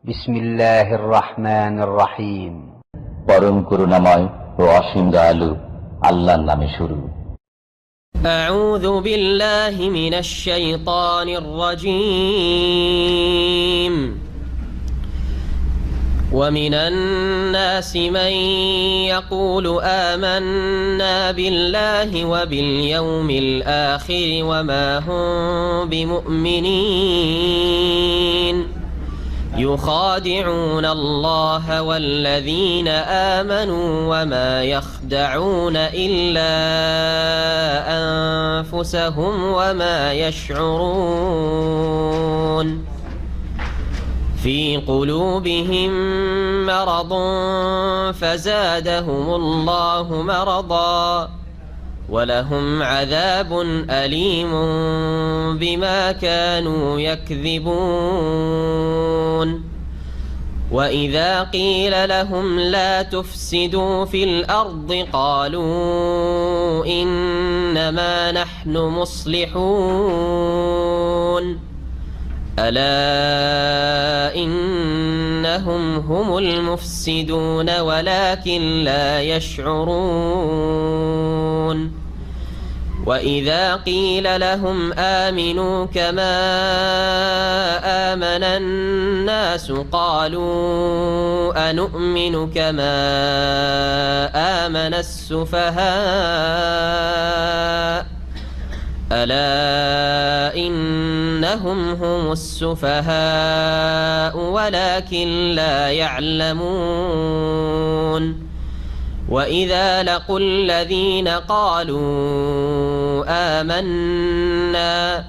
বিসমিল্লাহির রহমানির রহিম। পরম করুণাময় ও অসীম দয়ালু আল্লাহর নামে শুরু। আউযু বিল্লাহি মিনাশ শাইতানির রাজীম। ومن الناس من يقول آمنا بالله وباليوم الآخر وما هم بمؤمنين يخادعون الله والذين آمنوا وما يخدعون إلا أنفسهم وما يشعرون في قلوبهم مرض فزادهم الله مرضا ولهم عذاب أليم بما كانوا يكذبون وإذا قيل لهم لا تفسدوا في الأرض قالوا إنما نحن مصلحون ألا إنهم هم المفسدون ولكن لا يشعرون وإذا قيل لهم آمنوا كما آمن الناس قالوا أنؤمن كما آمن السفهاء ألا إنهم هم السفهاء ولكن لا يعلمون وإذا لقوا الذين قالوا آمنا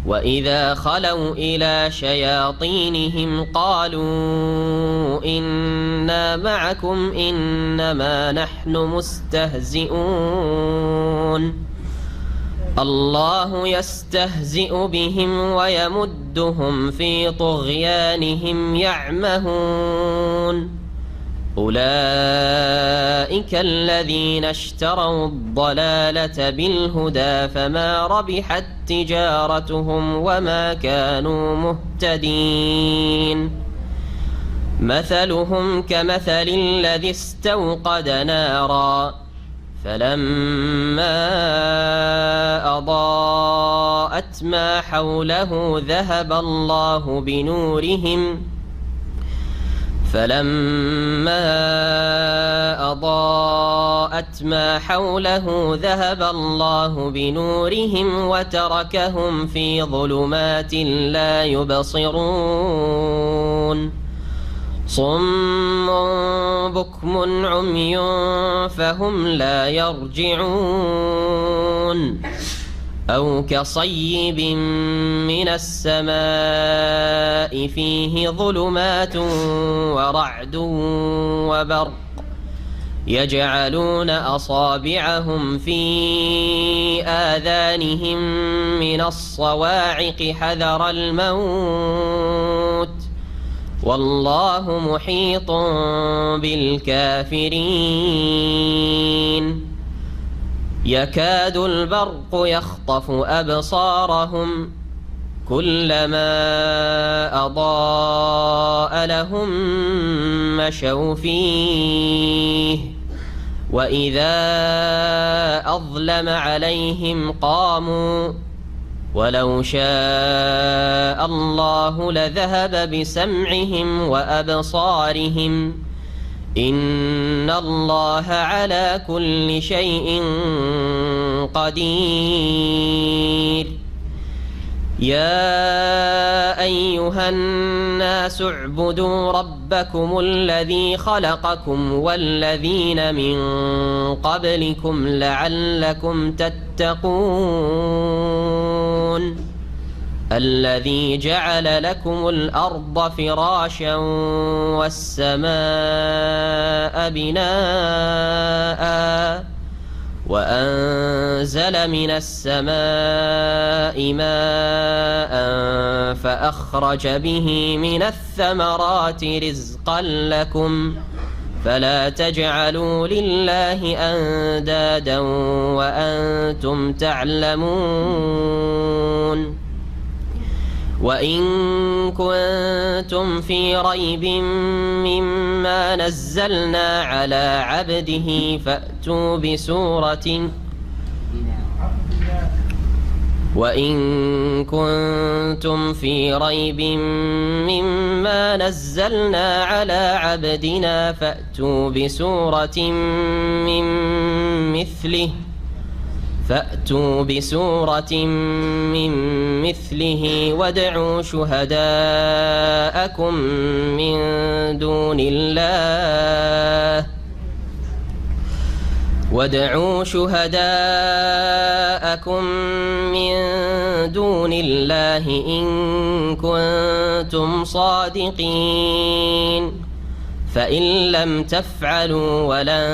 وإذا خلوا إلى شياطينهم قالوا إنا معكم إنما نحن مستهزئون الله يستهزئ بهم ويمدهم في طغيانهم يعمهون أولئك الذين اشتروا الضلالة بالهدى فما ربحت تجارتهم وما كانوا مهتدين مثلهم كمثل الذي استوقد نارا فلما أضاءت ما حوله ذهب الله بنورهم وتركهم في ظلمات لا يبصرون صم بكم عمي فهم لا يرجعون أو كصيب من السماء فيه ظلمات ورعد وبرق يجعلون أصابعهم في آذانهم من الصواعق حذر الموت والله محيط بالكافرين يكاد البرق يخطف أبصارهم كلما أضاء لهم مشوا فيه وإذا أظلم عليهم قاموا ولو شاء الله لذهب بسمعهم وأبصارهم إن الله على كل شيء قدير يا أيها الناس اعبدوا ربكم الذي خلقكم والذين من قبلكم لعلكم تتقون الذي جعل لكم الأرض فراشا والسماء بناء وأنزل من السماء ماء فأخرج به من الثمرات رزقا لكم فلا تجعلوا لله أندادا وأنتم تعلمون وإن كنتم في ريب مما نزلنا على عبده فأتوا بسورة وإن كنتم في ريب مما نزلنا على عبدنا فأتوا بسورة من مثله وادعوا شهداءكم من دون الله إن كنتم صادقين فإن لم تفعلوا ولن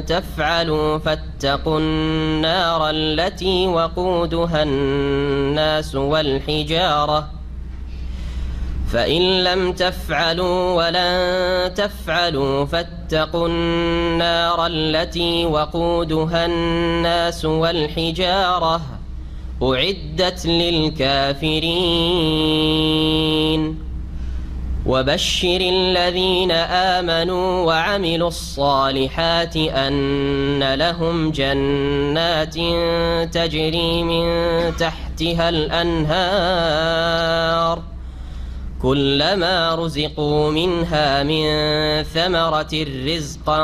تفعلوا فاتقوا النار التي وقودها الناس والحجارة فإن لم تفعلوا ولن تفعلوا فاتقوا النار التي وقودها الناس والحجارة أعدت للكافرين وبشر الذين آمنوا وعملوا الصالحات أن لهم جنات تجري من تحتها الأنهار كلما رزقوا منها من ثمرة رزقا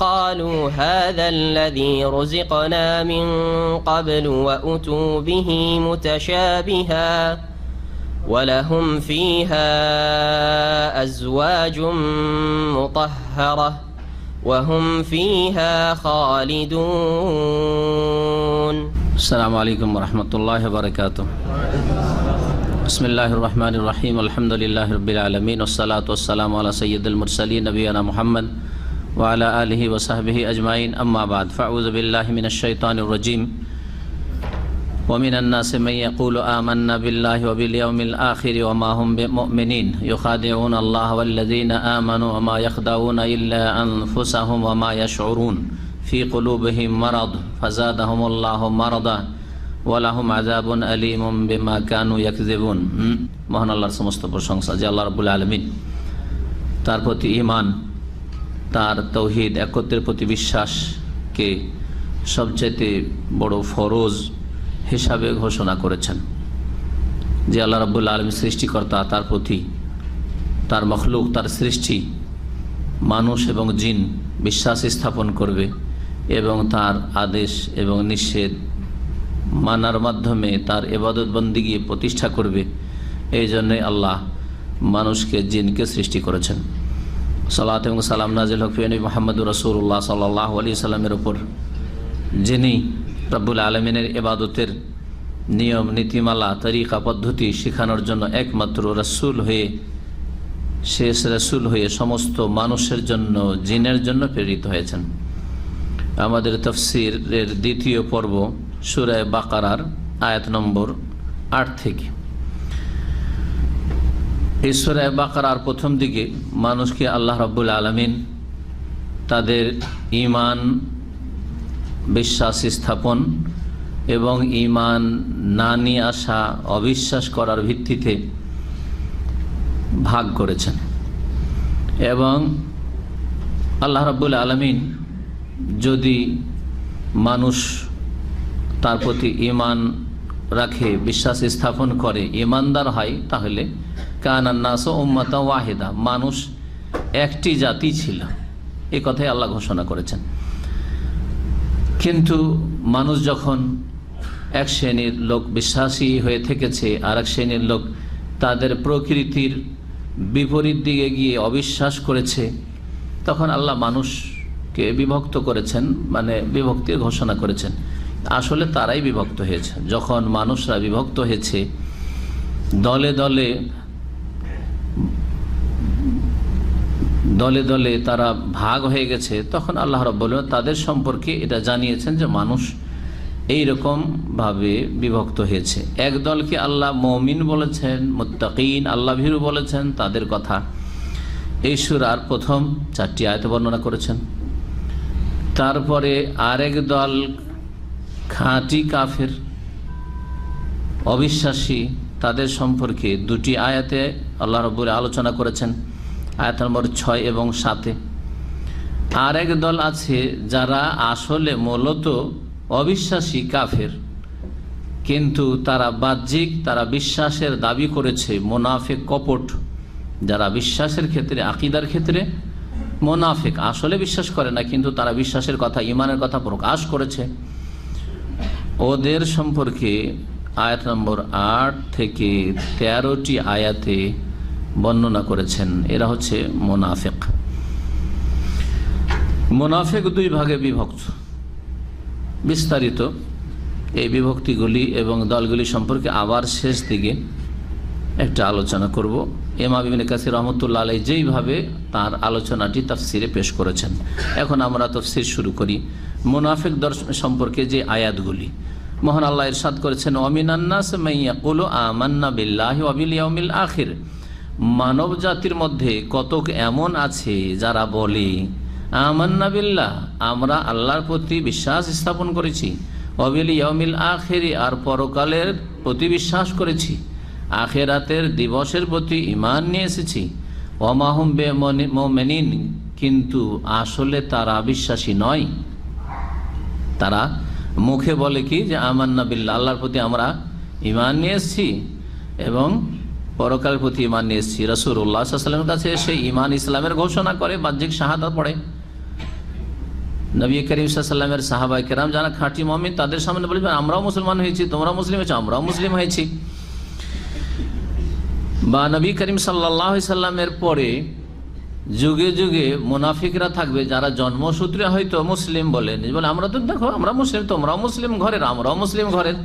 قالوا هذا الذي رزقنا من قبل وأتوا به متشابها ولهم فيها أزواج مطهرة وهم فيها خالدون. السلام عليكم ورحمة الله وبركاته. بسم الله الرحمن الرحيم الحمد لله رب العالمين والصلاة والسلام على سيد المرسلين نبينا محمد وعلى آله وصحبه أجمعين أما بعد فأعوذ بالله من الشيطان الرجيم ومن الناس من يقول آمنا بالله وباليوم الآخر وما هم بمؤمنين يخادعون الله والذين آمنوا وما يخدعون إلا أنفسهم وما يشعرون في قلوبهم مرض فزادهم الله مرضا ওয়ালাহুম আযাবুন আলীমুম বিমা কানু ইয়াকযিবুন। মহান আল্লাহর সমস্ত প্রশংসা যে আল্লাহ রাব্বুল আলামিন, তার প্রতি ঈমান, তার তৌহিদ একত্রের প্রতি বিশ্বাসকে সবচেয়ে বড় ফরজ হিসাবে ঘোষণা করেছেন। যে আল্লাহ রাব্বুল আলামিন সৃষ্টিকর্তা, তার প্রতি তার মখলুক, তার সৃষ্টি মানুষ এবং জিন বিশ্বাস স্থাপন করবে এবং তার আদেশ এবং নিষেধ মানার মাধ্যমে তার ইবাদত বন্দেগী প্রতিষ্ঠা করবে। এই জন্যে আল্লাহ মানুষকে, জিনকে সৃষ্টি করেছেন। সালাত এবং সালাম নাজিল হোক নবী মুহাম্মদুর রাসূলুল্লাহ সাল্লাল্লাহু আলাইহি সাল্লামের উপর, যিনি রব্বুল আলামিনের ইবাদতের নিয়ম নীতিমালা তরিকা পদ্ধতি শেখানোর জন্য একমাত্র রাসূল হয়ে, শেষ রাসূল হয়ে সমস্ত মানুষের জন্য, জিনের জন্য প্রেরিত হয়েছেন। আমাদের তাফসীরের দ্বিতীয় পর্ব সূরা বাকারার আয়াত নম্বর ৮ থেকে। এই সূরা বাকারার প্রথম দিকে মানুষকে আল্লাহ রাব্বুল আলামিন তাদের ঈমান, বিশ্বাস স্থাপন এবং ঈমান না নিয়ে আসা, অবিশ্বাস করার ভিত্তিতে ভাগ করেছেন। এবং আল্লাহ রাব্বুল আলামিন যদি মানুষ তার প্রতি ঈমান রাখে, বিশ্বাস স্থাপন করে, ঈমানদার হয়, তাহলে কানান নাসু উম্মাতান ওয়াহিদা, মানুষ একটি জাতি ছিল, এই কথাই আল্লাহ ঘোষণা করেছেন। কিন্তু মানুষ যখন এক শ্রেণীর লোক বিশ্বাসী হয়ে থেকেছে, আর এক শ্রেণীর লোক তাদের প্রকৃতির বিপরীত দিকে গিয়ে অবিশ্বাস করেছে, তখন আল্লাহ মানুষকে বিভক্ত করেছেন, মানে বিভক্তির ঘোষণা করেছেন। আসলে তারাই বিভক্ত হয়েছে। যখন মানুষরা বিভক্ত হয়েছে, দলে দলে দলে দলে তারা ভাগ হয়ে গেছে, তখন আল্লাহ রাব্বুল আলামিন তাদের সম্পর্কে এটা জানিয়েছেন যে মানুষ এইরকম ভাবে বিভক্ত হয়েছে। এক দলকে আল্লাহ মুমিন বলেছেন, মুত্তাকিন, আল্লাহ ভীরু বলেছেন, তাদের কথা এই সূরার প্রথম 4টি আয়াতে বর্ণনা করেছেন। তারপরে আরেক দল খাঁটি কাফের, অবিশ্বাসী, তাদের সম্পর্কে দুটি আয়াতে আল্লাহ রাব্বুল আলোচনা করেছেন, আয়াত নম্বর 6 এবং 7। আর এক দল আছে যারা আসলে মূলত অবিশ্বাসী কাফের, কিন্তু তারা বাহ্যিক তারা বিশ্বাসের দাবি করেছে, মুনাফিক কপট, যারা বিশ্বাসের ক্ষেত্রে আকীদার ক্ষেত্রে মুনাফিক, আসলে বিশ্বাস করে না কিন্তু তারা বিশ্বাসের কথা ঈমানের কথা প্রকাশ করেছে। ওদের সম্পর্কে আয়াত নম্বর 8 থেকে 13টি আয়াতে বর্ণনা করেছেন। এরা হচ্ছে মুনাফিক। মুনাফিক দুই ভাগে বিভক্ত, বিস্তারিত এই বিভক্তিগুলি এবং দলগুলি সম্পর্কে আবার শেষ দিকে একটা আলোচনা করব। ইমাম ইবনে কাসির রহমতুল্লাহ আলাইহি যেইভাবে তার আলোচনাটি তাফসিরে পেশ করেছেন। এখন আমরা তাফসির শুরু করি। মুনাফিক দর্শন সম্পর্কে যে আয়াতগুলি, মহান আল্লাহ ইরশাদ করেছেন, ওয়ামিনান নাস মান ইয়াকুলু আমান্না বিল্লাহি ওয়া বিল ইয়াউমিল আখির। মানব জাতির মধ্যে কতক এমন আছে যারা বলে আমান্না বিল্লাহ, আমরা আল্লাহর প্রতি বিশ্বাস স্থাপন করেছি, ওয়া বিল ইয়াউমিল আখির, আর পরকালের প্রতি বিশ্বাস করেছি, আখিরাতের দিবসের প্রতি ঈমান নিয়ে এসেছি, ওয়া মা হুম বিমুমিনিন, কিন্তু আসলে তারা বিশ্বাসী নয়। তারা মুখে বলে কি যে আমান্না বিল্লাহ, আল্লাহর প্রতি আমরা ঈমান নিয়ে এসেছি এবং পরকালের প্রতি ঈমান নিয়ে এসেছি। রাসূলুল্লাহ সাল্লাল্লাহু আলাইহি ওয়াসাল্লামের কাছে এসে ঈমান ইসলামের ঘোষণা করে, বাহ্যিক শাহাদাত পড়ে। নবী করিম সাল্লাল্লাহু আলাইহি ওয়াসাল্লামের সাহাবায়ে কেরাম যারা খাঁটি মুমিন, তাদের সামনে বলবেন আমরাও মুসলমান হয়েছি, তোমরা মুসলিম হয়েছো, আমরাও মুসলিম হয়েছি। বা নবী করিম সাল্লাল্লাহু আলাইহি ওয়াসাল্লামের পরে যুগে যুগে মুনাফিকরা থাকবে যারা জন্মসূত্রে হয়তো মুসলিম বলে আমরা তো দেখো আমরা মুসলিম, তোমরাও মুসলিম ঘরের, আমরাও মুসলিম ঘরের,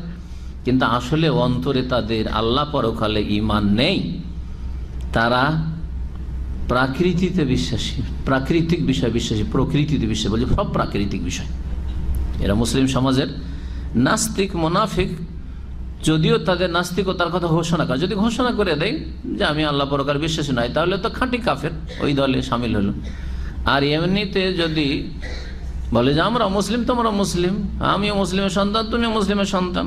কিন্তু আসলে অন্তরে তাদের আল্লাহ পরকালে ঈমান নেই। তারা প্রাকৃতিতে বিশ্বাসী, প্রাকৃতিক বিষয় বিশ্বাসী, প্রকৃতিতে বিশ্বাসী, বলছে সব প্রাকৃতিক বিষয়। এরা মুসলিম সমাজের নাস্তিক মুনাফিক। যদিও তাদের নাস্তিকতার কথা ঘোষণা করে, যদি ঘোষণা করে দেয় যে আমি আল্লাহ পরকালে বিশ্বাসী নয়, তাহলে তো খাঁটি কাফের, ওই দলে সামিল হলো। আর এমনিতে যদি বলে যে আমরা মুসলিম, তোমরা মুসলিম, আমিও মুসলিমের সন্তান, তুমিও মুসলিমের সন্তান,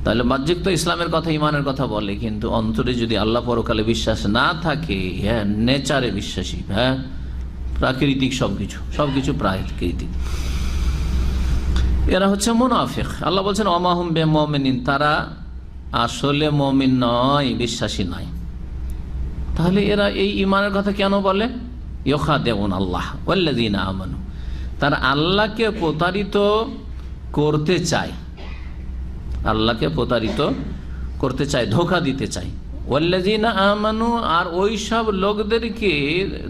তাহলে বাহ্যিক তো ইসলামের কথা ঈমানের কথা বলে, কিন্তু অন্তরে যদি আল্লাহ পরকালে বিশ্বাস না থাকে, হ্যাঁ নেচারে বিশ্বাসী, হ্যাঁ প্রাকৃতিক সবকিছু প্রাকৃতিক, এরা হচ্ছে মুনাফিক। আল্লাহ বলছেন ওয়া মা হুম বিমুমিনিন, তারা আসলে মুমিন নয়, বিশ্বাসী নয়। তাহলে এরা এই ঈমানের কথা কেন বলে? ইউখাদিউন আল্লাহ ওয়াল্লাযিনা আমানু, তারা আল্লাহকে প্রতারিত করতে চায়, আল্লাহকে প্রতারিত করতে চায়, ধোঁকা দিতে চায়। ওয়াল্লাযিনা আমানু, আর ওই সব লোকদেরকে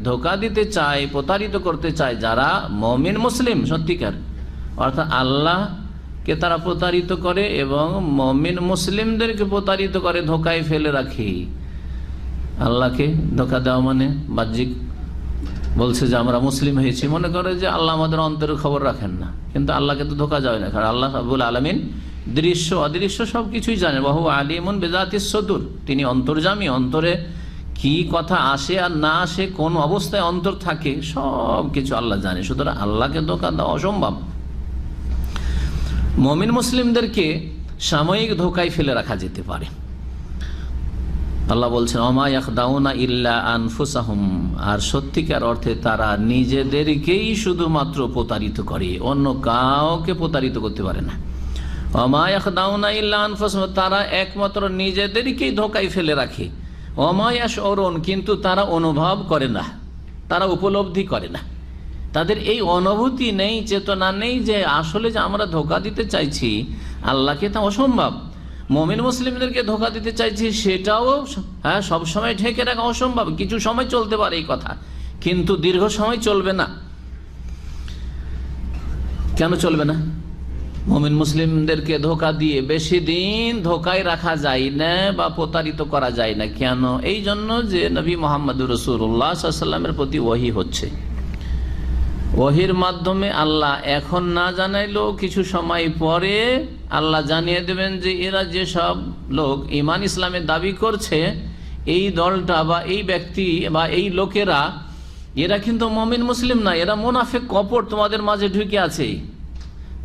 ধোঁকা দিতে চায়, প্রতারিত করতে চায় যারা মুমিন মুসলিম সত্যিকার, অর্থাৎ আল্লাহকে তারা প্রতারিত করে এবং মুমিন মুসলিমদেরকে প্রতারিত করে, ধোঁকায় ফেলে রাখে। আল্লাহকে ধোঁকা দেওয়া মানে বাহ্যিক বলছে যে আমরা মুসলিম হয়েছি, মনে করে যে আল্লাহ আমাদের অন্তরের খবর রাখেন না, কিন্তু আল্লাহকে তো ধোঁকা যায় না, কারণ আল্লাহ রাব্বুল আলামিন দৃশ্য অদৃশ্য সবকিছুই জানেন। ওয়া হুয়া আলিমুন বিযাতিস সুদূর, তিনি অন্তর্যামী, অন্তরে কি কথা আসে আর না আসে, কোন অবস্থায় অন্তর থাকে, সব কিছু আল্লাহ জানে। সুতরাং আল্লাহকে ধোঁকা দেওয়া অসম্ভব। মুমিন মুসলিমদেরকে সাময়িক ধোঁকায় ফেলে রাখা যেতে পারে। আল্লাহ বলছেন ওমা ইয়াখদাউনা ইল্লা আনফুসাহুম, আর সত্যিকার অর্থে তারা নিজেদেরকেই শুধুমাত্র প্রতারিত করে, অন্য কাউকে প্রতারিত করতে পারে না। ওমা ইয়াখদাউনা ইল্লা আনফুসাহুম, তারা একমাত্র নিজেদেরকেই ধোঁকায় ফেলে রাখে। ওমা ইয়াশউরুন, কিন্তু তারা অনুভব করে না, তারা উপলব্ধি করে না, তাদের এই অনুভূতি নেই, চেতনা নেই যে আসলে যে আমরা ধোঁকা দিতে চাইছি আল্লাহকে, তা অসম্ভব। মুমিন মুসলিমদেরকে ধোঁকা দিতে চাইছি সেটাও হ্যাঁ সবসময় ঢেকে রাখা অসম্ভব। কিছু সময় চলতে পারে এই কথা, কিন্তু দীর্ঘ সময় চলবে না। কেন চলবে না? মুমিন মুসলিমদেরকে ধোঁকা দিয়ে বেশি দিন ধোঁকায় রাখা যায় না বা প্রতারিত করা যায় না। কেন? এই জন্য যে নবী মুহাম্মদুর রাসূলুল্লাহ সাল্লাল্লাহু আলাইহি ওয়াসাল্লামের প্রতি ওহী হচ্ছে, ওহির মাধ্যমে আল্লাহ এখন না জানাইলেও কিছু সময় পরে আল্লাহ জানিয়ে দেবেন যে এরা যেসব লোক ঈমান ইসলামের দাবি করছে, এই দলটা বা এই ব্যক্তি বা এই লোকেরা, এরা কিন্তু মুমিন মুসলিম না, এরা মুনাফিক কপট তোমাদের মাঝে ঢুকে আছে,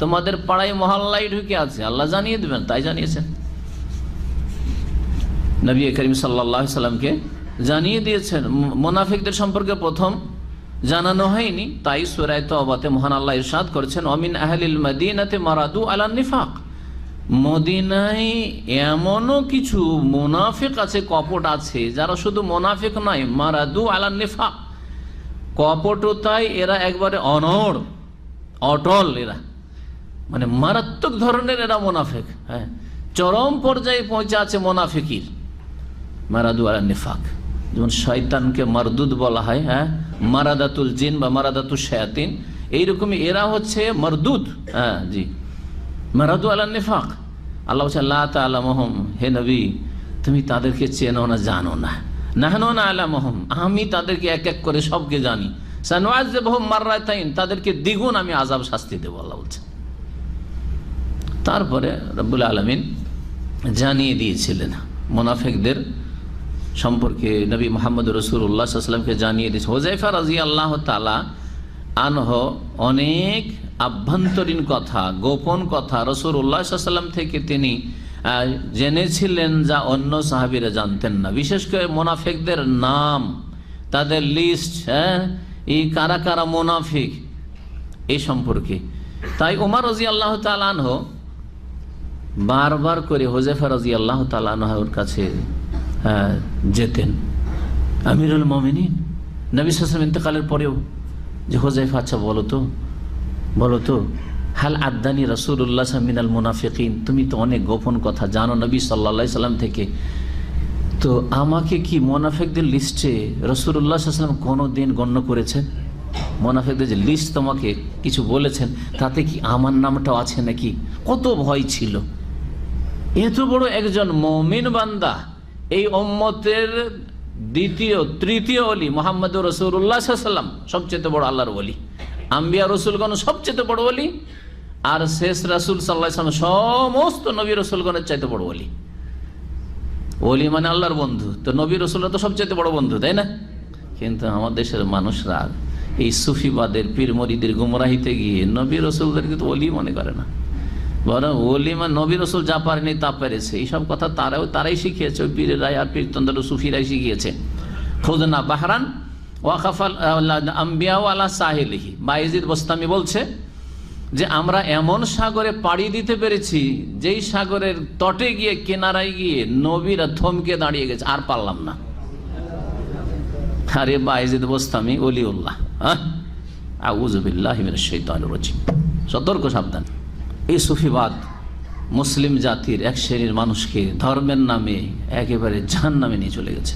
তোমাদের পাড়ায় মহল্লায় ঢুকে আছে। আল্লাহ জানিয়ে দেবেন, তাই জানিয়েছেন। নবী করিম সাল্লাল্লাহু আলাইহি সাল্লামকে জানিয়ে দিয়েছেন। মুনাফিকদের সম্পর্কে প্রথম জানানো হয়নি, তাই সূরা তাওবাতে মহান আল্লাহ ইরশাদ করেছেন, অমিন আহলিল মদিনাতে মারাদু আলান নিফাক, মদিনায় এমনও কিছু মুনাফিক আছে, কপট আছে, যারা শুধু মুনাফিক নয়, মারাদু আলান নিফাক, কপটতায় এরা একবারে অটল, এরা মানে মারাত্মক ধরনের এরা মুনাফিক। হ্যাঁ, চরম পর্যায়ে পৌঁছে আছে মুনাফিকির, মারাদু আলান নিফাক। যেমন শয়তানকে মারদুদ বলা হয়, হ্যাঁ, মারাদাতুল জিন বা মারাদাতুল শায়াতিন, এইরকমই এরা হচ্ছে মারদুদ। হ্যাঁ জি, মারাদু আলান নিফাক। আল্লাহ বলছেন লা তা'লামুহুম, হে নবী তুমি তাদেরকে চেনো না, জানো না। নাহনু না'লামুহুম, আমি তাদেরকে এক এক করে সবকে জানি। সানুআযিবুহুম মাররাতাইন, তাদেরকে দ্বিগুণ আমি আযাব শাস্তি দেব, আল্লাহ বলছেন। তারপরে রব্বুল আলামিন জানিয়ে দিয়েছিলেন মুনাফিকদের সম্পর্কে, নবী মুহাম্মদ রাসূলুল্লাহ সাল্লাল্লাহু আলাইহি ওয়াসাল্লামকে জানিয়ে দিয়েছে। হুযায়ফা রাদিয়াল্লাহু তাআলা আনহু অনেক আভ্যন্তরীণ কথা, গোপন কথা রাসূলুল্লাহ সাল্লাল্লাহু আলাইহি ওয়াসাল্লাম থেকে তিনি জেনেছিলেন, যা অন্য সাহাবীরা জানতেন না। বিশেষ করে মুনাফিকদের নাম, তাদের লিস্ট, হ্যাঁ, এই কারা কারা মুনাফিক এই সম্পর্কে। তাই ওমর রাদিয়াল্লাহু তাআলা আনহু বারবার করে হুযায়ফা রাদিয়াল্লাহু তাআলা আনহুর কাছে যেতেন। আমিরুল মুমিনিন নবী সাল্লাল্লাহু আলাইহি ওয়াসাল্লাম ইন্তেকালের পরেও, যে হুযায়ফা আচ্ছা বলো তো হাল আদানি রাসূলুল্লাহ মিনাল মুনাফিকিন, তুমি তো অনেক গোপন কথা জানো নবী সাল্লাল্লাহু আলাইহি সাল্লাম থেকে, তো আমাকে কি মুনাফিকদের লিস্টে রাসূলুল্লাহ সাল্লাল্লাহু আলাইহি ওয়াসাল্লাম কোনোদিন গণ্য করেছেন? মুনাফিকদের যে লিস্ট তোমাকে কিছু বলেছেন, তাতে কি আমার নামটাও আছে নাকি? কত ভয় ছিল। এত বড় একজন মুমিন বান্দা, এই উম্মতের তৃতীয় ওলি মুহাম্মদুর রাসূলুল্লাহ সাল্লাল্লাহু আলাইহি ওয়াসাল্লাম, সবচেয়ে বড় আল্লাহর ওলি, আম্বিয়া রাসূলগণ সবচেয়ে বড় ওলি, আর শেষ রাসূল সাল্লাল্লাহু আলাইহি ওয়াসাল্লাম সমস্ত নবী রাসূলগণের চাইতে বড় ওলি। ওলি মানে আল্লাহর বন্ধু, তো নবী রাসূলরা তো সবচেয়ে বড় বন্ধু, তাই না? কিন্তু আমার দেশের মানুষরা এই সুফিবাদের পীর মুরিদের গুমরাহিতে গিয়ে নবী রাসূলদেরকে তো ওলি মনে করে না, বরং ওলি মানে নবী রাসূল যা পারেনি তা পেরেছে, এইসব কথা তারাই শিখিয়েছে, ওই পীরেরাই আর পীরতন্ত্র সুফিরাই শিখিয়েছে। খুদনা বাহরান ওয়াকাফাল আম্বিয়া আলা সাহিলিহি, বায়েজিদ বোস্তামি বলছে যে আমরা এমন সাগরে পাড়ি দিতে পেরেছি, যেই সাগরের তটে গিয়ে কিনারায় গিয়ে নবীরা থমকে দাঁড়িয়ে গেছে, আর পারলাম না। আরে বায়েজিদ বোস্তামি ওলিউল্লাহ, আউযু বিল্লাহি মিনাশ শাইতানির রাজিম। সতর্ক, সাবধান। এই সুফিবাদ মুসলিম জাতির এক শ্রেণীর মানুষকে ধর্মের নামে একেবারে জাহান্নামে নিয়ে চলে গেছে,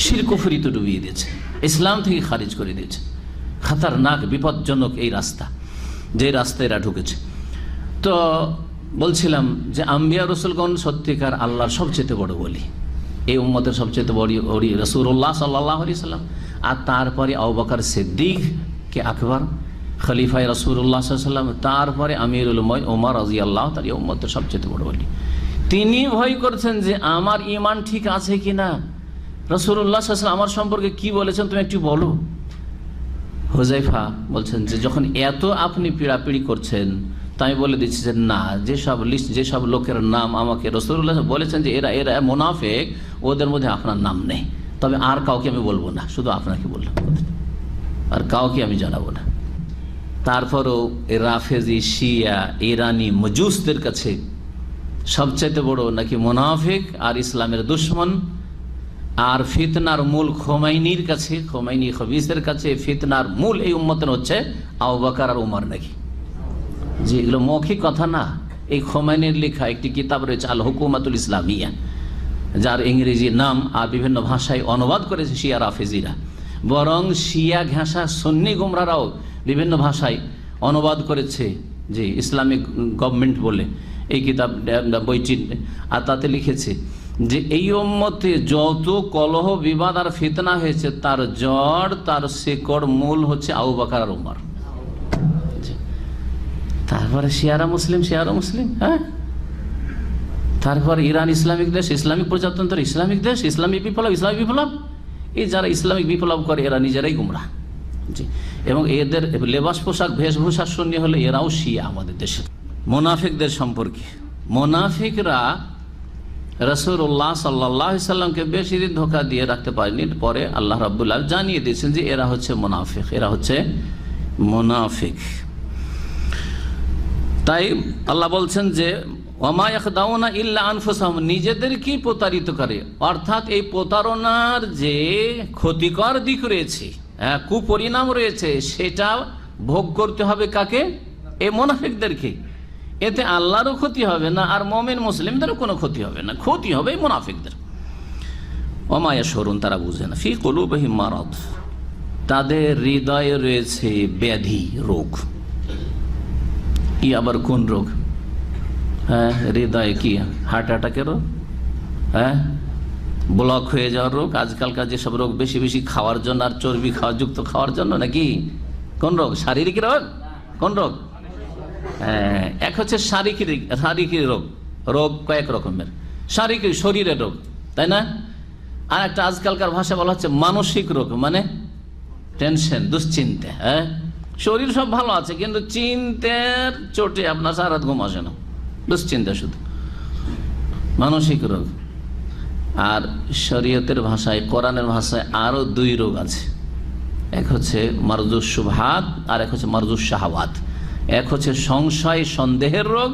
শিরক কুফরিতে ডুবিয়ে দিয়েছে, ইসলাম থেকে খারিজ করে দিয়েছে। খতরনাক, বিপজ্জনক এই রাস্তা, যে রাস্তায় এরা ঢুকেছে। তো বলছিলাম যে আম্বিয়া রাসূলগণ সত্যিকার আল্লাহর সবচেয়ে বড় ওলি, এই উম্মতের সবচেয়ে বড় ওলি রাসূলুল্লাহ সাল্লাল্লাহু আলাইহি সাল্লাম, আর তারপরে আবু বকর সিদ্দিক কে আকবর, খলিফায়ে রাসূলুল্লাহ সাল্লাল্লাহু আলাইহি ওয়াসাল্লাম, তারপরে আমিরুল মুমিনিন ওমর রাদিয়াল্লাহু তাআলা, এই উম্মতের সবচেয়ে বড় ওলি। তিনি ভয় করছেন যে আমার ঈমান ঠিক আছে কিনা, রাসূলুল্লাহ সাল্লাল্লাহু আলাইহি ওয়াসাল্লাম আমার সম্পর্কে কি বলেছেন তুমি একটু বলো। হুযায়ফা বলছেন যে যখন এত আপনি পীড়াপিড়ি করছেন, তাই বলে দিচ্ছি যে না, যেসব লোকের নাম আমাকে রাসূলুল্লাহ বলেছেন যে এরা এরা মুনাফিক, ওদের মধ্যে আপনার নাম নেই, তবে আর কাউকে আমি বলবো না, শুধু আপনাকে বললাম, আর কাউকে আমি জানাবো না। তারপরও রাফেজি, শিয়া, ইরানি মজুসদের কাছে সবচাইতে বড় নাকি মুনাফিক আর ইসলামের দুশমন, আর ফিতনার মূল খোমাইনির কাছে, খোমাইনি খবিসের কাছে ফিতনার মূল এই উম্মতের হচ্ছে আবু বকর আর উমর নাকি। যে এগুলো মৌখিক কথা না, এই খোমাইনির লেখা একটি কিতাব রয়েছে আল হুকুমাতুল ইসলামিয়া, যার ইংরেজি নাম আর বিভিন্ন ভাষায় অনুবাদ করেছে শিয়া রাফেজিরা, বরং শিয়া ঘেঁষা সুন্নি গুমরারাও বিভিন্ন ভাষায় অনুবাদ করেছে, যে ইসলামিক গভর্নমেন্ট বলে এই কিতাব বইটি, আর তাতে লিখেছে যে এই উম্মতে যত কলহ বিবাদ আর ফিতনা হয়েছে, তার জড়, তার শেকড়, মূল হচ্ছে আবু বকর আর উমর। তারপরে শিয়ারা মুসলিম, হ্যাঁ, তারপর ইরান ইসলামিক দেশ, ইসলামিক প্রজাতন্ত্র, ইসলামিক দেশ, ইসলামিক বিপ্লব, এই যারা ইসলামিক বিপ্লব করে এরা নিজেরাই গুমরাহ। জি, এবং এদের লেবাস পোশাক বেশভূষা শুনি হলে এরাও শিয়া আমাদের দেশে। মুনাফিকদের সম্পর্কে, মুনাফিকরা রাসূলুল্লাহ সাল্লাল্লাহু আলাইহি সাল্লামকে বেশি দিন ধোঁকা দিয়ে রাখতে পারেনি। পরে আল্লাহ রাব্বুল আলামিন জানিয়ে দিয়েছেন যে এরা হচ্ছে মুনাফিক, এরা হচ্ছে মুনাফিক। তাই আল্লাহ বলছেন যে ওয়ামা ইয়াখদাউনা ইল্লা আনফুসাহুম, নিজেদেরকেই প্রতারিত করে। অর্থাৎ এই প্রতারণার যে ক্ষতিকর দিক রয়েছে, কুপরিণাম রয়েছে, সেটা ভোগ করতে হবে কাকে? এই মুনাফিকদেরকে। এতে আল্লাহরও ক্ষতি হবে না, আর মুমিন মুসলিমদেরও কোনো ক্ষতি হবে না, ক্ষতি হবে মুনাফিকদের। ওমা ইয়াশউরুন, তারা বুঝে না। ফি কুলুবিহিম মারাদ, তাদের হৃদয়ে রয়েছে ব্যাধি, রোগ। কি আবার কোন রোগ? হ্যাঁ, হৃদয়ে কি? হার্ট অ্যাটাকের রোগ, হ্যাঁ, ব্লক হয়ে যাওয়ার রোগ। আজকালকার যেসব রোগ বেশি বেশি খাওয়ার জন্য আর চর্বি যুক্ত খাওয়ার জন্য, নাকি? কোন রোগ? শারীরিক রোগ। কোন রোগ? এক হচ্ছে শারীরিক রোগ, রোগ কয়েক রকমের। শারীরিক শরীরের রোগ, তাই না? আর একটা আজকালকার ভাষা বলা হচ্ছে মানসিক রোগ, মানে টেনশন, দুশ্চিন্তা। হ্যাঁ, শরীর সব ভালো আছে, কিন্তু চিন্তার চোটে আপনার সারা রাত ঘুম আসে না, দুশ্চিন্তা শুধু, মানসিক রোগ। আর শরীয়তের ভাষায়, কোরআনের ভাষায় আরো দুই রোগ আছে। এক হচ্ছে মারজুস শুবহাত, আর এক হচ্ছে মারজুস শাহাওয়াত। এক হচ্ছে সংশয় সন্দেহের রোগ,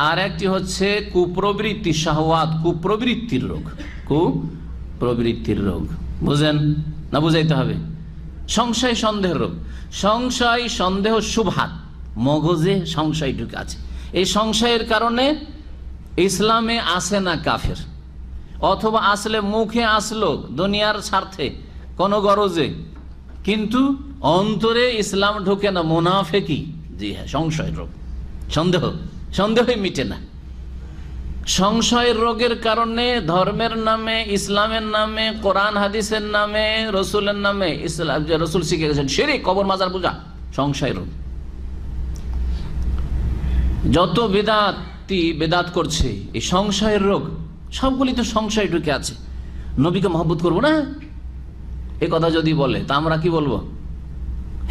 আর একটি হচ্ছে কুপ্রবৃত্তি, শাহওয়াত, কুপ্রবৃত্তির রোগ, কুপ্রবৃত্তির রোগ। বুঝেন না? বুঝাইতে হবে। সংশয় সন্দেহের রোগ, সংশয় সন্দেহ শুবহাত, মগজে সংশয় ঢুকে আছে। এই সংশয়ের কারণে ইসলামে আসে না কাফের, অথবা আসলে মুখে আসলো দুনিয়ার স্বার্থে, কোনো গরজে, কিন্তু অন্তরে ইসলাম ঢোকে না, মুনাফিকি। জি হ্যাঁ, সংশয় রোগ, সন্দেহই মিটে না। সংশয়ের রোগের কারণে ধর্মের নামে, ইসলামের নামে, কোরআন হাদিসের নামে, রসুলের নামে, ইসলাম যে রসুল শিখে গেছেন, শিরক, কবর মাজার পূজা, সংশয় রোগ। যত বেদাত করছে, এই সংশয়ের রোগ, সবগুলি তো সংশয় ঢুকে আছে। নবীকে মহব্বত করবো না, এ কথা যদি বলে তা আমরা কি বলবো?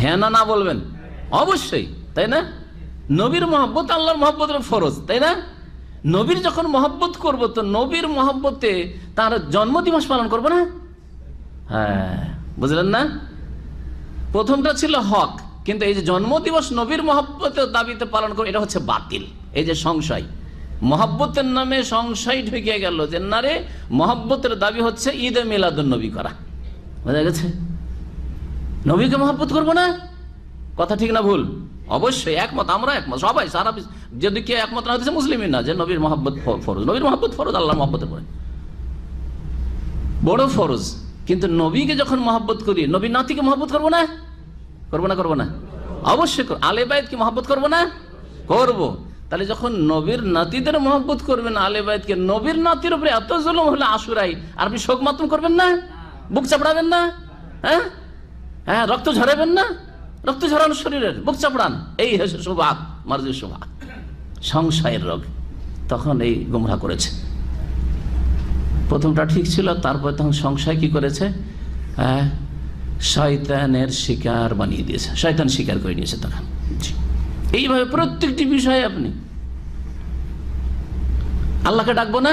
হ্যাঁ না বলবেন? অবশ্যই, তাই না? নবীর মহব্বত আল্লাহর মহব্বতের ফরজ, তাই না? নবীর যখন মহব্বত করব, তো নবীর মহব্বতে তার জন্মদিবস পালন করবো না? হ্যাঁ, বুঝলেন না? প্রথমটা ছিল হক, কিন্তু এই যে জন্মদিবস নবীর মহব্বতের দাবিতে পালন করবো, এটা হচ্ছে বাতিল। এই যে সংশয়, মহব্বতের নামে সংশয় ঢুকে গেল, যে না রে, মহব্বতের দাবি হচ্ছে ঈদে মিলাদুন নবী করা। বোঝা গেছে? নবীকে মহব্বত করবো না, কথা ঠিক না ভুল? অবশ্যই একমত, আমরা একমত, সবাই, সারা যদি কেউ একমত না হচ্ছে মুসলিমই না, যে নবীর মহব্বত ফরজ। নবীর মহব্বত ফরজ, আল্লাহর মহব্বতের পরে বড় ফরজ। কিন্তু নবীকে যখন মহব্বত করি, নবীর নাতিকে মহব্বত করবো না? করবো না? অবশ্যই। আলে বাইতকে মহব্বত করবো না? করবো। তাহলে যখন নবীর নাতিদের মহব্বত করবেন, আলে বাইতকে, নবীর নাতির উপরে এত জুলুম হলে আশুরাই, আর আপনি শোক মাতম করবেন না? বুক চাপড়াবেন না? হ্যাঁ, রক্ত ঝরাবেন না? রক্ত ঝরানো শরীরের, বুক চাপড়ান, এই হচ্ছে শুবহাত, মারজুস শুবহাত, সংশয়ের রোগ। তখন এই গুমরাহ করেছে। প্রথমটা ঠিক ছিল, তারপর তখন সংশয় কি করেছে? শয়তানের শিকার বানিয়ে দিয়েছে, শয়তান শিকার করে নিয়েছে তখন। এইভাবে প্রত্যেকটি বিষয়ে আপনি আল্লাহকে ডাকবো না?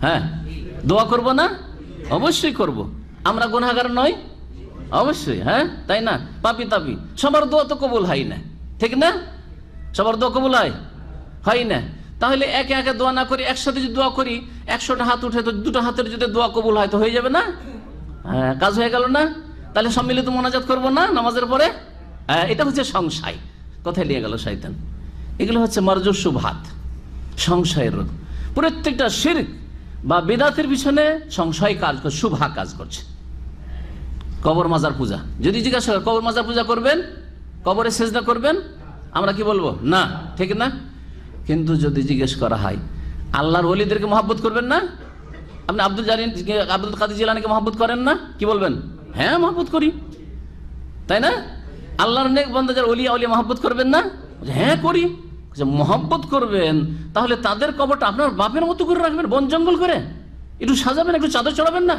হ্যাঁ, দোয়া করবো না? অবশ্যই করব। আমরা গুনাহগার নই? অবশ্যই। হ্যাঁ, তাই না? পাপি তাপি, সবার দোয়া তো কবুল হয় না, ঠিক না? সবার দোয়া কবুল হয় না। তাহলে একে একে দোয়া না করি, একসাথে যদি দোয়া করি, 100টা হাত উঠে, তো 2টা হাতের যদি দোয়া কবুল হয় তো হয়ে যাবে না? হ্যাঁ, কাজ হয়ে গেল না? তাহলে সম্মিলিত মোনাজাত করবো না নামাজের পরে? এটা হচ্ছে সংশয়। কোথায় নিয়ে গেল শয়তান? এগুলো হচ্ছে মারজুস শুবহাত, সংশয়ের রোগ। প্রত্যেকটা শিরক বা বিদআতের পিছনে সংশয় কাজ করছে, শুবহা কাজ করছে। কবর মাজার পূজা, যদি জিজ্ঞাসা করেন কবর মাজার পূজা করবেন, কবরে সেজদা করবেন, আমরা কি বলবো? না, ঠিক না? কিন্তু যদি জিজ্ঞেস করা হয় আল্লাহর ওলিদেরকে মহব্বত করবেন না? আপনি আব্দুল কাদের জিলানীকে মহব্বত করেন না? কি বলবেন? হ্যাঁ, মহব্বত করি, তাই না? আল্লাহর নেক বান্দা যারা ওলিয়া মহব্বত করবেন না? হ্যাঁ, করি। মহব্বত করবেন, তাহলে তাদের কবরটা আপনার বাপের মতো করে রাখবেন, বন জঙ্গল করে, একটু সাজাবেন, একটু চাদর চড়াবেন না,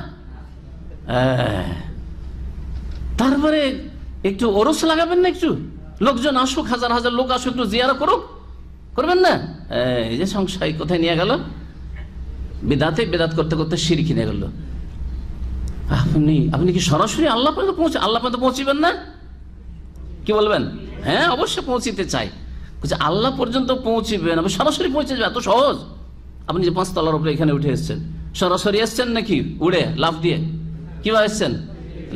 তারপরে একটু ওরস লাগাবেন না, একটু লোকজন আসুক, হাজার হাজার লোক আসুক, একটু জিয়ারা করুক, করবেন না? এই যে সংশয় কোথায় নিয়ে গেল? বেদাত করতে করতে শিরক নিয়ে গেল। আপনি কি সরাসরি আল্লাহ পর্যন্ত পৌঁছিবেন না? কি বলবেন? হ্যাঁ, অবশ্যই পৌঁছিতে চাই। আল্লাহ পর্যন্ত পৌঁছিবেন, আপনি সরাসরি পৌঁছে যাবেন, এত সহজ? আপনি যে 5 তলার উপরে এখানে উঠে এসছেন, সরাসরি এসছেন নাকি উড়ে লাফ দিয়ে? কিভাবে এসছেন?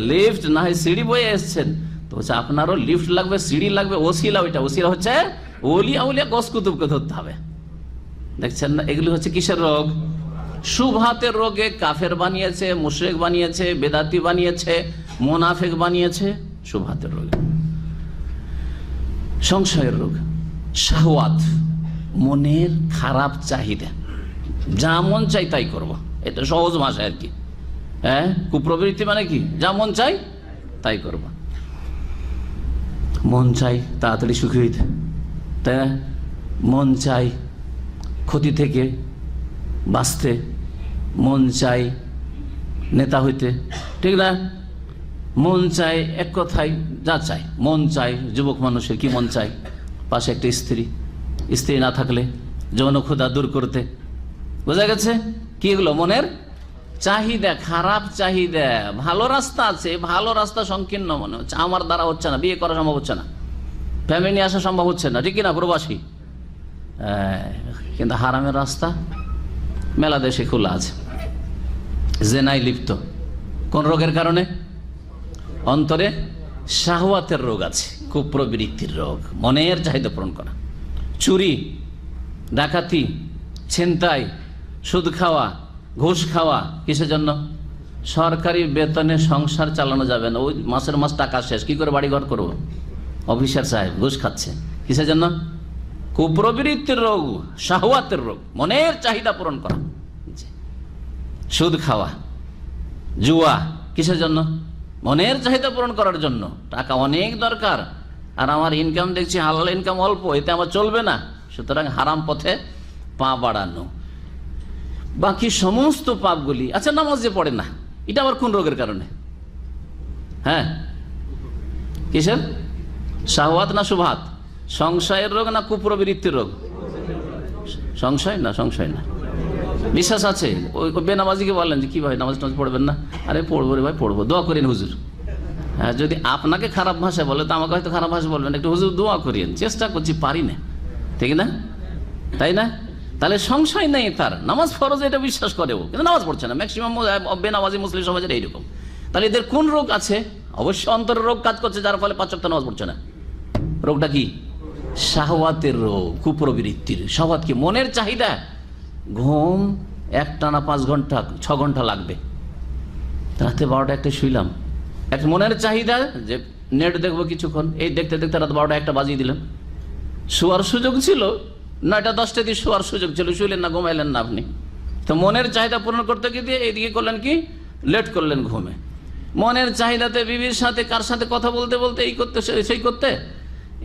লিফট না হয় সিঁড়ি বয়ে এসছেন। তো আপনারও লিফট লাগবে, সিঁড়ি লাগবে, ওসিলা। ওসিলা হচ্ছে ওলিয়া উলিয়া গস কুতুবকে ধরতে হবে। দেখছেন না, এগুলি হচ্ছে কিসের রোগ? শুবহাতের রোগে কাফের বানিয়েছে, মুশরিক বানিয়েছে, বেদাতি বানিয়েছে, মুনাফিক বানিয়েছে। শুবহাতের রোগ। সংশয়ের রোগ, শাহওয়াত, মনের খারাপ চাহিদা, যা মন চাই তাই করবো, এটা সহজ ভাষায় আর কি। হ্যাঁ, কুপ্রবৃত্তি মানে কি? যা মন চাই তাই করবো। মন চাই তাড়াতাড়ি সুখী হইতে, তাই না? মন চাই ক্ষতি থেকে বাঁচতে, মন চাই নেতা হইতে, ঠিক না? মন চাই, এক কথায় যা চাই মন চাই। যুবক মানুষের কি মন চাই? পাশে একটা স্ত্রী না থাকলে যৌন ক্ষুধা দূর করতে। বোঝা গেছে? কি এগুলো মনের চাহিদা, খারাপ চাহিদা। ভালো রাস্তা আছে, ভালো রাস্তা সংকীর্ণ মনে হচ্ছে, আমার দ্বারা হচ্ছে না, বিয়ে করা সম্ভব হচ্ছে না, ফ্যামিলি নিয়ে আসা সম্ভব হচ্ছে না, ঠিক কিনা প্রবাসী? কিন্তু হারামের রাস্তা মেলা দেশে খোলা আছে। জেনায় লিপ্ত, কোন রোগের কারণে? অন্তরে শাহওয়াতের রোগ আছে, কুপ্রবৃত্তির রোগ, মনের চাহিদা পূরণ করা। চুরি, ডাকাতি, ছিনতাই, সুদ খাওয়া, ঘুষ খাওয়া, কিসের জন্য? সরকারি বেতনে সংসার চালানো যাবে না, ওই মাসের মাস টাকা শেষ, কি করে বাড়িঘর করবো? অফিসার সাহেব ঘুষ খাচ্ছে, কিসের জন্য? কুপ্রবৃত্তির রোগ, শাহওয়াতের রোগ, মনের চাহিদা পূরণ করা। সুদ খাওয়া, জুয়া, কিসের জন্য? মনের চাহিদা পূরণ করার জন্য। টাকা অনেক দরকার, আর আমার ইনকাম দেখছি হালাল ইনকাম অল্প, এতে আমার চলবে না, সুতরাং হারাম পথে পা বাড়ানো। বাকি সমস্ত পাপগুলি, আচ্ছা নামাজ যে পড়ে না, এটা আবার কোন রোগের কারণে? হ্যাঁ, কিসের? শাহওয়াত না শুবহাত? সংশয়ের রোগ না কুপ্রবৃত্তির রোগ? সংশয় না। বিশ্বাস আছে, ওই বেনামাজিকে বললেন যে কি ভাই নামাজ টামাজ পড়বেন না? আরে পড়বো রে ভাই, পড়বো, দোয়া করেন হুজুর। হ্যাঁ, যদি আপনাকে খারাপ ভাষায় বলে তো আমাকে হয়তো খারাপ ভাষা বলবেন, একটু হুজুর দোয়া করিয়েন, চেষ্টা করছি, পারি না, ঠিক না? তাই না? তাহলে সংশয় নেই তার, নামাজ ফরজ এটা বিশ্বাস করেও, কিন্তু নামাজ পড়ছে না। ম্যাক্সিমাম বেনামাজি মুসলিম সমাজের এইরকম। তাহলে এদের কোন রোগ আছে? অবশ্যই অন্তরের রোগ কাজ করছে, যার ফলে 5 ওয়াক্ত নামাজ পড়ছে না। রোগটা কি? শাহওয়াতের রোগ, কুপ্রবৃত্তির। শাহওয়াত কি? মনের চাহিদা। ঘুম একটানা 5 ঘন্টা 6 ঘন্টা লাগবে, রাতে 12টা একটা শুইলাম, এক মনের চাহিদা যে নেট দেখবো কিছুক্ষণ, এই দেখতে দেখতে রাত 12টা 1টা বাজিয়ে দিলেন। শোয়ার সুযোগ ছিল 9টা 10টা দিয়ে শোয়ার সুযোগ ছিল, শুইলেন না, ঘুমাইলেন না আপনি। তো মনের চাহিদা পূরণ করতে গিয়ে এইদিকে করলেন কি? লেট করলেন ঘুমে। মনের চাহিদাতে বিবির সাথে কার সাথে কথা বলতে বলতে এই করতে সেই করতে,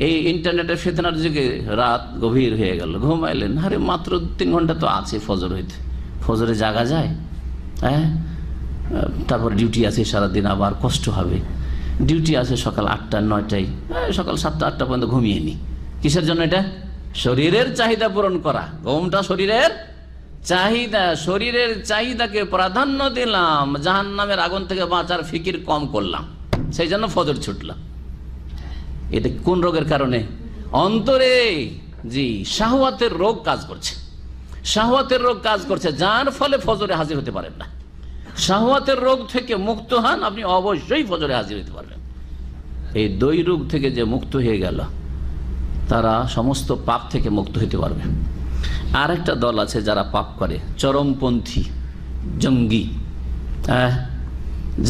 এই ইন্টারনেটের ফিতনার যুগে রাত গভীর হয়ে গেল, ঘুমাইলেন। আরে মাত্র 3 ঘন্টা তো আছে ফজর হইতে, ফজরে জাগা যায়? হ্যাঁ, তারপর ডিউটি আছে সারাদিন, আবার কষ্ট হবে। ডিউটি আছে সকাল 8টা 9টায়, সকাল 7টা 8টা পর্যন্ত ঘুমিয়ে নি। কিসের জন্য এটা? শরীরের চাহিদা পূরণ করা। ঘুমটা শরীরের চাহিদা, শরীরের চাহিদাকে প্রাধান্য দিলাম, জাহান্নামের আগুন থেকে বাঁচার ফিকির কম করলাম, সেই জন্য ফজর ছুটলাম। এটা কোন রোগের কারণে? অন্তরে জি শাহওয়াতের রোগ কাজ করছে, শাহওয়াতের রোগ কাজ করছে, যার ফলে ফজরে হাজির হতে পারেন না। শাহওয়াতের রোগ থেকে মুক্ত হন, আপনি অবশ্যই ফজরে হাজির হতে পারবেন। এই 2 রোগ থেকে যে মুক্ত হয়ে গেল, তারা সমস্ত পাপ থেকে মুক্ত হতে পারবে। আর একটা দল আছে যারা পাপ করে, চরমপন্থী, জঙ্গি,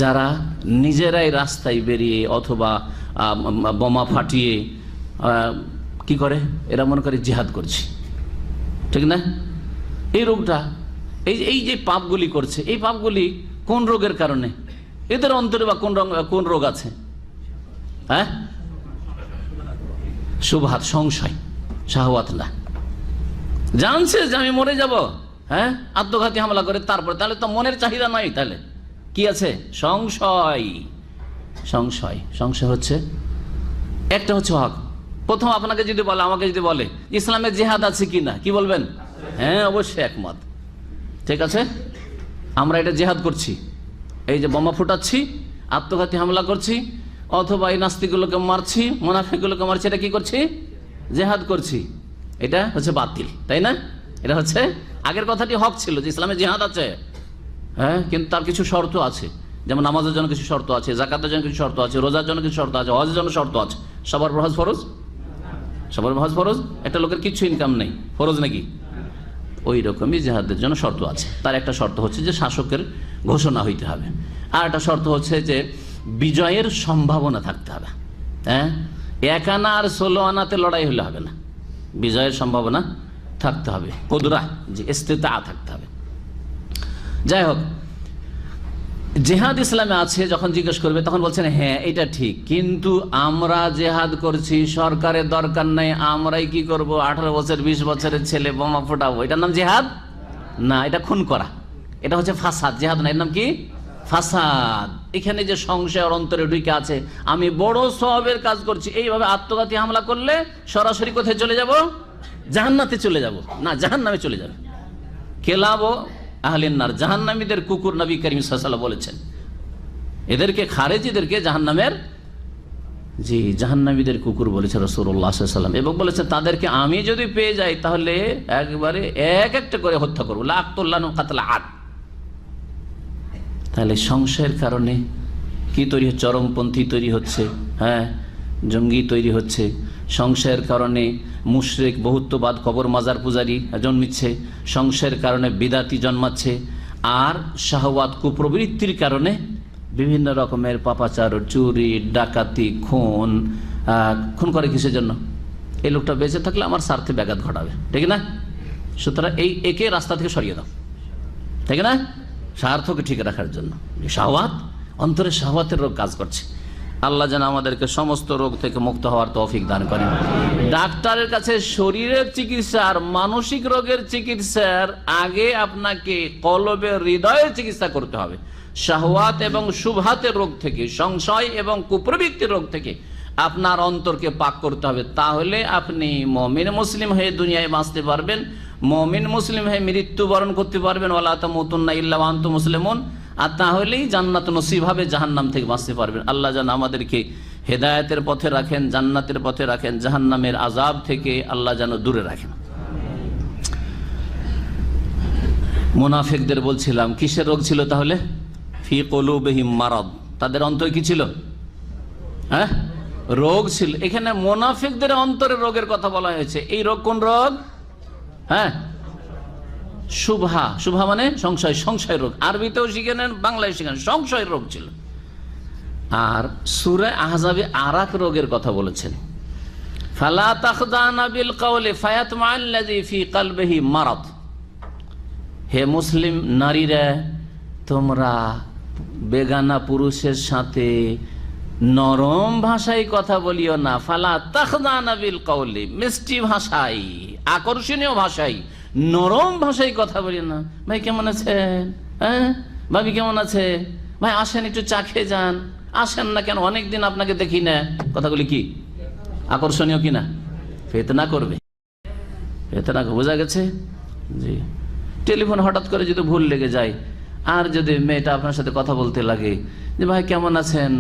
যারা নিজেরাই রাস্তায় বেরিয়ে অথবা বোমা ফাটিয়ে কি করে, এরা মনে করে জিহাদ করছে, ঠিক না? এই রোগটা, এই যে পাপগুলি করছে, এই পাপগুলি কোন রোগের কারণে? এদের অন্তরে বা কোন রোগ আছে? হ্যাঁ, শুবহাত, সংশয়, শাহওয়াত না। জানছে যে আমি মরে যাব, হ্যাঁ, আত্মঘাতী হামলা করে, তারপরে তাহলে তো মনের চাহিদা নয়, তাহলে কি আছে? সংশয়। সংশয় হচ্ছে একটা হচ্ছে হক। প্রথম আপনাকে যদি বলে, আমাকে যদি বলে ইসলামে জিহাদ আছে কিনা, কি বলবেন? হ্যাঁ, অবশ্যই একমত। ঠিক আছে? আমরা এটা জেহাদ করছি, এই যে বোমা ফুটাচ্ছি, আত্মঘাতী হামলা করছি, অথবা এই নাস্তিকগুলোকে মারছি, মুনাফিকগুলোকে মারছি, এটা কি করছি? জেহাদ করছি। এটা হচ্ছে বাতিল, তাই না? এটা হচ্ছে, আগের কথাটি হক ছিল যে ইসলামে জিহাদ আছে, হ্যাঁ, কিন্তু তার কিছু শর্ত আছে, যেমন নামাজের জন্য কিছু শর্ত আছে, যাকাতের জন্য কিছু শর্ত আছে, রোজার জন্য কিছু শর্ত আছে, হজের জন্য শর্ত আছে। সবার হজ ফরজ? সবার হজ ফরজ? একটা লোকের কিছু ইনকাম নেই, ফরজ নাকি? ওই রকমই জিহাদের জন্য শর্ত আছে। তার একটা শর্ত হচ্ছে যে শাসকের ঘোষণা হইতে হবে, আর একটা শর্ত হচ্ছে যে বিজয়ের সম্ভাবনা থাকতে হবে। হ্যাঁ, 1 আনা আর 16 আনাতে লড়াই হলে হবে না, বিজয়ের সম্ভাবনা থাকতে হবে, কুদরা, যে ইস্তিতা থাকতে হবে। যাই হোক, জেহাদ ইসলামে আছে। যখন জিজ্ঞেস করবে তখন বলছেন হ্যাঁ এটা ঠিক, কিন্তু আমরা জেহাদ করছি, সরকারের দরকার নাই, আমরাই কি করব, 18 বছর 20 বছরের ছেলে বোমা ফোটাবো, এটার নাম জেহাদ না, এটা খুন করা, এটা হচ্ছে ফাসাদ। জেহাদ না, এর নাম কি? ফাসাদ। এখানে যে সংশয় অন্তরে ঢুকে আছে, আমি বড় সওয়াবের কাজ করছি, এইভাবে আত্মঘাতী হামলা করলে সরাসরি কোথায় চলে যাব? জাহান্নাতে চলে যাব, না জাহান্নামে চলে যাবে। কেলাবো আহলিন্নার, জাহান্নামীদের কুকুর, নবী করিম সাল্লাল্লাহু আলাইহি ওয়াসাল্লাম বলেছেন। এদেরকে, খারেজিদেরকে জাহান্নামের, জি, জাহান্নামীদের কুকুর বলেছে রাসূলুল্লাহ সাল্লাল্লাহু আলাইহি ওয়াসাল্লাম, এবং বলেছেন তাদেরকে আমি যদি পেয়ে যাই তাহলে একবারে এক একটা করে হত্যা করবো, লাকতুল্লাহু কাতলা আদ। তাহলে সংশয়ের কারণে কি তৈরি হচ্ছে? চরমপন্থী তৈরি হচ্ছে, হ্যাঁ, জঙ্গি তৈরি হচ্ছে। সংশয়ের কারণে মুশরিক, বহুত্ববাদ, কবর মাজার পূজারী জন্মিচ্ছে। সংশয়ের কারণে বিদাতি জন্মাচ্ছে। আর শাহওয়াত, কুপ্রবৃত্তির কারণে বিভিন্ন রকমের পাপাচার, চুরি, ডাকাতি, খুন। খুন করে কিসের জন্য? এই লোকটা বেঁচে থাকলে আমার স্বার্থে ব্যাঘাত ঘটাবে, ঠিক না? সুতরাং একে রাস্তা থেকে সরিয়ে দাও, ঠিক না? স্বার্থকে ঠিক রাখার জন্য শাহওয়াত, অন্তরে শাহওয়াতের রোগ কাজ করছে। আল্লাহ যেন আমাদেরকে সমস্ত রোগ থেকে মুক্ত হওয়ার তৌফিক দান করেন। ডাক্তারের কাছে শরীরের চিকিৎসা আর মানসিক রোগের চিকিৎসার আগে আপনাকে কলবের, হৃদয়ের চিকিৎসা করতে হবে। শাহওয়াত এবং শুবহাতের রোগ থেকে, সংশয় এবং কুপ্রবৃত্তির রোগ থেকে আপনার অন্তরকে পাক করতে হবে। তাহলে আপনি মুমিন মুসলিম হয়ে দুনিয়ায় বাঁচতে পারবেন, মুমিন মুসলিম হয়ে মৃত্যুবরণ করতে পারবেন, ওয়ালা তামুতুন্না ইল্লা ওয়া আনতুম মুসলিমুন। আর তাহলেই জান্নাত নসিব হবে, জাহান্নাম থেকে বাঁচতে পারবেন। আল্লাহ যেন আমাদেরকে হেদায়েতের পথে রাখেন, জান্নাতের পথে রাখেন, জাহান্নামের আযাব থেকে আল্লাহ যেন দূরে রাখেন। মুনাফিকদের বলছিলাম কিসের রোগ ছিল তাহলে? ফি কুলুবিহিম মারাদ, তাদের অন্তরে কি ছিল? হ্যাঁ, রোগ ছিল। এখানে মুনাফিকদের অন্তরের রোগের কথা বলা হয়েছে। এই রোগ কোন রোগ? হ্যাঁ, শুভহা। শুভহা মানে সংশয়, সংশয় রোগ। আরবিতেও শিখে নেন, বাংলায় শিখেন, সংশয় রোগ ছিল। আর সূরা আহজাবে আরাক রোগের কথা বলেছেন, ফালা তাখদানা বিল কাওলি ফায়াতমাআল্লাযী ফি কলবিহি মারাদ। হে মুসলিম নারীরা, তোমরা বেগানা পুরুষের সাথে নরম ভাষায় কথা বলিও না। ফালা তাখদানা বিল কাওলি, মিষ্টি ভাষায়, আকর্ষণীয় ভাষায়, নরম ভাষায় কথা বলি না। ভাই কেমন আছেন? হ্যাঁ, ভাবি কেমন আছে? ভাই আসেন একটু চা খেয়ে যান। আসেন না কেন? অনেকদিন আপনাকে দেখি না। কথাগুলি কি আকর্ষণীয় কিনা? ফিতনা করবে, ফিতনা। বোঝা গেছে? জি। টেলিফোন হঠাৎ করে যদি ভুল লেগে যায়, আর যদি মেয়েটা আপনার সাথে কথা বলতে লাগে যে ভাই কেমন আছেন,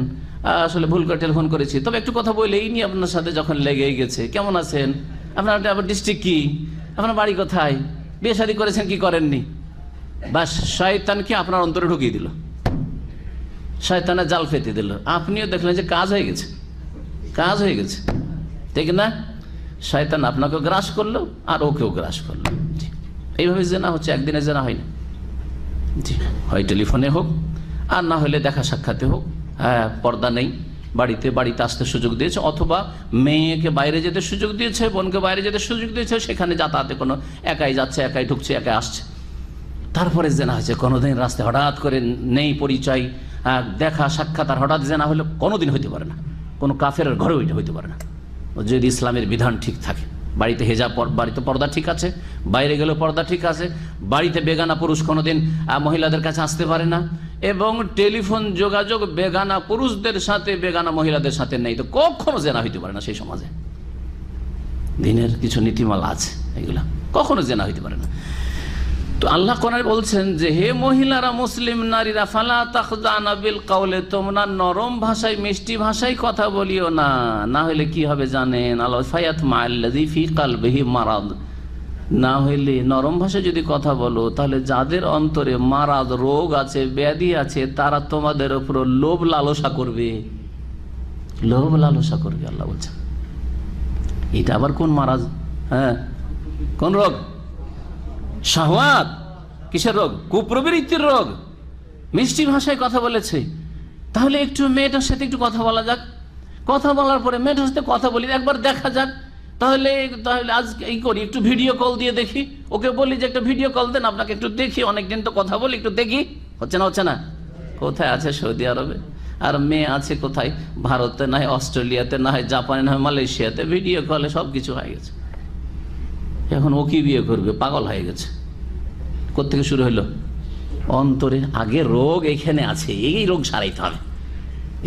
আসলে ভুল করে টেলিফোন করেছি, তবে একটু কথা বলে এই নিয়ে আপনার সাথে যখন লেগেই গেছে, কেমন আছেন, আপনার আবার ডিস্ট্রিক্ট কি, আপনার বাড়ি কোথায়, বিয়ে শাদী করেছেন কি করেননি, বাস শয়তানকে আপনার অন্তরে ঢুকিয়ে দিল, শয়তানের জাল ফেতে দিল। আপনিও দেখলেন যে কাজ হয়ে গেছে, কাজ হয়ে গেছে, ঠিক না? শয়তান আপনাকেও গ্রাস করলো আর ওকেও গ্রাস করলো। এইভাবে জেনা হচ্ছে, একদিনে জেনা হয় না। জি, হয় টেলিফোনে হোক আর না হলে দেখা সাক্ষাতে হোক। হ্যাঁ, পর্দা নেই, বাড়িতে আসতে সুযোগ দিয়েছে, অথবা মেয়েকে বাইরে যেতে সুযোগ দিয়েছে, বোনকে বাইরে যেতে সুযোগ দিয়েছে, সেখানে যাতায়াতে কোনো একাই যাচ্ছে, একাই ঢুকছে, একাই আসছে, তারপরে জেনা হয়েছে। কোনোদিন রাস্তায় হঠাৎ করে নেই পরিচয়, দেখা সাক্ষাৎ, আর হঠাৎ জেনা হলে কোনোদিন হইতে পারে না, কোনো কাফেরের ঘরেও এটা হইতে পারে না, যদি ইসলামের বিধান ঠিক থাকে। বাড়িতে হেজাব, বাড়িতে পর্দা ঠিক আছে, বাইরে গেলেও পর্দা ঠিক আছে। বাড়িতে বেগানা পুরুষ কোনোদিন মহিলাদের কাছে আসতে পারে না, এবং টেলিফোন যোগাযোগ বেগানা পুরুষদের সাথে, বেগানা মহিলাদের সাথে নেই, তো কখনো জেনা হইতে পারে না। সেই সমাজে দিনের কিছু নীতিমালা আছে, এগুলা কখনো জেনা হইতে পারে না। তো আল্লাহ কোরআনে বলছেন যে হে মহিলারা, মুসলিম নারীরা, ফালা তাখযানা বিল কাওলে, তোমরা নরম ভাষায় মিষ্টি ভাষায় কথা বলিও না, না হলে কি হবে জানেন? আল্লাহ ফায়াতমা আল্লাযী ফী কলবিহি মারাদ, না হইলে নরম ভাষায় যদি কথা বলো তাহলে যাদের অন্তরে মারাদ, রোগ আছে, ব্যাধি আছে, তারা তোমাদের উপর লোভ লালসা করবে, লোভ লালসা করবে। আল্লাহ বলছেন এটা আবার কোন মারাজ? হ্যাঁ, কোন রোগ? শাহওয়াত। কিসের রোগ? কুপ্রবৃত্তির রোগ। মিষ্টি ভাষায় কথা বলেছে, তাহলে একটু মেয়েটার সাথে একটু কথা বলা যাক, কথা বলার পরে মেয়েটার সাথে কথা বলি, একবার দেখা যাক, তাহলে তাহলে আজ এই করি, একটু ভিডিও কল দিয়ে দেখি, ওকে বলি যে একটা ভিডিও কল দেন, আপনাকে একটু দেখি, অনেকদিন তো কথা বলি, একটু দেখি। হচ্ছে না? হচ্ছে না? কোথায় আছে? সৌদি আরবে। আর মেয়ে আছে কোথায়? ভারতে, না হয় অস্ট্রেলিয়াতে, না হয় জাপানে, না হয় মালয়েশিয়াতে। ভিডিও কলে সব কিছু হয়ে গেছে। এখন ও কি বিয়ে করবে? পাগল হয়ে গেছে। কোত্থেকে শুরু হইলো? অন্তরে। আগে রোগ এখানে আছে, এই রোগ সারাইতে হবে।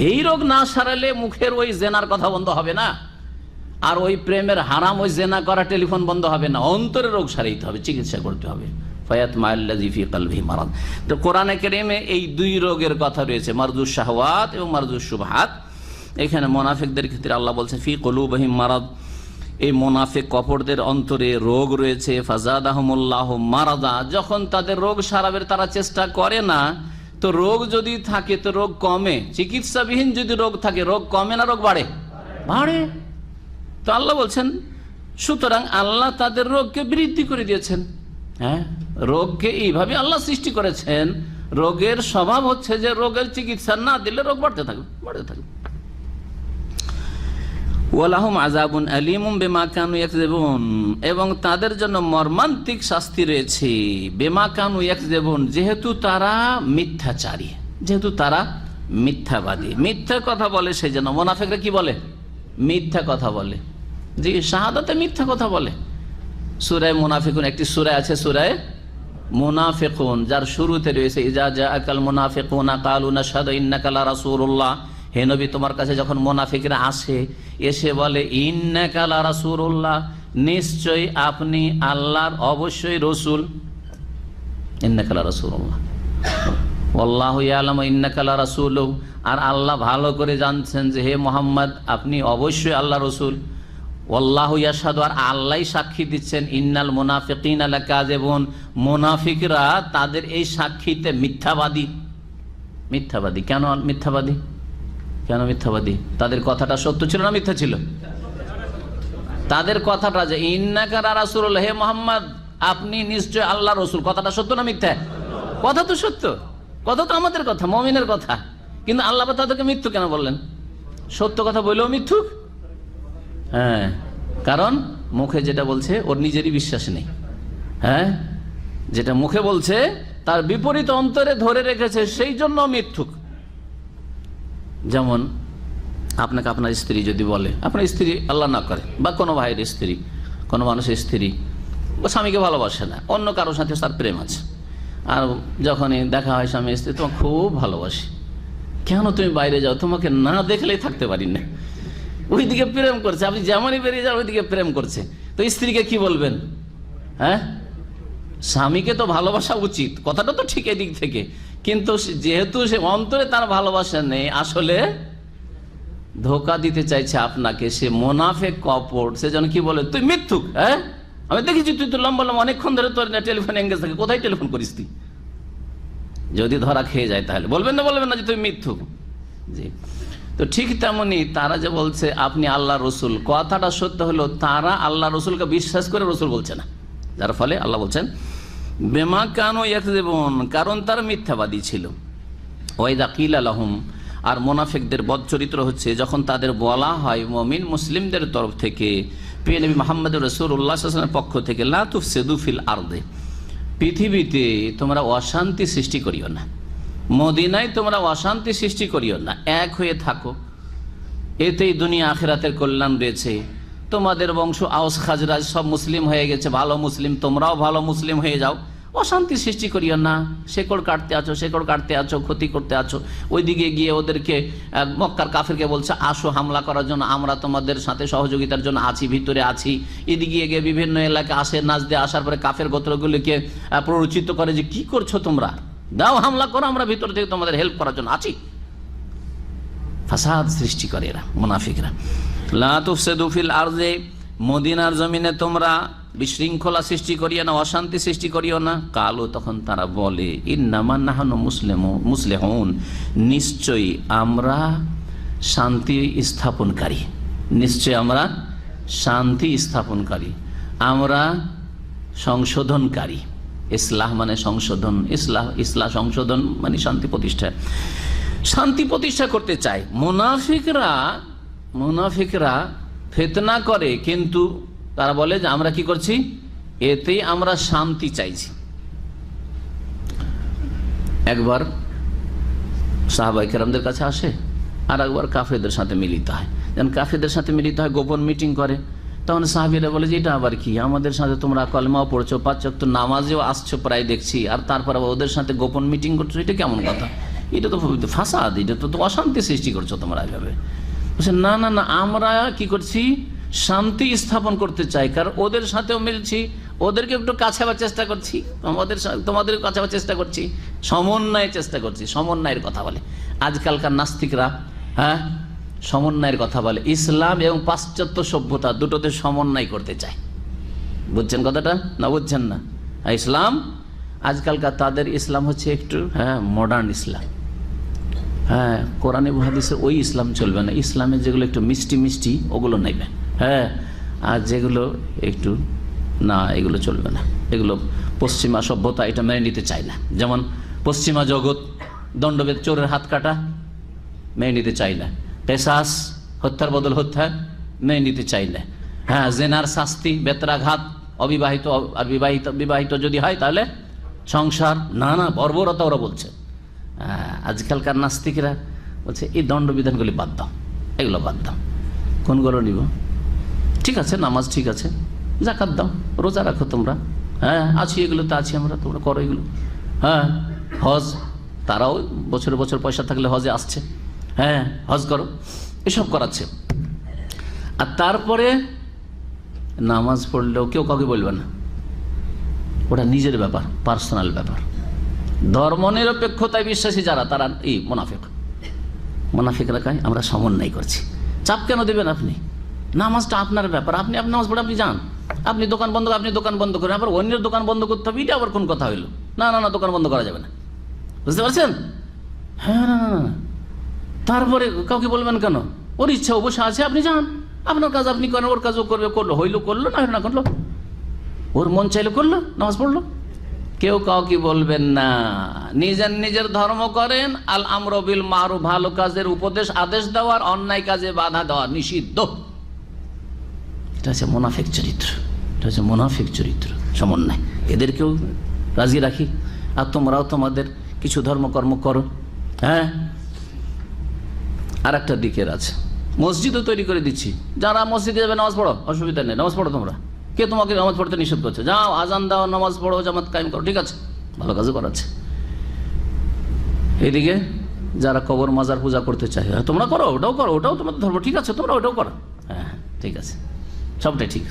এই রোগ না সারালে মুখের ওই জেনার কথা বন্ধ হবে না, আর ওই প্রেমের হারাম ওই জেনা করা টেলিফোন বন্ধ হবে না। অন্তরে রোগ সারাইতে হবে, চিকিৎসা করতে হবে। ফায়াতমা আল্লাযী ফী কলবিহি মারাদ। তো কোরআনে কারীমে এই দুই রোগের কথা রয়েছে, মারদুশ শাহওয়াত এবং মারদুশ শুবহাত। এখানে মুনাফিকদের ক্ষেত্রে আল্লাহ বলছেন ফী কুলুবিহিম মারাদ, এই মুনাফিক কপটদের অন্তরে রোগ রয়েছে। ফাজাদাহুমুল্লাহু মারাদা, যখন তাদের রোগ সারাবের তারা চেষ্টা করে না, তো রোগ যদি থাকে তো রোগ কমে। চিকিৎসাবিহীন যদি রোগ থাকে, রোগ কমে না রোগ বাড়ে? বাড়ে। তো আল্লাহ বলছেন সুতরাং আল্লাহ তাদের রোগকে বৃদ্ধি করে দিয়েছেন। হ্যাঁ, রোগকে এইভাবে আল্লাহ সৃষ্টি করেছেন। রোগের স্বভাব হচ্ছে যে রোগের চিকিৎসা না দিলে রোগ বাড়তে থাকবে, বাড়তে থাকবে। ওয়ালাহুম আযাবুন আলীমুম বিমা কানু ইয়াকযিবুন, এবং তাদের জন্য মর্মান্তিক শাস্তি রয়েছে। বিমা কানু ইয়াকযিবুন, যেহেতু তারা মিথ্যাচারী, যেহেতু তারা মিথ্যাবাদী, মিথ্যা কথা বলে। সেই জন্য মুনাফিকরা কি বলে? মিথ্যা কথা বলে। যে শাহাদাতে মিথ্যা কথা বলে। সূরা মুনাফিকুন একটি সূরা আছে, সূরা মুনাফিকুন, যার শুরুতে রয়েছে ইজা জাআকাল মুনাফিকুনা ক্বালু নাশহাদু ইন্নাকা লা রাসূলুল্লাহ, হে নবী তোমার কাছে যখন মুনাফিকরা আসে, এসে বলে ইন্নাকা লা রাসূলুল্লাহ, নিশ্চয়ই আপনি আল্লাহর অবশ্যই রাসূল। ইন্নাকা লা রাসূলুল্লাহ ওয়াল্লাহু ইয়ালামু ইন্নাকা লা রাসূলুহু, আর আল্লাহ ভালো করে জানছেন যে হে মুহাম্মদ আপনি অবশ্যই আল্লাহর রাসূল। ওয়াল্লাহু ইয়াশহাদু, আর আল্লাহই সাক্ষী দিচ্ছেন, ইন্নাল মুনাফিকিনা লাকাযিবুন, মুনাফিকরা তাদের এই সাক্ষীতে মিথ্যাবাদী। মিথ্যাবাদী কেন? মিথ্যাবাদী কেন? মিথ্যাবাদী তাদের কথাটা সত্য ছিল না মিথ্যা ছিল? তাদের কথাটা যে ইন্নাকা লা রাসূলুল্লাহ, হে মুহাম্মদ আপনি নিশ্চয় আল্লাহর রাসূল, কথাটা সত্য না মিথ্যা? কথা তো সত্য, কথা তো আমাদের কথা, মুমিনের কথা, কিন্তু আল্লাহ তাদেরকে মৃত্যু কেন বললেন? সত্য কথা বললেও মিথ্যুক। হ্যাঁ, কারণ মুখে যেটা বলছে ওর নিজেরই বিশ্বাস নেই। হ্যাঁ, যেটা মুখে বলছে তার বিপরীত অন্তরে ধরে রেখেছে, সেই জন্য মিথ্যুক। যেমন আপনাকে আপনার স্ত্রী যদি বলে, আপনার স্ত্রী আল্লাহ না করে, বা কোনো ভাইয়ের স্ত্রী, কোনো মানুষের স্ত্রী ও স্বামীকে ভালোবাসে না, অন্য কারোর সাথে তার প্রেম আছে, আর যখনই দেখা হয় স্বামী স্ত্রী তোমাকে খুব ভালোবাসি, কেন তুমি বাইরে যাও, তোমাকে না দেখলেই থাকতে পারি না, ওইদিকে প্রেম করছে, আপনি যেমনই বেরিয়ে যাও ওইদিকে প্রেম করছে। তো স্ত্রীকে কি বলবেন? হ্যাঁ, স্বামীকে তো ভালোবাসা উচিত, কথাটা তো ঠিক এদিক থেকে, কিন্তু যেহেতু সে অন্তরে তার ভালোবাসা নেই, আসলে ধোকা দিতে চাইছে আপনাকে, সে মুনাফিক কপট, সেজন্য কি বলে তুই মিথ্যুক। হ্যাঁ, আমি দেখেছি তুই তো লম্বা লম্বা অনেকক্ষণ ধরে তোর টেলিফোন এঙ্গেজ থাকে, কোথায় টেলিফোন করিস তুই? যদি ধরা খেয়ে যায় তাহলে বলবেন না যে তুই মিথ্যুক। জি, তো ঠিক তেমনি তারা যে বলছে আপনি আল্লাহ রসুল, কথাটা সত্য হলো তারা আল্লাহ রসুলকে বিশ্বাস করে রসুল বলছে না, যার ফলে আল্লাহ বলছেন বিমা কানু ইয়াকযিবুন, কারণ তারা মিথ্যাবাদী ছিল। ওয়াইদা কিলা লাহুম, আর মুনাফিকদের বদচরিত্র হচ্ছে যখন তাদের বলা হয় মুমিন মুসলিমদের তরফ থেকে, প্রিয় নবী মুহাম্মদ রাসূলুল্লাহ সাল্লাল্লাহু আলাইহি ওয়াসাল্লামের পক্ষ থেকে, লা তুফসিদু ফিল আরদে, পৃথিবীতে তোমরা অশান্তি সৃষ্টি করিও না, মদিনায় তোমরা অশান্তি সৃষ্টি করিও না, এক হয়ে থাকো, এতেই দুনিয়া আখিরাতের কল্যাণ রয়েছে। তোমাদের বংশ আওস খাজরাজ সব মুসলিম হয়ে গেছে, ভালো মুসলিম, তোমরাও ভালো মুসলিম হয়ে যাও, অশান্তি সৃষ্টি করিও না। শেকড় কাটতে আছো, ক্ষতি করতে আছো। ওইদিকে গিয়ে ওদেরকে মক্কার কাফেরকে বলছে আসো হামলা করার জন্য, আমরা তোমাদের সাথে সহযোগিতার জন্য আছি, ভিতরে আছি। এদিকে গিয়ে বিভিন্ন এলাকায় আসে, নাচ দিয়ে আসার পরে কাফের গোত্রগুলিকে প্ররোচিত করে যে কি করছো তোমরা, দাও হামলা করো, আমরা ভিতর থেকে তোমাদের হেল্প করার জন্য আছি। ফাসাদ সৃষ্টি করে এরা মুনাফিকরা। লা তুফসিদু ফিল আরদি, মদিনার জমিনে তোমরা বিশৃঙ্খলা সৃষ্টি করিও না, অশান্তি সৃষ্টি করিও না। কালো, তখন তারা বলে ইন্নামা নাহনু মুসলিহুন, নিশ্চয়ই আমরা শান্তি স্থাপনকারী, নিশ্চয়ই আমরা শান্তি স্থাপনকারী, আমরা সংশোধনকারী। ইসলাহ মানে সংশোধন, ইসলাহ সংশোধন মানে শান্তি প্রতিষ্ঠা, শান্তি প্রতিষ্ঠা করতে চায়। মুনাফিকরা ফিতনা করে, কিন্তু তারা বলে যে আমরা কি করছি, এতে আমরা শান্তি চাইছি। একবার সাহাবায়ে কেরামদের কাছে আসে, আর একবার কাফেরদের সাথে মিলিত হয়। যখন কাফেরদের সাথে মিলিত হয়, গোপন মিটিং করে, তখন সাহাবীরা বলে যে এটা আবার কি, আমাদের সাথে তোমরা কলমাও পড়ছো, 5 ওয়াক্ত নামাজেও আসছো প্রায় দেখছি, আর তারপর আবার ওদের সাথে গোপন মিটিং করছো, এটা কেমন কথা? এটা তো ফাসাদ, এটা তো অশান্তি সৃষ্টি করছো তোমরা এইভাবে। বলছে না না না, আমরা কি করছি, শান্তি স্থাপন করতে চাই, কারণ ওদের সাথেও মিলছি, ওদেরকে একটু কাছে আবার চেষ্টা করছি, তোমাদের কাছে আবার চেষ্টা করছি, সমন্বয়ের চেষ্টা করছি। সমন্বয়ের কথা বলে আজকালকার নাস্তিকরা, হ্যাঁ সমন্বয়ের কথা বলে। ইসলাম এবং পাশ্চাত্য সভ্যতা দুটোতে সমন্বয় করতে চায়। বুঝছেন কথাটা না? বুঝছেন না? ইসলাম আজকালকার তাদের ইসলাম হচ্ছে একটু মডার্ন ইসলাম। হ্যাঁ, কোরআনে হাদিসের ওই ইসলাম চলবে না। ইসলামের যেগুলো একটু মিষ্টি মিষ্টি ওগুলো নেবে, হ্যাঁ, আর যেগুলো একটু না এগুলো চলবে না। এগুলো পশ্চিমা সভ্যতা এটা মেনে নিতে চায় না। যেমন পশ্চিমা জগৎ দণ্ডবেদ, চোরের হাত কাটা মেনে নিতে চায় না। কেসাস, হত্যার বদল হত্যা মেনে নিতে চাই না। হ্যাঁ, জেনার শাস্তি, বেত্রাঘাত, অবিবাহিত আর বিবাহিত যদি হয় তাহলে সংসার, না না বর্বরতা ওরা বলছে। আজকালকার নাস্তিকরা বলছে এই দণ্ডবিধানগুলি বাদ দাও, এগুলো বাদ দাও। কোনগুলো নিব? ঠিক আছে, নামাজ ঠিক আছে, জাকাত দাও, রোজা রাখো তোমরা, হ্যাঁ আছি, এগুলোতে আছি আমরা, তোমরা করো এগুলো। হ্যাঁ, হজ, তারাও বছরে বছর পয়সা থাকলে হজে আসছে, হ্যাঁ হজ করো, এসব করাচ্ছে। আর তারপরে নামাজ পড়লেও কেউ কাউকে বলবে না, ওটা নিজের ব্যাপার, পার্সোনাল ব্যাপার। ধর্মনিরপেক্ষতায় বিশ্বাসী যারা, তারা এই মুনাফিকরা কয় আমরা সমন্বয় করছি। চাপ কেন দেবেন আপনি? নামাজটা আপনার ব্যাপার, আপনি নামাজ পড়ে আপনি যান, আপনি দোকান বন্ধ, আপনি দোকান বন্ধ করেন, আবার অন্যের দোকান বন্ধ করতে হবে, এটা আবার কোন কথা হইলো? না না না, দোকান বন্ধ করা যাবে না, বুঝতে পারছেন? হ্যাঁ, না না না, তারপরে কাউকে বলবেন কেন? ওর ইচ্ছা অবশ্য আছে, আপনি যান, আপনার কাজ আপনি করেন, ওর কাজও করবে, করলো হইলো করলো, না না করলো, ওর মন চাইলো করলো, নামাজ পড়লো, কেউ কাউকে বলবেন না। নিজের নিজের ধর্ম করেন। আল আমরু বিল মারুফ, ভালো কাজের উপদেশ আদেশ দেওয়ার, অন্যায় কাজে বাধা দেওয়া নিষিদ্ধ। এটা হচ্ছে মুনাফিক চরিত্র, এটা হচ্ছে মুনাফিক চরিত্র, সমন্বয়। এদেরকেও রাজি রাখি, আর তোমরাও তোমাদের কিছু ধর্মকর্ম করো। হ্যাঁ, আর একটা দিকের আছে, মসজিদও তৈরি করে দিচ্ছি, যারা মসজিদে যাবে নামাজ পড়ো, অসুবিধা নেই, নামাজ পড়ো তোমরা, কে তোমাকে নামাজ পড়তে নিষেধ করছে? যাও, আজান দাও, নামাজ পড়ো, জামাত কায়েম করো, ঠিক আছে, ভালো কাজও করাচ্ছে। এদিকে যারা কবর মাজার পূজা করতে চায়, তোমরা করো, ওটাও করো, ওটাও তোমাদের ধর্ম, ঠিক আছে, তোমরা ওটাও করো, হ্যাঁ ঠিক আছে, সবটাই ঠিক,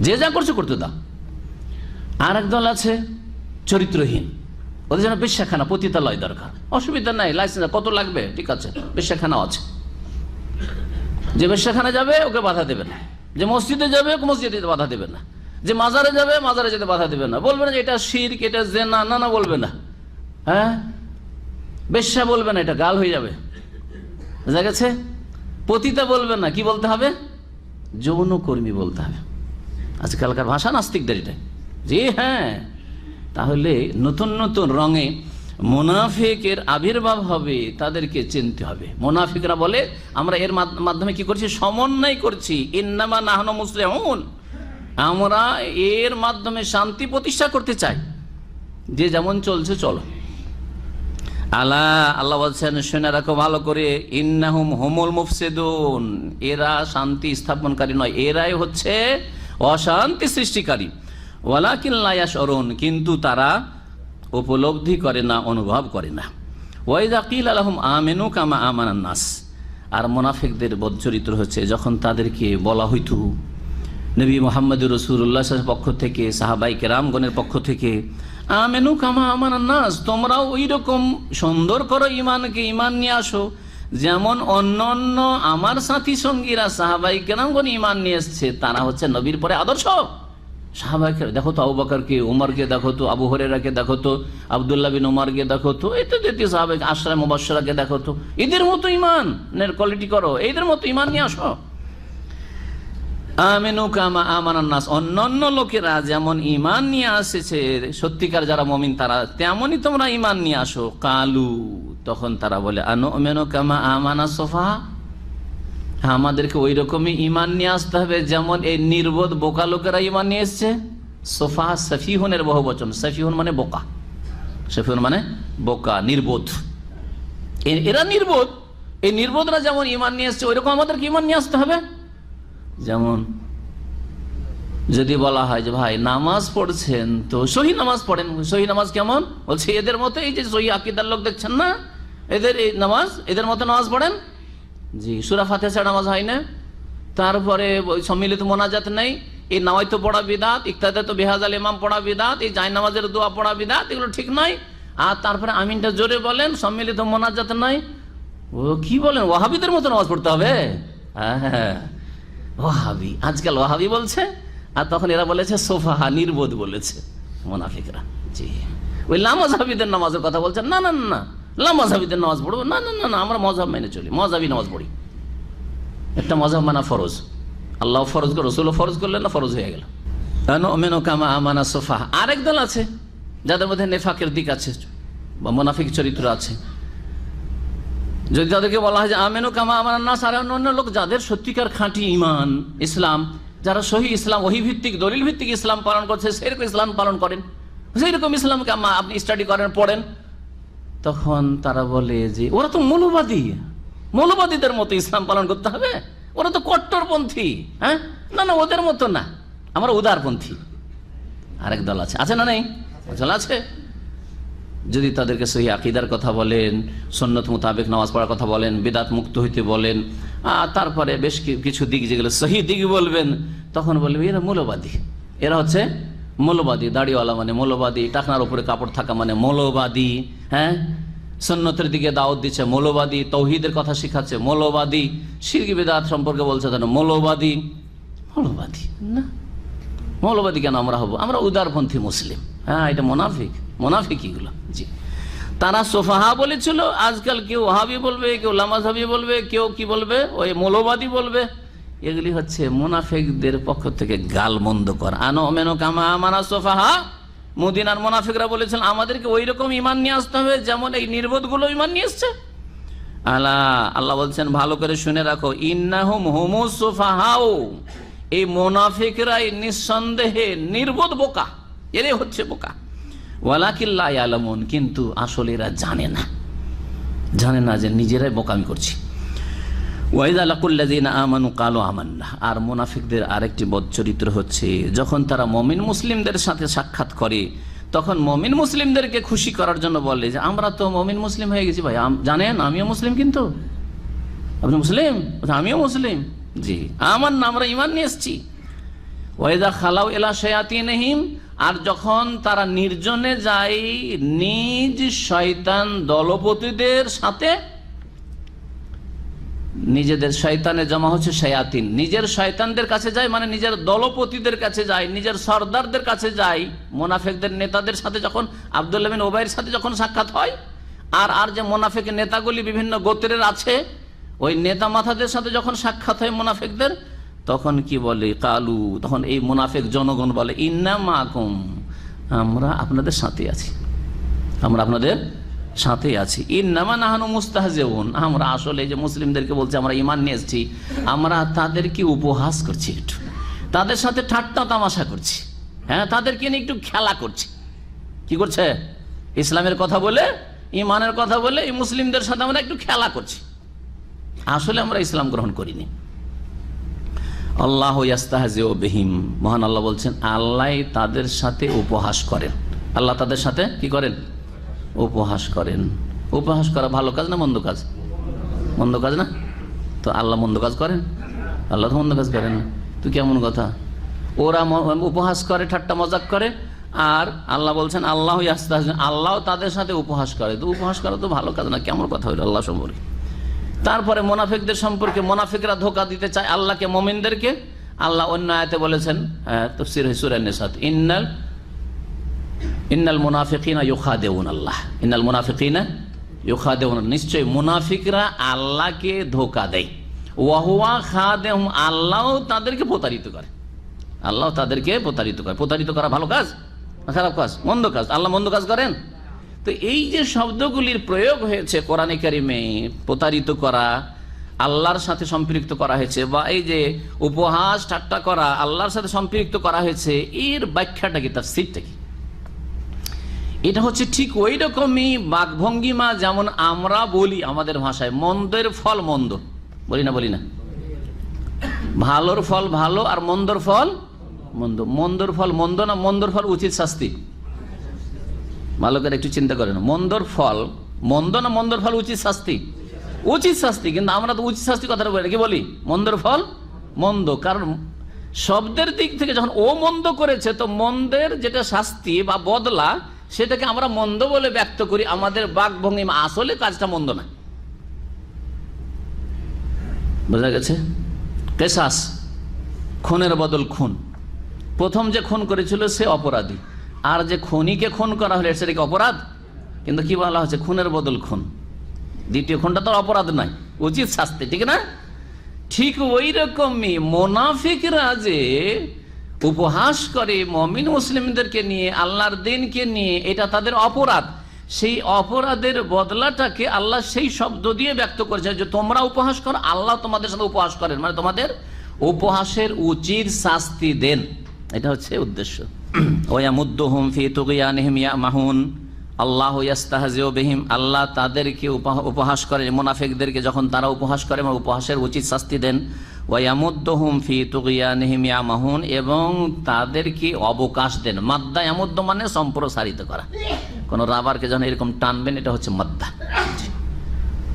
যে যা করছো করতে দাও। আর একদল আছে চরিত্রহীন, ওদের যেন বেশ্যাখানা, পতিতালয় দরকার, অসুবিধা নাই, লাইসেন্স কত লাগবে, ঠিক আছে, বেশ্যাখানাও আছে। যে বেশ্যাখানা যাবে ওকে বাধা দেবে না, যে মসজিদে যাবে ওকে মসজিদে যেতে বাধা দেবে না, যে মাজারে যাবে মাজারে যেতে বাধা দেবে না, বলবে না যে এটা শিরক, এটা জিনা, না না বলবে না। হ্যাঁ, বেশ্যা বলবে না, এটা গাল হয়ে যাবে, বুঝা গেছে? পতিতা বলবে না, কি বলতে হবে? যৌনকর্মী বলতে হবে। আজকালকার ভাষা নাস্তিকদের এটা। জি হ্যাঁ, তাহলে নতুন নতুন রঙে মুনাফিকের আবির্ভাব হবে, তাদেরকে চিনতে হবে। মুনাফিকরা বলে আমরা এর মাধ্যমে কি করছি? সমন্বয় করছি। ইন্নামা নাহনু মুসলিহুন, আমরা এর মাধ্যমে শান্তি প্রতিষ্ঠা করতে চাই, যে যেমন চলছে চলো। আলা, আল্লাহ বলছেন শুনে রাখো ভালো করে, ইন্নাহুম হুমুল মুফসিদুন, এরা শান্তি স্থাপনকারী নয়, এরাই হচ্ছে অশান্তি সৃষ্টিকারী। ওয়ালাকিন লা ইয়াশউরুন, কিন্তু তারা উপলব্ধি করে না, অনুভব করে না। ওয়াইদা কিলা লাহুম আমিনু কামা আমানান নাস, আর মুনাফিকদের বদচরিত্র হচ্ছে যখন তাদেরকে বলা হইতো নবী মুহাম্মদ রাসূলুল্লাহ সাল্লাল্লাহু আলাইহি পক্ষ থেকে, সাহাবায়ে কেরামগণের পক্ষ থেকে, আমিনু কামা আমানান নাস, তোমরাও ওই রকম সুন্দর করো ঈমানকে, ঈমান নিয়ে আসো যেমন অন্য আমার সাথী সঙ্গীরা সাহাবায়ে কেরামগণ ঈমান নিয়ে এসেছে, তারা হচ্ছে নবীর পরে আদর্শ। সাহাবায়ে দেখো তো আবু বকরকে, উমরকে দেখো তো, আবু হুরায়রাকে দেখো তো, আব্দুল্লাহ বিন উমরকে দেখো তো, ইত্যাদি সাহাবায়ে আশরা মুবাশশারাকে দেখো তো, এদের মতো ঈমানের কোয়ালিটি করো, এদের মতো ঈমান নিয়ে আসো। আমিনু কামা আমানান নাস, অন্যান্য লোকেরা যেমন ঈমান নিয়ে আসেছে, সত্যিকার যারা মুমিন তারা তেমনই তোমরা ঈমান নিয়ে আসো। কালু, তখন তারা বলে আনুমিনু কামা আমানা সুফাহা, আমাদেরকে ওই রকমই ঈমান নিয়ে আসতে হবে যেমন এই নির্বোধ বোকা লোকেরা ঈমান নিয়ে এসছে। সুফাহা সফিহুনের বহুবচন, সফিহুন মানে বোকা, সফিহুন মানে বোকা, নির্বোধ। এরা নির্বোধ, এই নির্বোধরা যেমন ঈমান নিয়ে এসছে ওইরকম আমাদেরকে ঈমান নিয়ে আসতে হবে। যেমন যদি বলা হয় যে ভাই নামাজ পড়ছেন তো সহি নামাজ পড়েন, সহি নামাজ কেমন? বলছে এদের মতো, এই যে সহি আকীদার লোক দেখছেন না, এদের এই নামাজ, এদের মতো নামাজ পড়েন। জি, সূরা ফাতিহা ছাড়া নামাজ হয় না, তারপরে সম্মিলিত মোনাজাত নেই, এই নাওয়াইতো পড়া বিদাত, ইক্তাদাতু বিহাজাল ইমাম পড়া বিদাত, এই জায় নামাজের দোয়া পড়া বিদাত, এগুলো ঠিক নয়। আর তারপরে আমিনটা জোরে বলেন, সম্মিলিত মোনাজাত নাই। ও কি বলেন, ওয়াহাবিদের মতো নামাজ পড়তে হবে? হ্যাঁ, ওয়াহাবি, আজকাল ওয়াহাবি বলছে, আর তখন এরা বলেছে সোফাহা, নির্বোধ বলেছে মুনাফিকরা। জি, ওই লামাযহাবিদের নামাজের কথা বলছেন, না না না, লামাযহাবিদের নামাজ পড়বো না, না না না, আমরা মযহাব মেনে চলি, মযহাবি নামাজ পড়ি। একটা মযহাব মানা ফরজ, আল্লাহ ফরজ করে, রাসূলও ফরজ করলেন না, ফরজ হয়ে গেল। আনুমিনু কামা আমানা সুফাহা। আরেক দল আছে যাদের মধ্যে নেফাকের দিক আছে বা মুনাফিক চরিত্র আছে। যদি তাদেরকে বলা হয় যে আমিনু কামা আমানান নাস, আর অন্য লোক যাদের সত্যিকার খাঁটি ঈমান, ইসলাম, যারা সহি ইসলাম, ওহী ভিত্তিক, দলিল ভিত্তিক ইসলাম পালন করছে, সেরকম ইসলাম পালন করেন, সেইরকম ইসলামকে আপনি স্টাডি করেন, পড়েন, তখন তারা বলে যে ওরা তো মৌলবাদী, মৌলবাদীদের মতো ইসলাম পালন করতে হবে, ওরা তো কট্টরপন্থী। হ্যাঁ, না না, ওদের মতো না, আমরা উদারপন্থী। আরেক দল আছে, আছে না নেই? দল আছে। যদি তাদেরকে সহি আকীদার কথা বলেন, সুন্নত মোতাবেক নামাজ পড়ার কথা বলেন, বিদআত মুক্ত হইতে বলেন, তারপরে বেশ কিছু দিক যেগুলো সহি দিক বলবেন, তখন বলবে এরা মৌলবাদী, এরা হচ্ছে মৌলবাদী, দাড়িওয়ালা মানে মৌলবাদী, টাকনার উপরে কাপড় থাকা মানে মৌলবাদী। হ্যাঁ, সুন্নতের দিকে দাওয়াত দিচ্ছে মৌলবাদী, তৌহিদের কথা শিখাচ্ছে মৌলবাদী, শিরক বিদআত সম্পর্কে বলছে তারা মৌলবাদী। মৌলবাদী না, মৌলবাদী কেন আমরা হব? আমরা উদারপন্থী মুসলিম। হ্যাঁ, এটা মুনাফিক, মুনাফিকীগুলো। জি, তারা সোফাহা বলেছিল, আজকাল কেউ ওয়াহাবি বলবে, কেউ লামাযহাবি বলবে, কেউ কি বলবে, ওই মৌলবাদী বলবে। এগুলি হচ্ছে মুনাফিকদের পক্ষ থেকে গালমন্দ করা। আনুমিনু কামা আমানা সুফাহা, মদিনার মুনাফিকরা বলেছেন আমাদেরকে ওই রকম ঈমান নিয়ে আসতে হবে যেমন এই নির্বোধগুলো ঈমান নিয়ে এসছে। আলা, আল্লাহ বলছেন ভালো করে শুনে রাখো, ইন্নাহুম হুমুস সুফাহাউ, এই মুনাফিকরাই নিঃসন্দেহে নির্বোধ, বোকা, এরাই হচ্ছে বোকা। ওয়ালাকিন লা ইয়ালামুন, কিন্তু আসলে এরা জানে না, জানে না যে নিজেরাই বোকামি করছি। ওয়াইদা লাকুল্লাযিনা আমানু ক্বালু আমান্না, আর মুনাফিকদের আরেকটি বদচরিত্র হচ্ছে যখন তারা মুমিন মুসলিমদের সাথে সাক্ষাৎ করে তখন মুমিন মুসলিমদেরকে খুশি করার জন্য বলে যে আমরা তো মুমিন মুসলিম হয়ে গেছি ভাই, জানেন আমিও মুসলিম, কিন্তু আপনি মুসলিম? আমিও মুসলিম। জি, আমার না, আমরা ঈমান নিয়ে এসেছি। ওয়াইদা খালাউ ইলা শায়াতিনহিম, আর যখন তারা নির্জনে যায় নিজ শয়তান দলপতিদের সাথে, নিজেদের শয়তানে জমা হচ্ছে শায়াতিন, নিজের শয়তানদের কাছে যায় মানে নিজের দলপতিদের কাছে যায়, নিজের সর্দারদের কাছে যায়। মুনাফিকদের নেতাদের সাথে যখন আব্দুল্লাহ বিন উবাইর সাথে যখন সাক্ষাৎ হয়, আর যে মুনাফিক নেতাগুলি বিভিন্ন গোত্রের আছে, ওই নেতা মাথাদের সাথে যখন সাক্ষাৎ হয় মুনাফিকদের, তখন কি বলে, কালু, তখন এই মুনাফিক জনগণ বলে ইন্না মাকুম, আমরা আপনাদের সাথে আছি, আমরা আপনাদের সাথে আছি। ইন্নামা নাহনু মুস্তাহজিউন, আমরা আসলে যে মুসলিমদেরকে বলছে আমরা ঈমান নিয়ে এসেছি, আমরা তাদেরকে উপহাস করছি, একটু তাদের সাথে ঠাট্টা তামাশা করছি। হ্যাঁ, তাদেরকে নিয়ে একটু খেলা করছি। কি করছে? ইসলামের কথা বলে, ঈমানের কথা বলে এই মুসলিমদের সাথে আমরা একটু খেলা করছি, আসলে আমরা ইসলাম গ্রহণ করিনি। আল্লাহ ইয়াস্তাহজিউ বিহিম, মহান আল্লাহ বলছেন আল্লাহ তাদের সাথে উপহাস করেন। আল্লাহ তাদের সাথে কি করেন? উপহাস করেন। উপহাস করা ভালো কাজ না মন্দ কাজ? মন্দ কাজ না? তো আল্লাহ মন্দ কাজ করেন? আল্লাহ তো মন্দ কাজ করেন না। তো কেমন কথা? ওরা উপহাস করে, ঠাট্টা মজাক করে, আর আল্লাহ বলছেন আল্লাহ ইয়াস্তাহজিউ, আল্লাহ তাদের সাথে উপহাস করে। তো উপহাস করা তো ভালো কাজ না, কেমন কথা হইল আল্লাহ সম্পর্কে? তারপরে মুনাফিকদের সম্পর্কে, মুনাফিকরা ধোঁকা দিতে চায় আল্লাহকে, মুমিনদেরকে। আল্লাহ অন্য আয়াতে বলেছেন, তাফসীর সূরা নিসা, ইন্নাল মুনাফিকিনা ইউখাদিউন আল্লাহ, ইন্নাল মুনাফিকিনা ইউখাদিউন, নিশ্চয় মুনাফিকরা আল্লাহকে ধোঁকা দেয়। ওয়া হুয়া খাদিউহুম, আল্লাহ তাদেরকে প্রতারিত করে। আল্লাহ তাদেরকে প্রতারিত করে। প্রতারিত করা ভালো কাজ না খারাপ কাজ? মন্দ কাজ। আল্লাহ মন্দ কাজ করেন? তো এই যে শব্দগুলির প্রয়োগ হয়েছে কোরআনে কারিমে, প্রতারিত করা, আল্লাহর সাথে সম্পৃক্ত করা হয়েছে, বা এই যে উপহাস ঠাট্টা করা আল্লাহর সাথে সম্পৃক্ত করা হয়েছে, এর ব্যাখ্যাটা কি, তাফসীরটা কি? এটা হচ্ছে ঠিক ওই রকমই বাকভঙ্গিমা যেমন আমরা বলি আমাদের ভাষায় মন্দের ফল মন্দ, বলি না? ভালোর ফল ভালো আর মন্দর ফল মন্দ। মন্দর ফল মন্দ না মন্দর ফল উচিত শাস্তি? ভালো করে একটু চিন্তা করেন, মন্দর ফল মন্দ না মন্দর ফল উচিত শাস্তি? উচিত শাস্তি। কিন্তু আমরা তো উচিত শাস্তি কথাটা বলি, কি বলি? মন্দর ফল মন্দ। কারণ শব্দের দিক থেকে যখন ও মন্দ করেছে, তো মন্দের যেটা শাস্তি বা বদলা, সেটাকে আমরা মন্দ বলে ব্যক্ত করি আমাদের বাকভঙ্গিমা। আসলে কাজটা মন্দ না। বোঝা গেছে? কেসাস, খুনের বদল খুন। প্রথম যে খুন করেছিল সে অপরাধী, আর যে খুনিকে খুন করা হলে সেটা কি অপরাধ? কিন্তু কি বলা হচ্ছে? খুনের বদল খুন। দ্বিতীয় খুনটা তো অপরাধ নয়, উচিত শাস্তি, ঠিক না? ঠিক ওই রকমই মুনাফিকরা যে উপহাস করে মুমিন মুসলিমদেরকে নিয়ে, আল্লাহর দ্বীনকে নিয়ে, এটা তাদের অপরাধ। সেই অপরাধের বদলাটাকে আল্লাহ সেই শব্দ দিয়ে ব্যক্ত করেছে যে তোমরা উপহাস করো, আল্লাহ তোমাদের সাথে উপহাস করেন, মানে তোমাদের উপহাসের উচিত শাস্তি দেন। এটা হচ্ছে উদ্দেশ্য। ওয়ায়ামুদ্দুহুম ফি তুগয়ানিহিম ইয়ামাহুন, আল্লাহু ইয়াস্তাহজিউ বিহিম, আল্লাহ তাদেরকে উপহাস করে, মুনাফিকদেরকে যখন তারা উপহাস করে, উপহাসের উচিত শাস্তি দেন। ওয়ায়ামুদ্দুহুম ফি তুগয়ানিহিম ইয়ামাহুন, এবং তাদেরকে অবকাশ দেন। মাদ্দা ইয়ামুদ্দু মানে সম্প্রসারিত করা। কোন রাবারকে যখন এরকম টানবেন, এটা হচ্ছে মাদ্দা।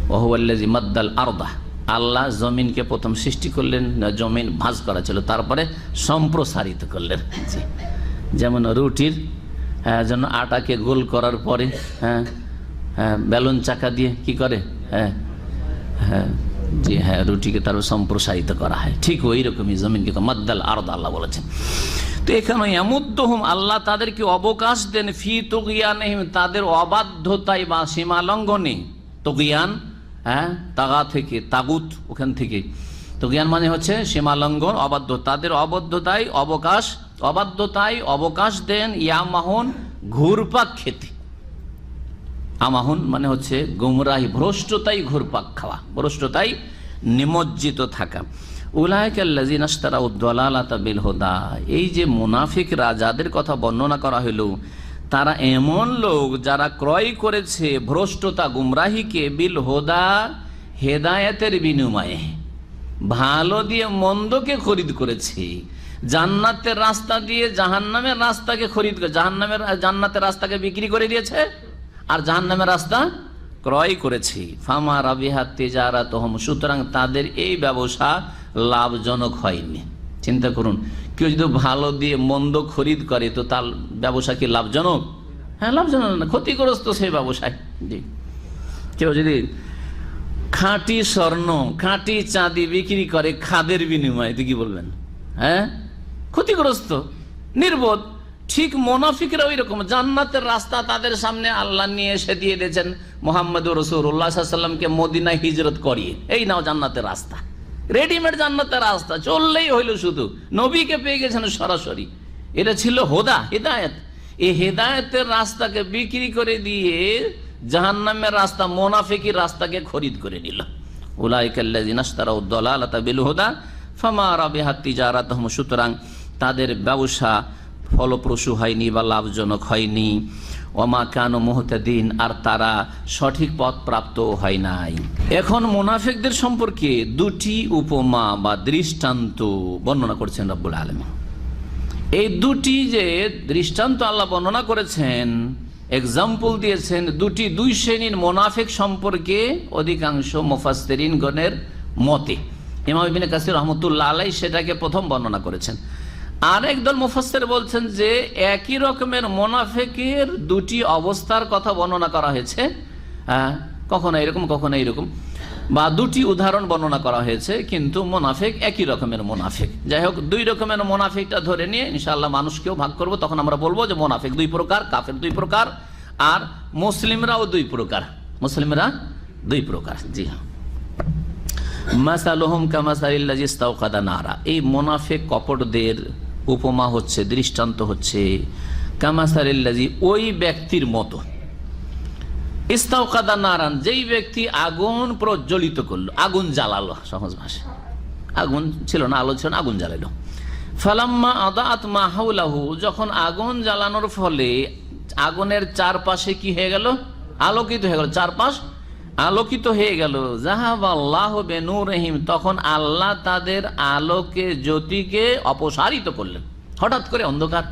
ওয়া হুয়াল্লাযী মাদ্দাল আরদা, আল্লাহ জমিনকে প্রথম সৃষ্টি করলেন, জমিন ভাঁজ করা ছিল, তারপরে সম্প্রসারিত করলেন। যেমন রুটির জন্য আটাকে গোল করার পরে বেলুন চাকা দিয়ে কি করে, জি হ্যাঁ, রুটিকে তার সম্প্রসারিত করা হয়। ঠিক ওই রকমই জমিনকে মাদ্দাল আরদ আল্লাহ বলেছেন। তো এখানে ইয়ামুদ্দুহুম, আল্লাহ তাদেরকে অবকাশ দেন, ফি তুগয়ানিহিম, তাদের অবাধ্যতায় বা সীমা লঙ্ঘনে। তুগয়ান তাগা থেকে, তাগুত ওখান থেকে। তুগয়ান মানে হচ্ছে সীমা লঙ্ঘন, অবাধ্য। তাদের অবাধ্যতায় অবকাশ, অবাধ্যতায় অবকাশ দেন। ইয়ামাহুন, ঘুরপাক খেতে। আমাহুন মানে হচ্ছে গুমরাহি, ভ্রষ্টতাই ঘুরপাক খাওয়া, ভ্রষ্টতাই নিমজ্জিত থাকা। উলাইকাল্লাযিনা ইশতারাউ দালালাতা বিল হুদা, এই যে মুনাফিকরা যাদের কথা বর্ণনা করা হলো, তারা এমন লোক যারা ক্রয় করেছে ভ্রষ্টতা, গুমরাহিকে, বিল হুদা, হেদায়েতের বিনিময়ে। ভালো দিয়ে মন্দকে খরিদ করেছে, জান্নাতের রাস্তা দিয়ে জাহান্নামের রাস্তাকে খরিদ করে, জান্নাতের রাস্তাকে বিক্রি করে দিয়েছে, আর জাহান্নামের রাস্তা ক্রয় করেছি। ফামা রাবিহাত তিজারাতুহুম, সুতরাং তাদের এই ব্যবসা লাভজনক হয়নি। চিন্তা করুন, কেউ যদি ভালো দিয়ে মন্দ খরিদ করে, তো তার ব্যবসা কি লাভজনক? হ্যাঁ, লাভজনক না, ক্ষতিগ্রস্ত সেই ব্যবসায়। জি, কেউ যদি খাঁটি স্বর্ণ, খাঁটি চাঁদি বিক্রি করে খাদের বিনিময়ে, তো কি বলবেন? হ্যাঁ, ক্ষতিগ্রস্ত, নির্বোধ। ঠিক মুনাফিকরা ওই রকম। জান্নাতের রাস্তা তাদের সামনে আল্লাহ নিয়ে এসে দিয়ে দিয়েছেন মুহাম্মদুর রাসূলুল্লাহ সাল্লাল্লাহু আলাইহি ওয়াসাল্লামকে মদিনায় হিজরত করিয়ে, এই নাও জান্নাতের রাস্তা, রেডিমেড জান্নাতের রাস্তা, চললেই হইল। শুধু নবীকে পেয়ে গেছেন সরাসরি। এটা ছিল হুদা, হিদায়াত। এই হিদায়াতের রাস্তাকে বিক্রি করে দিয়ে জাহান্নামের রাস্তা, মুনাফিকের রাস্তাকে খরিদ করে নিল। উলাইকাল্লাযিনা ইশতারাউ দালালাতা বিল হুদা ফামা রাবিহাত তিজারাতুহুম, সুতরাং তাদের ব্যবসা ফলপ্রসূ হয়নি বা লাভজনক হয়নি। ওমা কানু মুহতাদিন, আর তারা সঠিক পথ প্রাপ্ত হয় নাই। এখন মুনাফিকদের সম্পর্কে দুটি উপমা বা দৃষ্টান্ত বর্ণনা করেছেন রব্বুল আলামিন। এই দুটি যে দৃষ্টান্ত আল্লাহ বর্ণনা করেছেন, এক্সাম্পল দিয়েছেন, দুই শ্রেণীর মুনাফিক সম্পর্কে অধিকাংশ মুফাসসিরিনগণের মতে। ইমাম ইবনে কাসির রহমতুল্লাহ আলাইহি সেটাকে প্রথম বর্ণনা করেছেন। আর একদল মুফাসসির বলছেন যে একই রকমের মুনাফিকের দুটি অবস্থার কথা বর্ণনা করা হয়েছে, কখনো এরকম কখনো এরকম, বা দুটি উদাহরণ বর্ণনা করা হয়েছে, কিন্তু মুনাফিক একই রকমের মুনাফিক। যাই হোক, দুই রকমের মুনাফিকটা ধরে নিয়ে ইনশাআল্লাহ মানুষকেও ভাগ করব। তখন আমরা বলবো যে মুনাফিক দুই প্রকার, কাফের দুই প্রকার, আর মুসলিমরাও দুই প্রকার। মুসলিমরা দুই প্রকার। জি হ্যাঁ। মাসালুহুম কামাসালিল্লাযী ইস্তাওকাদা নারা, এই মুনাফিক কপটদের উপমা হচ্ছে, দৃষ্টান্ত হচ্ছে কামাসালিল্লাযী, ওই ব্যক্তির মতো, ইস্তাওকাদা নারান, যেই ব্যক্তি আগুন প্রজ্বলিত করলো, আগুন জ্বালালো, সহজ ভাষা, আগুন ছিল না, আলো ছিল না, আগুন জ্বালালো। ফালাম্মা আদাআত মা হাওলাহু, যখন আগুন জ্বালানোর ফলে আগুনের চারপাশে কি হয়ে গেল? আলোকিত হয়ে গেল, চারপাশ আলোকিত হয়ে গেল। যাহাবাল্লাহু বিনূরিহিম, তখন আল্লাহ তাদের আলোকে, জ্যোতিকে অপসারিত করলেন। হঠাৎ করে অন্ধকার,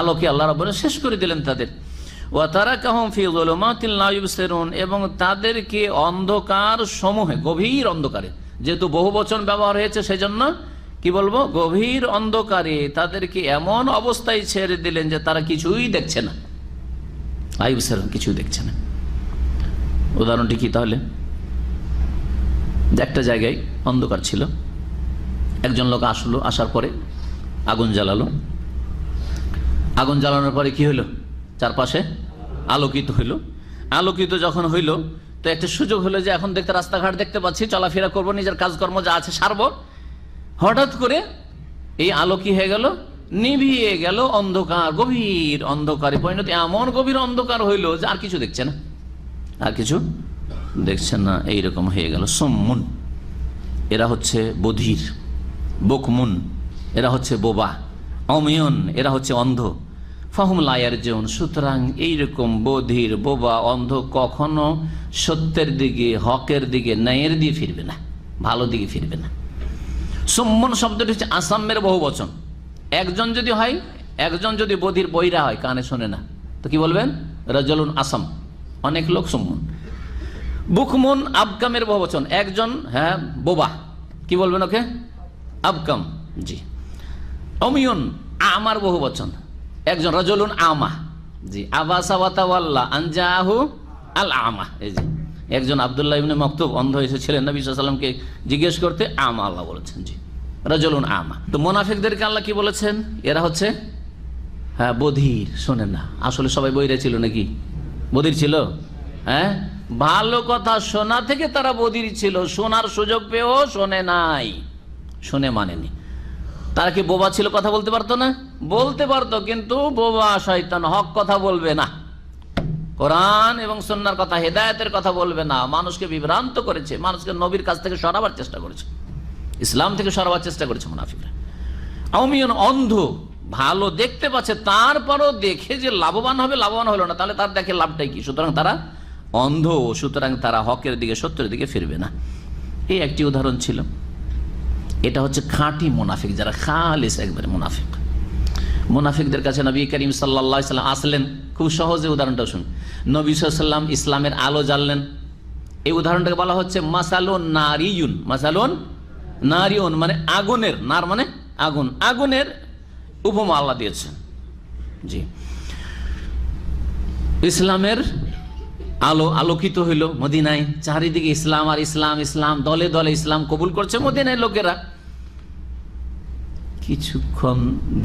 আলোকে আল্লাহ রাব্বুল শেষ করে দিলেন তাদের। ওয়া তারাকাহুম ফি যুলুমাতিন লা ইউবসিরুন, এবং তাদেরকে অন্ধকার সমূহে, গভীর অন্ধকারে, যেহেতু বহুবচন ব্যবহার হয়েছে সেজন্য কি বলবো, গভীর অন্ধকারে তাদেরকে এমন অবস্থায় ছেড়ে দিলেন যে তারা কিছুই দেখছে না, লা ইউবসিরুন, কিছুই দেখছে না। উদাহরণটি কি তাহলে? একটা জায়গায় অন্ধকার ছিল, একজন লোক আসলো, আসার পরে আগুন জ্বালালো। আগুন জ্বালানোর পরে কি হলো? চারপাশে আলোকিত হইল। আলোকিত যখন হইল, তো একটা সুযোগ হলো যে এখন দেখতে, রাস্তাঘাট দেখতে পাচ্ছি, চলাফেরা করবো, নিজের কাজকর্ম যা আছে সারবো। হঠাৎ করে এই আলো কি হয়ে গেল? নিভিয়ে গেল, অন্ধকার, গভীর অন্ধকারে পরিণত, এমন গভীর অন্ধকার হইল যে আর কিছু দেখছে না, আর কিছু দেখছেন না, এইরকম হয়ে গেল। সুম্মুন, এরা হচ্ছে বধির। বুকমুন, এরা হচ্ছে বোবা। অমিয়ন, এরা হচ্ছে অন্ধ। ফাহুম লা ইয়ারজিউন, সুতরাং এইরকম বধির, বোবা, অন্ধ কখনো সত্যের দিকে, হকের দিকে, ন্যায়ের দিকে ফিরবে না, ভালো দিকে ফিরবে না। সুম্মুন শব্দটি হচ্ছে আসামের বহু বচন। একজন যদি হয়, একজন যদি বধির, বহিরা হয়, কানে শোনে না, তো কি বলবেন? রাজুলুন আসাম, অনেক লোক সুম্মুন। বুকমুন আবকামের বহুবচন, একজন বোবা, কি বলবেন ওকে? আবকাম। জি। অমিয়ন আমার বহুবচন, একজন রাজুলুন আমা। জি। আবাসা ওয়া তাওয়াল্লা আন জাআহু আল আমা, এই যে একজন আব্দুল্লাহ ইবনে মাকতুব অন্ধ এসেছিলেন নবী সাল্লাল্লাহু আলাইহি ওয়াসাল্লামকে জিজ্ঞেস করতে, আমা আল্লাহ বলেছেন। জি, রাজুলুন আমা। তো মুনাফিকদেরকে আল্লাহ কি বলেছেন? এরা হচ্ছে বধির, শোনেন না। আসলে সবাই বহিরা ছিল নাকি? বধির ছিল? হ্যাঁ, ভালো কথা শোনা থেকে তারা বধির ছিল, শোনার সুযোগ পেয়েও শোনে নাই, শুনে মানেনি। তারা কি বোবা ছিল? কথা বলতে পারতো না? বলতে পারতো, কিন্তু বোবা শয়তান, হক কথা বলবে না, কোরআন এবং সুন্নাহর কথা, হেদায়েতের কথা বলবে না। মানুষকে বিভ্রান্ত করেছে, মানুষকে নবীর কাছ থেকে সরাবার চেষ্টা করেছে, ইসলাম থেকে সরাবার চেষ্টা করেছে মুনাফিকরা। আমিয়ন, অন্ধ, ভালো দেখতে পাচ্ছে, তারপরও দেখে যে লাভবান হবে, লাভবান হলো না, তাহলে তার দেখে লাভটাই কি? সুতরাং তারা অন্ধ, সুতরাং তারা হকের দিকে, সত্যের দিকে ফিরবে না। এই একটি উদাহরণ ছিল। এটা হচ্ছে খাঁটি মুনাফিক, যারা খালিস একবারে মুনাফিক। মুনাফিকদের কাছে নবী করিম সাল্লাল্লাহু আলাইহি ওয়াসাল্লাম আসলেন। খুব সহজে উদাহরণটা শুনুন। নবী সাল্লাল্লাহু আলাইহি ওয়াসাল্লাম ইসলামের আলো জ্বাললেন। এই উদাহরণটাকে বলা হচ্ছে মাসালুন নারিয়ুন। মাসালুন নারিয়ুন মানে আগুনের, নার মানে আগুন, আগুনের উপমা আল্লাহ দিয়েছেন। জি, ইসলামের আলো আলোকিত হইল মদিনায়, চারিদিকে ইসলাম আর ইসলাম, ইসলাম, দলে দলে ইসলাম কবুল করছে মদিনায় লোকেরা। কিছুক্ষণ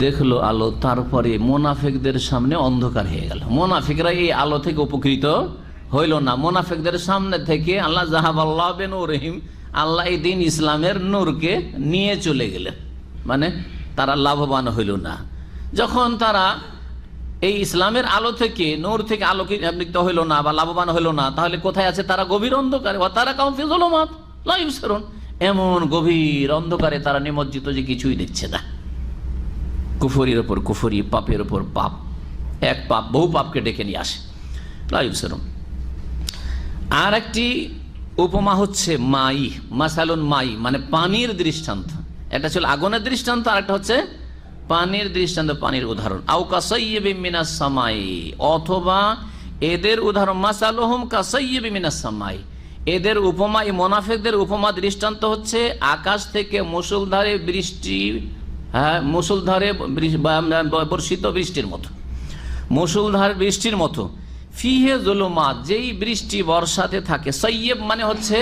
দেখলো আলো, তারপরে মুনাফিকদের সামনে অন্ধকার হয়ে গেল। মুনাফিকরা এই আলো থেকে উপকৃত হইল না। মুনাফিকদের সামনে থেকে আল্লাহ যাহাবাল্লাহ বিনূরিহিম, আল্লাহ এই দিন ইসলামের নূরকে নিয়ে চলে গেলেন, মানে তারা লাভবান হইল না। যখন তারা এই ইসলামের আলো থেকে, নূর থেকে আলোকিত হইল না বা লাভবান হইল না, তাহলে কোথায় আছে? তারা গভীর অন্ধকারে। ওয়া তারাকাহুম ফি যুলুমাত লা ইউবসিরুন, এমন গভীর অন্ধকারে তারা নিমজ্জিত যে কিছুই দেখছে না। কুফরির উপর কুফরি, পাপের উপর পাপ, এক পাপ বহু পাপকে ডেকে নিয়ে আসে। লা ইউবসিরুন। আর একটি উপমা হচ্ছে মাই, মাসালুন মাই মানে পানির দৃষ্টান্ত। একটা ছিল আগুনের দৃষ্টান্ত, আর একটা হচ্ছে পানির দৃষ্টান্ত, পানির উদাহরণ। আও কাসাইয়্যিবিন মিনাস সামাই, অথবা এদের উদাহরণ মাসালুহুম কাসাইয়্যিবিন মিনাস সামাই, এদের উপমা, এই মুনাফিকদের উপমা দৃষ্টান্ত হচ্ছে আকাশ থেকে মুষলধারে বৃষ্টি, মুষলধারে বর্ষিত বৃষ্টির মতো, মুষলধার বৃষ্টির মতো। ফিহে জুলুমাত, যেই বৃষ্টি বর্ষাতে থাকে। সাইয়্যিব মানে হচ্ছে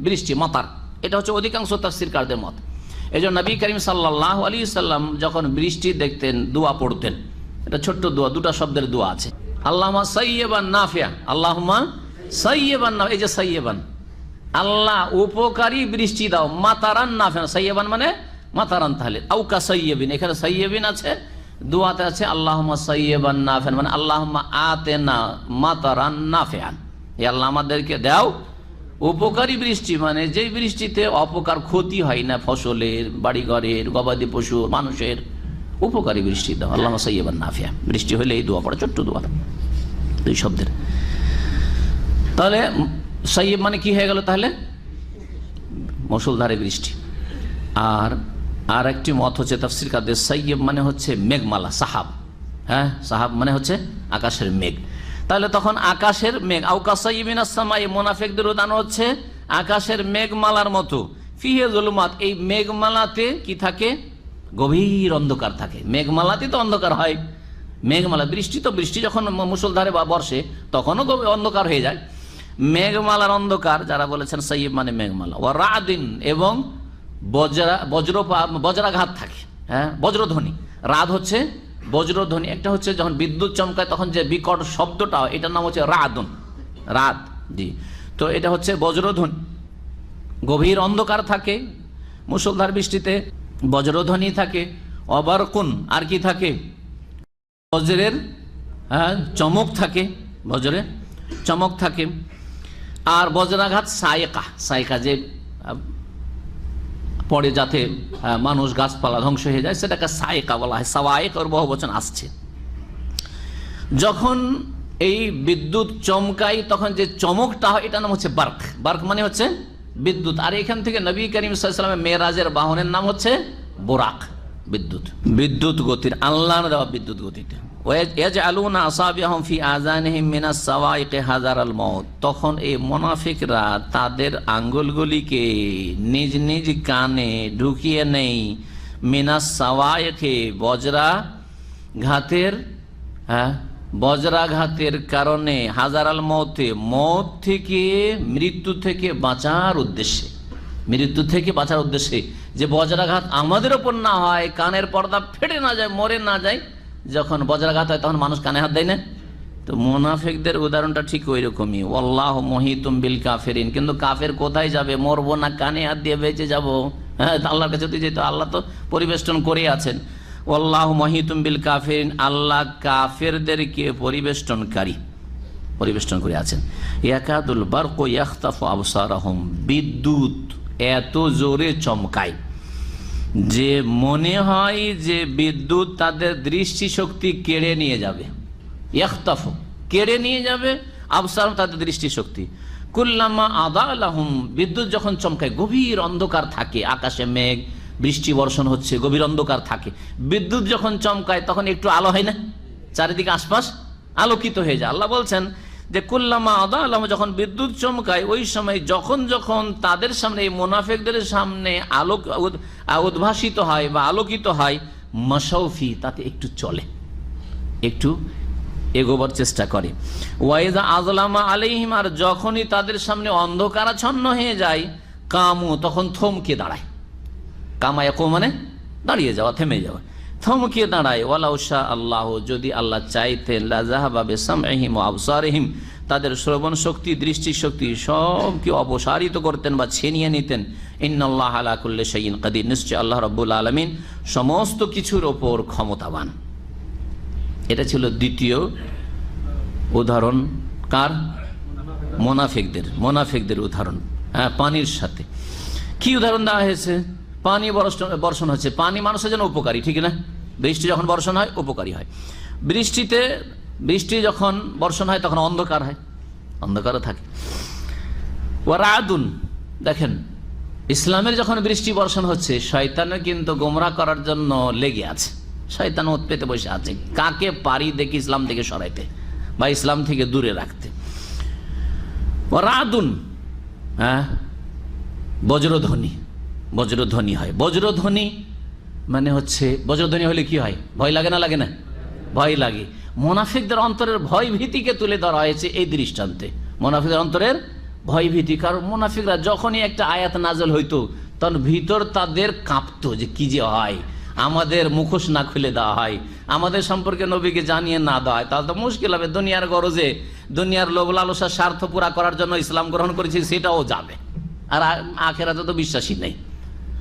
বৃষ্টি, মাতার। এটা হচ্ছে অধিকাংশ তাফসীরকারদের মত। এই জন্য নবী করিম সাল্লাল্লাহু আলাইহি সাল্লাম যখন বৃষ্টি দেখতেন দোয়া পড়তেন। এটা ছোট্ট দোয়া, দুটা শব্দের দোয়া আছে। আল্লাহুম্মা সাইয়্যিবান নাফিয়া, আল্লাহুম্মা সাইয়্যিবান, এই যে সাইয়্যিবান, আল্লাহ উপকারী বৃষ্টি দাও, মাতারান নাফিয়া। সাইয়্যিবান মানে মাতারান। তাহলে আউকা সাইয়্যিবিন, এখানে সাইয়্যিবিন আছে, দোয়াতে আছে আল্লাহুম্মা সাইয়্যিবান নাফিয়ান, মানে আল্লাহুম্মা আতেনা মাতারান নাফিয়ান, হে আল্লাহ আমাদেরকে দাও উপকারী বৃষ্টি, মানে যেই বৃষ্টিতে অপকার ক্ষতি হয় না, ফসলের, বাড়িঘরের, গবাদি পশুর, মানুষের, উপকারী বৃষ্টি দাও। আল্লাহুম্মা সাইয়্যিবান নাফিয়া, বৃষ্টি হলে এই দোয়া পড়ে, ছোট্ট দোয়া, দুই শব্দের। তাহলে সাইয়্যিব মানে কি হয়ে গেল? তাহলে মুষলধারে বৃষ্টি। আর একটি মত হচ্ছে তাফসীরকারদের, সাইয়্যিব মানে হচ্ছে মেঘমালা, সাহাব। হ্যাঁ, সাহাব মানে হচ্ছে আকাশের মেঘ। তাহলে তখন আকাশের মেঘ, আও কাসাইয়্যিবিন মিনাস সামাই, মুনাফিকদের উদাহরণ হচ্ছে আকাশের মেঘমালার মতো। ফিহে জুলুমাত, এই মেঘমালাতে কি থাকে? গভীর অন্ধকার থাকে। মেঘমালাতে তো অন্ধকার হয়, মেঘমালা, বৃষ্টি তো, বৃষ্টি যখন মুষলধারে বা বর্ষে তখনও অন্ধকার হয়ে যায়। মেঘমালার অন্ধকার, যারা বলেছেন সাইয়্যিব মানে মেঘমালা। ও রাদিন, এবং বজ্রাঘাত থাকে, হ্যাঁ, বজ্রধ্বনি। রাত হচ্ছে বজ্রধ্বনি। একটা হচ্ছে যখন বিদ্যুৎ চমকায় তখন যে বিকট শব্দটা, এটার নাম হচ্ছে রাদুন, রাত। জি, তো এটা হচ্ছে বজ্রধ্বনি। গভীর অন্ধকার থাকে মুষলধার বৃষ্টিতে, বজ্রধ্বনি থাকে। অবারকুন, আর কি থাকে? বজ্রের চমক থাকে, বজ্রের চমক থাকে। আর বজ্রাঘাত সায়কা, সায়কা যে পরে যাতে মানুষ গাছপালা ধ্বংস হয়ে যায়, সেটাকে সায়কা বলা হয়। সাওয়াইক ওর বহু বচন আসছে। যখন এই বিদ্যুৎ চমকায় তখন যে চমকটা হয়, এটার নাম হচ্ছে বার্ক। বার্ক মানে হচ্ছে বিদ্যুৎ। আর এখান থেকে নবী করিম সাল্লাল্লাহু আলাইহি ওয়াসাল্লামের মেরাজের বাহনের নাম হচ্ছে বোরাক, বিদ্যুৎ। বিদ্যুৎ গতির, আল্লাহর দেওয়া বিদ্যুৎ গতিতে। ওয়াজআলুনা আসাবিয়াহুম ফি আযানিহিম মিনাস সাওয়াইকি হাযারাল মাউত, তখন এই মুনাফিকরা তাদের আঙ্গুলগুলিকে নিজ নিজ কানে ঢুকিয়ে নেই। মিনাস সাওয়াইকি, বজ্রাঘাতের, বজ্রাঘাতের কারণে, হাজারাল মৌতে, মৌত থেকে, মৃত্যু থেকে বাঁচার উদ্দেশ্যে, মৃত্যু থেকে বাঁচার উদ্দেশ্যে, যে বজ্রাঘাত আমাদের ওপর না হয়, কানের পর্দা ফেটে না যায়, মরে না যায়। যখন বজ্রাঘাত হয় তখন মানুষ কানে হাত দেয় না। তো মুনাফিকদের উদাহরণটা ঠিক ওই রকমই। ওয়াল্লাহু মুহিতুম বিল কাফিরিন, কিন্তু কাফের কোথায় যাবে? মরবো না, কানে হাত দিয়ে বেঁচে যাবো? হ্যাঁ, আল্লাহর কাছে তুই যেত, আল্লাহ তো পরিবেষ্টন করে আছেন। ওয়াল্লাহু মুহিতুম বিল কাফিরিন, আল্লাহ কাফেরদেরকে পরিবেষ্টনকারী, পরিবেষ্টন করে আছেন। ইয়াকাদুল বারকু ইয়াখতাফু আবসারাহুম, বিদ্যুৎ এত জোরে চমকায় যে মনে হয় যে বিদ্যুৎ তাদের দৃষ্টিশক্তি কেড়ে নিয়ে যাবে। ইয়াখতাফু, কেড়ে নিয়ে যাবে, আবসারুহুম, তাদের দৃষ্টিশক্তি। কুল্লামা আযা লাহুম, বিদ্যুৎ যখন চমকায়, গভীর অন্ধকার থাকে, আকাশে মেঘ, বৃষ্টি বর্ষণ হচ্ছে, গভীর অন্ধকার থাকে। বিদ্যুৎ যখন চমকায় তখন একটু আলো হয় না, চারিদিকে আশপাশ আলোকিত হয়ে যায়। আল্লাহ বলছেন যে কুল্লামা আযা লাহুম, যখন বিদ্যুৎ চমকায়, ওই সময় যখন যখন তাদের সামনে, এই মুনাফিকদের সামনে আলোক উদ্ভাসিত হয় বা আলোকিত হয়, মাশাউফি, তাতে একটু চলে, একটু এগোবার চেষ্টা করে। ওয়াইজা আযলামা আলাইহিম, আর যখনই তাদের সামনে অন্ধকারাচ্ছন্ন হয়ে যায়, কামু, তখন থমকে দাঁড়ায়। কামায়াকু মানে দাঁড়িয়ে যাওয়া, থেমে যাওয়া, থমকে দাঁড়ায়। ওয়ালাউ শা আল্লাহ, যদি আল্লাহ চাইতেন, লাযাহাবা বিসামইহিম ওয়া আবসারিহিম, তাদের শ্রবণ শক্তি, দৃষ্টি শক্তি সবকে অপসারিত করতেন বা ছিনিয়ে নিতেন। ইন্নাল্লাহা আলা কুল্লি শাইইন কাদির, নিশ্চয় আল্লাহ রাব্বুল আলামিন সমস্ত কিছুর ওপর ক্ষমতাবান। এটা ছিল দ্বিতীয় উদাহরণ। কার? মুনাফিকদের উদাহরণ। হ্যাঁ, পানির সাথে কি উদাহরণ দেওয়া হয়েছে? পানি বর্ষণ হচ্ছে, পানি মানুষের জন্য উপকারী, ঠিক না? বৃষ্টি যখন বর্ষণ হয় উপকারী হয়। বৃষ্টিতে বৃষ্টি যখন বর্ষণ হয় তখন অন্ধকার হয়, অন্ধকারও থাকে। ওয়ারাদুন, দেখেন ইসলামের যখন বৃষ্টি বর্ষণ হচ্ছে, শয়তানও কিন্তু গোমরাহ করার জন্য লেগে আছে, শয়তান ওত পেতে বসে আছে কাকে পারি দেখি ইসলাম থেকে সরাইতে বা ইসলাম থেকে দূরে রাখতে। ওয়ারাদুন, হ্যাঁ, বজ্রধ্বনি, বজ্রধ্বনি হয়। বজ্রধ্বনি মানে হচ্ছে, বজ্রধ্বনি হলে কি হয়? ভয় লাগে না? লাগে না? ভয় লাগে। মুনাফিকদের অন্তরের ভয় ভীতিকে তুলে ধরা হয়েছে এই দৃষ্টান্তে। মুনাফিকদের অন্তরের ভয় ভীতি, কারণ মুনাফিকরা যখনই একটা আয়াত নাজল হইতো তখন ভিতর তাদের কাঁপতো যে কি যে হয়, আমাদের মুখোশ না খুলে দেওয়া হয়, আমাদের সম্পর্কে নবীকে জানিয়ে না দেওয়া হয়, তাহলে তো মুশকিল হবে। দুনিয়ার গরজে, দুনিয়ার লোভ লালসার স্বার্থ পুরা করার জন্য ইসলাম গ্রহণ করেছি, সেটাও যাবে, আর আখেরাতে তো বিশ্বাসী নেই।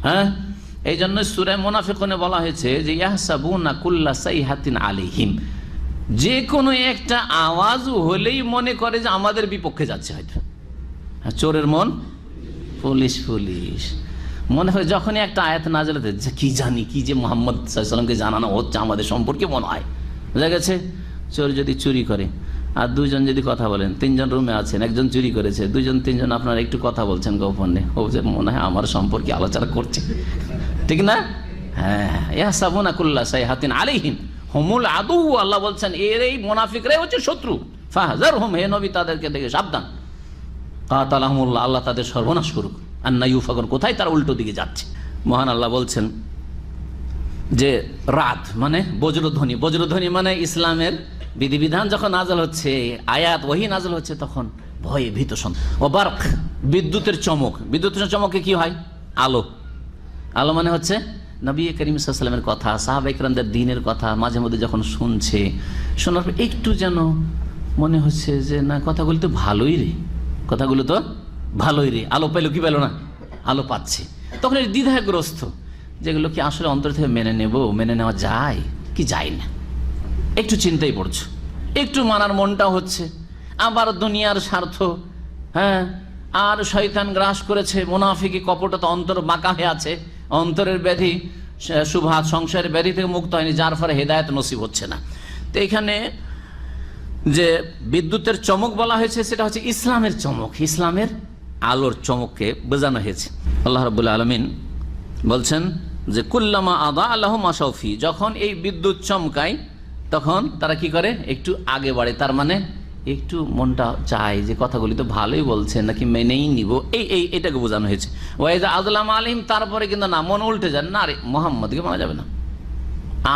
হ্যাঁ, এই জন্য সূরা মুনাফিকুনে বলা হয়েছে যে ইয়াহসাবুনা কুল্লা সাইহাতিন আলাইহিম, যে কোনো একটা আওয়াজ হলেই মনে করে যে আমাদের বিপক্ষে যাচ্ছে। হয়তো চোরের মন পুলিশ পুলিশ মনে হয়, যখনই একটা আয়াত নাযিল হচ্ছে কি জানি কি যে মুহাম্মদ সাল্লাল্লাহু আলাইহি ওয়াসাল্লামকে জানানো হচ্ছে আমাদের সম্পর্কে মনে হয়। বুঝা গেছে? চোর যদি চুরি করে আর দুইজন যদি কথা বলেন, তিনজন রুমে আছেন, একজন চুরি করেছে, দুইজন তিনজন আপনারা একটু কথা বলছেন গোপনে, ও যে মনে হয় আমার সম্পর্কে আলোচনা করছে, ঠিক না? হ্যাঁ, ইয়াহসাবুনা কুল্লা সাইহাতিন আলাইহিম হুমুল আদু, আল্লাহ বলছেন এর এই মুনাফিকরাই হচ্ছে শত্রু। ফাহজারহুম, হে নবী তাদেরকে দেখে সাবধান। কাতালাহুমুল্লাহ, আল্লাহ তাদের সর্বনাশ করুক। আন্না ইউফাকুন, কোথায় তারা উল্টো দিকে যাচ্ছে। মহান আল্লাহ বলছেন যে রাত মানে বজ্রধ্বনি, বজ্রধ্বনি মানে ইসলামের বিধিবিধান যখন নাজল হচ্ছে, আয়াত ওহী নাজল হচ্ছে, তখন ভয়ে ভীত সন্ত্রস্ত। ও বারক, বিদ্যুতের চমক, বিদ্যুতের চমকে কি হয়? আলো। আলো মানে হচ্ছে নবী করিম সাল্লাল্লাহু আলাইহি ওয়াসাল্লামের কথা, সাহাবায়ে কেরামদের দ্বীনের কথা মাঝে মধ্যে যখন শুনছে, শোনার পর একটু যেন মনে হচ্ছে যে না, কথাগুলো তো ভালোই রে, কথাগুলো তো ভালোই রে, আলো পেল কি পেল না, আলো পাচ্ছে, তখন এর দ্বিধাগ্রস্ত, যেগুলো কি আসলে অন্তর থেকে মেনে নেব, মেনে নেওয়া যায় কি যায় না, একটু চিন্তায় পড়ছো, একটু মানার মনটাও হচ্ছে, আবার দুনিয়ার স্বার্থ, হ্যাঁ, আর শয়তান গ্রাস করেছে, মুনাফিকি কপটতা অন্তর বাঁকা হয়ে আছে, অন্তরের ব্যাধি, শুবহাত সংশয়ের ব্যাধি থেকে মুক্ত হয়নি, যার ফলে হেদায়েত নসিব হচ্ছে না। তো এখানে যে বিদ্যুতের চমক বলা হয়েছে সেটা হচ্ছে ইসলামের চমক, ইসলামের আলোর চমককে বোঝানো হয়েছে। আল্লাহ রাব্বুল আলামিন বলছেন যে কুল্লামা আদা আল্লাহু মাশাউফি, যখন এই বিদ্যুৎ চমকায় তখন তারা কি করে? একটু আগে বাড়ে, তার মানে একটু মনটা চায় যে কথাগুলি তো ভালোই বলছেন, নাকি মেনেই নিব, এটাকে বোঝানো হয়েছে। ওয়াইজা আযলাম আলাইহিম, তারপরে কিন্তু না, মন উল্টে যান, না রে মুহাম্মদকে মানা যাবে না।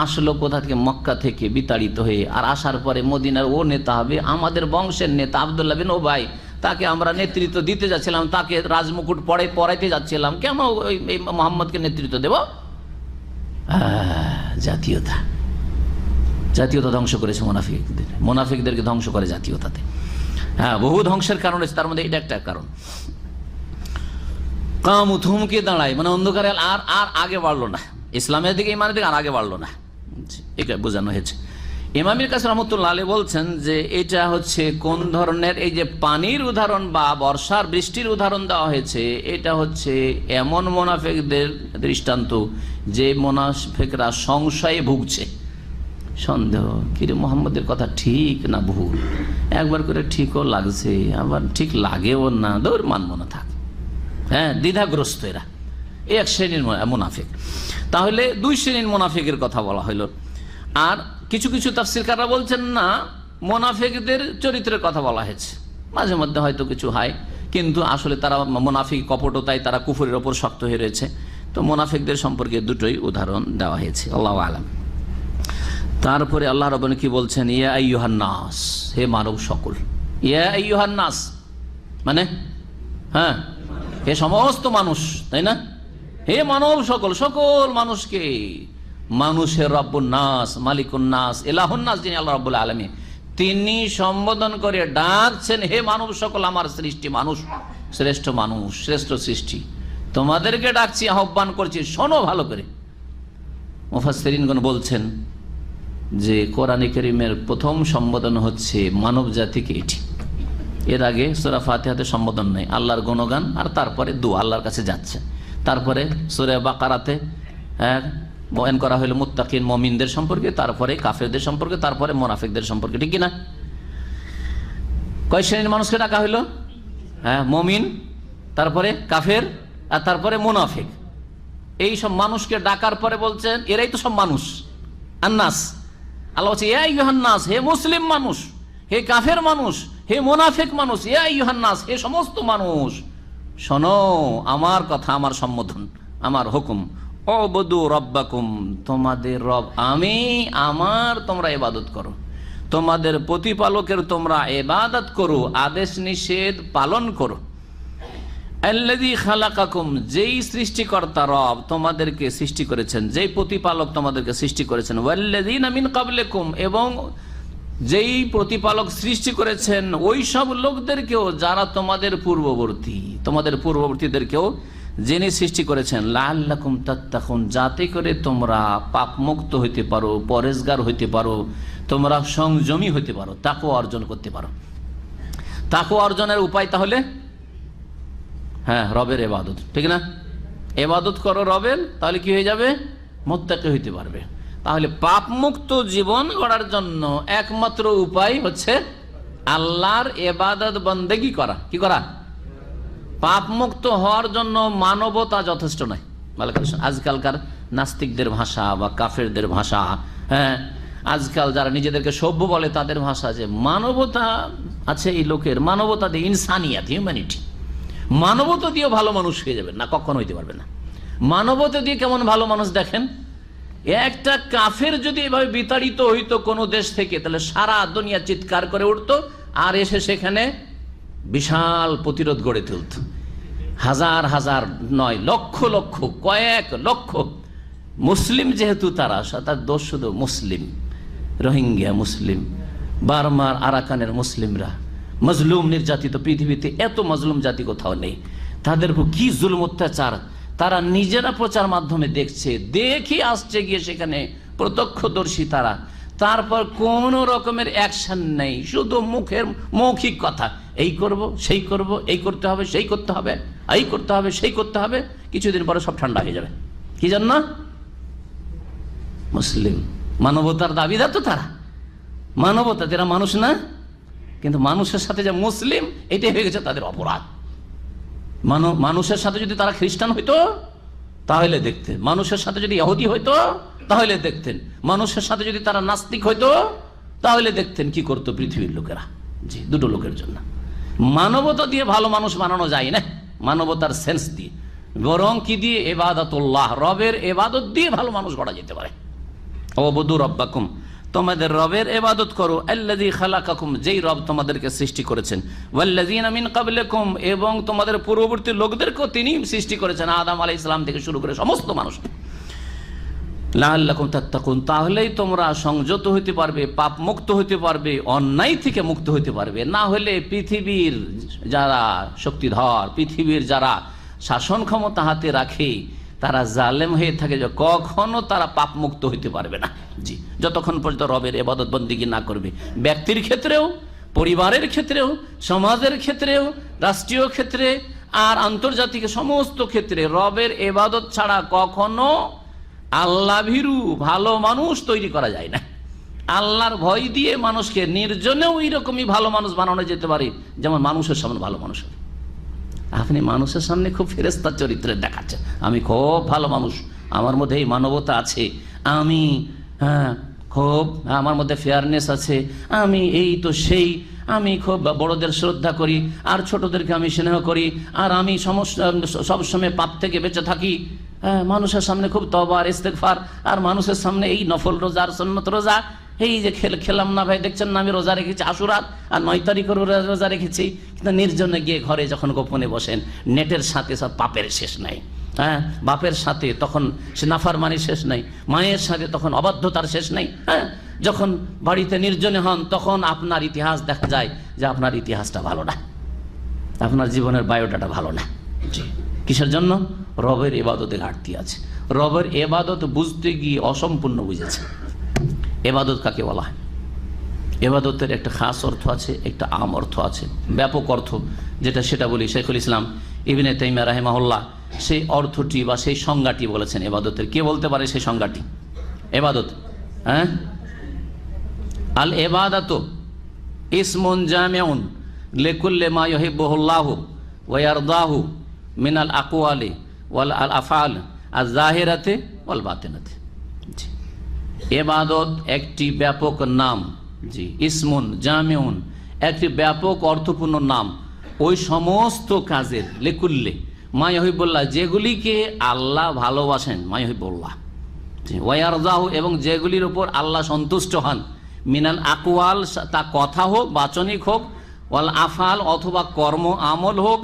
আসলো কোথা থেকে? মক্কা থেকে বিতাড়িত হয়ে, আর আসার পরে মদিনার ও নেতা হবে, আমাদের বংশের নেতা আব্দুল্লাহ বিন উবাই, তাকে আমরা নেতৃত্ব দিতে যাচ্ছিলাম, তাকে রাজমুকুট পরাইতে যাচ্ছিলাম, কেন এই মুহাম্মদকে নেতৃত্ব দেব? জাতীয়তা, জাতীয়তা ধ্বংস করেছে মুনাফিকদের, মুনাফিকদেরকে ধ্বংস করে জাতীয়তাতে। হ্যাঁ, বহু ধ্বংসের কারণ আছে, তার মধ্যে এটা একটা কারণ। কামু, থমকে দাঁড়ায়, মানে অন্ধকারে আর আগে বাড়লো না, ইসলামের দিকে ইমানের দিকে আর আগে বাড়লো না, এটা বোঝানো হয়েছে। ইমামের কাছে রহমতুল্লাহ আলাইহি বলছেন যে এটা হচ্ছে কোন ধরনের, এই যে পানির উদাহরণ বা বর্ষার বৃষ্টির উদাহরণ দেওয়া হয়েছে, এটা হচ্ছে এমন মুনাফিকদের দৃষ্টান্ত যে মুনাফিকরা সংশয়ে ভুগছে, সন্দেহ, কিরে মুহাম্মদের কথা ঠিক না ভুল, একবার করে ঠিকও লাগছে, আবার ঠিক লাগেও না, দৌড় মানবো না, থাক। হ্যাঁ, দ্বিধাগ্রস্ত এরা, এক শ্রেণীর মুনাফিক। তাহলে দুই শ্রেণীর মুনাফিকের কথা বলা হলো। আর কিছু কিছু তাফসীরকাররা বলছেন না, মুনাফিকদের চরিত্রের কথা বলা হয়েছে, মাঝে মধ্যে হয়তো কিছু হয়, কিন্তু আসলে তারা মুনাফিক কপটতায় তারা কুফরের ওপর শক্ত হয়ে রয়েছে। তো মুনাফিকদের সম্পর্কে দুটোই উদাহরণ দেওয়া হয়েছে, আল্লাহু আলাম। তারপরে আল্লাহ রাব্বুল কি বলছেন? ইয়া আইয়ুহান নাস, হে মানব সকল। ইয়া আইয়ুহান নাস মানে হ্যাঁ, হে সমস্ত মানুষ, তাই না? হে মানব সকল, সকল মানুষকে, মানুষের রব্বুন নাস, মালিকুন নাস, ইলাহুন নাস, যিনি আল্লাহ রাব্বুল আলামিন, তিনি সম্বোধন করে ডাকছেন, হে মানব সকল, আমার সৃষ্টি মানুষ, শ্রেষ্ঠ মানুষ, শ্রেষ্ঠ সৃষ্টি, তোমাদেরকে ডাকছি, আহ্বান করছি, শোনো ভালো করে। মুফাসসিরিনগণ বলছেন যে কোরআনে কারীমের প্রথম সম্বোধন হচ্ছে মানব জাতিকে এটি, এর আগে সূরা ফাতিহাতে সম্বোধন নেই, আল্লাহর গুণগান, আর তারপরে দোয়া আল্লাহর কাছে যাচ্ছে। তারপরে সূরা বাকারাতে বয়ান করা হলো মুত্তাকিন মুমিনদের সম্পর্কে, তারপরে কাফেরদের সম্পর্কে, তারপরে মুনাফিকদের সম্পর্কে, ঠিক কিনা? কয় শ্রেণীর মানুষকে ডাকা হইল? হ্যাঁ, মুমিন, তারপরে কাফের, আর তারপরে মুনাফিক। এই সব মানুষকে ডাকার পরে বলছেন এরাই তো সব মানুষ, আন্নাস। আল্লাহ বলছে ইয়া আইয়ুহান নাস, হে মুসলিম মানুষ, হে কাফের মানুষ, হে মুনাফিক মানুষ, ইয়া আইয়ুহান নাস, হে সমস্ত মানুষ, শোনো আমার কথা, আমার সম্বোধন, আমার হুকুম। উবুদু রাব্বাকুম, তোমাদের রব আমি, আমার তোমরা ইবাদত করো, তোমাদের প্রতিপালকের তোমরা ইবাদত করো, আদেশ নিষেধ পালন করো। আল্লাযী খালাকাকুম, যেই সৃষ্টিকর্তা রব তোমাদেরকে সৃষ্টি করেছেন, যেই প্রতিপালক তোমাদেরকে সৃষ্টি করেছেন, ওয়াল্লাযীনা মিন ক্বাবলিকুম, এবং যেই প্রতিপালক সৃষ্টি করেছেন ওই সব লোকদেরকেও যারা তোমাদের পূর্ববর্তী, তোমাদের পূর্ববর্তীদেরকেও যিনি সৃষ্টি করেছেন, লাআল্লাকুম তাত্তাকুন, যাতে করে তোমরা পাপমুক্ত হইতে পারো, পরেজগার হইতে পারো, তোমরা সংযমী হইতে পারো, তাকওয়া অর্জন করতে পারো। তাকওয়া অর্জনের উপায় তাহলে হ্যাঁ রবের ইবাদত, ঠিক না? ইবাদত করো রবের, তাহলে কি হয়ে যাবে? মুত্তাকি হইতে পারবে। তাহলে পাপ মুক্ত জীবন গড়ার জন্য একমাত্র উপায় হচ্ছে আল্লাহর ইবাদত বন্দেগী করা। কি করা? পাপ মুক্ত হওয়ার জন্য মানবতা যথেষ্ট নয়। আজকালকার নাস্তিকদের ভাষা বা কাফেরদের ভাষা, হ্যাঁ আজকাল যারা নিজেদেরকে সভ্য বলে তাদের ভাষা, যে মানবতা আছে এই লোকের, মানবতা দিয়ে, ইনসানিয়াত, হিউম্যানিটি, মানবতা দিয়ে ভালো মানুষ হয়ে যাবেন না, কখনো হইতে পারবে না। মানবতা দিয়ে কেমন ভালো মানুষ দেখেন, একটা কাফের যদি এভাবে বিতাড়িত হইতো কোনো দেশ থেকে, তাহলে সারা দুনিয়া চিৎকার করে উঠতো, আর এসে সেখানে বিশাল প্রতিরোধ গড়ে তুলত। হাজার হাজার নয়, লক্ষ লক্ষ, কয়েক লক্ষ মুসলিম, যেহেতু তারা, তার দোষ শুধু মুসলিম, রোহিঙ্গা মুসলিম, বার্মার আরাকানের মুসলিমরা মজলুম, নির্যাতিত, পৃথিবীতে এত মজলুম জাতি কোথাও নেই। তাদের উপর কি জুলুম অত্যাচার তারা নিজেরা প্রচার মাধ্যমে দেখছে, দেখে আসছে গিয়ে সেখানে প্রত্যক্ষদর্শী তারা। তারপর কোন রকমের অ্যাকশন নেই, শুধু মুখের মৌখিক কথা, এই করব, সেই করব, এই করতে হবে, সেই করতে হবে, এই করতে হবে, সেই করতে হবে। কিছুদিন পরে সব ঠান্ডা হয়ে যাবে। কি জন্য? মুসলিম, মানবতার দাবিদার তো তারা, মানবতা, যারা মানুষ না, কিন্তু মানুষের সাথে যে মুসলিম, এটাই হয়ে গেছে তাদের অপরাধ। মানুষের সাথে যদি তারা খ্রিস্টান হইতো তাহলে দেখতেন, মানুষের সাথে যদি ইহুদি হইতো তাহলে দেখতেন, মানুষের সাথে যদি তারা নাস্তিক হইতো তাহলে দেখতেন কি করতো পৃথিবীর লোকেরা। জি, দুটো লোকের জন্য মানবতা দিয়ে ভালো মানুষ বানানো যায় না, মানবতার সেন্স দিয়ে, বরং কি দিয়ে? ইবাদতুল্লাহ, রবের ইবাদত দিয়ে ভালো মানুষ গড়া যেতে পারে। উবুদু রাব্বাকুম, তোমাদের রবের ইবাদত করো, আল্লাযী খালাকাকুম, যেই রব তোমাদেরকে সৃষ্টি করেছেন, ওয়াল্লাযীনা মিন ক্বাবলিকুম, এবং তোমাদের পূর্ববর্তী লোকদেরকেও তিনি সৃষ্টি করেছেন, আদম আলাইহিস সালাম থেকে শুরু করে সমস্ত মানুষ। লাআল্লাকুম তাত্তাকুন, তাহলেই তোমরা সংযত হইতে পারবে, পাপ মুক্ত হইতে পারবে, অন্যায় থেকে মুক্ত হইতে পারবে। না হলে পৃথিবীর যারা শক্তিধর, পৃথিবীর যারা শাসন ক্ষমতা হাতে রাখে, তারা জালেম হয়ে থাকে, যে কখনো তারা পাপ মুক্ত হইতে পারবে না। জি, যতক্ষণ পর্যন্ত রবের ইবাদত বন্দেগী না করবে, ব্যক্তির ক্ষেত্রেও, পরিবারের ক্ষেত্রেও, সমাজের ক্ষেত্রেও, রাষ্ট্রীয় ক্ষেত্রে আর আন্তর্জাতিক সমস্ত ক্ষেত্রে রবের ইবাদত ছাড়া কখনো আল্লাহ ভীরু ভালো মানুষ তৈরি করা যায় না। আল্লাহর ভয় দিয়ে মানুষকে নির্জনেও এইরকমই ভালো মানুষ বানানো যেতে পারে, যেমন মানুষের সামনে ভালো মানুষ হবে। আপনি মানুষের সামনে খুব ফেরেশতা চরিত্রের দেখাচ্ছেন, আমি খুব ভালো মানুষ, আমার মধ্যে এই মানবতা আছে, আমি খুব, আমার মধ্যে ফেয়ারনেস আছে, আমি এই তো সেই, আমি খুব বড়দের শ্রদ্ধা করি আর ছোটদেরকে আমি স্নেহ করি, আর আমি সবসময় পাপ থেকে বেঁচে থাকি, মানুষের সামনে খুব তওবা আর ইস্তেগফার, আর মানুষের সামনে এই নফল রোজা আর সুন্নত রোজা, এই যে খেলাম না ভাই, দেখছেন না আমি রোজা রেখেছি আশুরাত আর 9 তারিখের রোজা রেখেছি। কিন্তু নির্জনে গিয়ে ঘরে যখন গোপনে বসেন, নেটের সাথে সব পাপের শেষ নাই, হ্যাঁ, বাপের সাথে তখন সে নাফরমানির শেষ নাই, মায়ের সাথে তখন অবাধ্যতার শেষ নাই, হ্যাঁ, যখন বাড়িতে নির্জনে হন তখন আপনার ইতিহাস দেখা যায় যে আপনার ইতিহাসটা ভালো না, আপনার জীবনের বায়োডাটা ভালো না। কিসের জন্য? রবের ইবাদতে ঘাটতি আছে, রবের ইবাদত বুঝতে গিয়ে অসম্পূর্ণ বুঝেছে। ইবাদত কাকে বলা হয়? ইবাদতের একটা খাস অর্থ আছে, একটা আম অর্থ আছে, ব্যাপক অর্থ যেটা, সেটা বলি। শেখুল ইসলাম ইবনে তাইমিয়া রাহিমাহুল্লাহ সেই অর্থটি বা সেই সংজ্ঞাটি বলেছেন ইবাদতের। কে বলতে পারে সেই সংজ্ঞাটি? ইবাদত, হ্যাঁ, আল ইবাদাতু ইসমুন জামিউন লিকুল্লি মা ইউহিব্বুহুল্লাহু ওয়া ইয়ারদাহু মিনাল আকওয়ালি ওয়াল আফআল আয-যাহিরাতি ওয়াল বাতিনাতি। জি, ইবাদত একটি ব্যাপক নাম। জি, ইসমুন জামিউন একটি ব্যাপক অর্থপূর্ণ নাম ওই সমস্ত কাজের, লিকুল্লি মা ইউহিব্বুল্লাহ যেগুলিকে আল্লাহ ভালোবাসেন, মা ইউহিব্বুল্লাহ, ওয়া ইয়ারদাহু এবং যেগুলির উপর আল্লাহ সন্তুষ্ট হন, মিনাল আকওয়াল তা কথা হোক, বাচনিক হোক, ওয়াল আফআল অথবা কর্ম আমল হোক,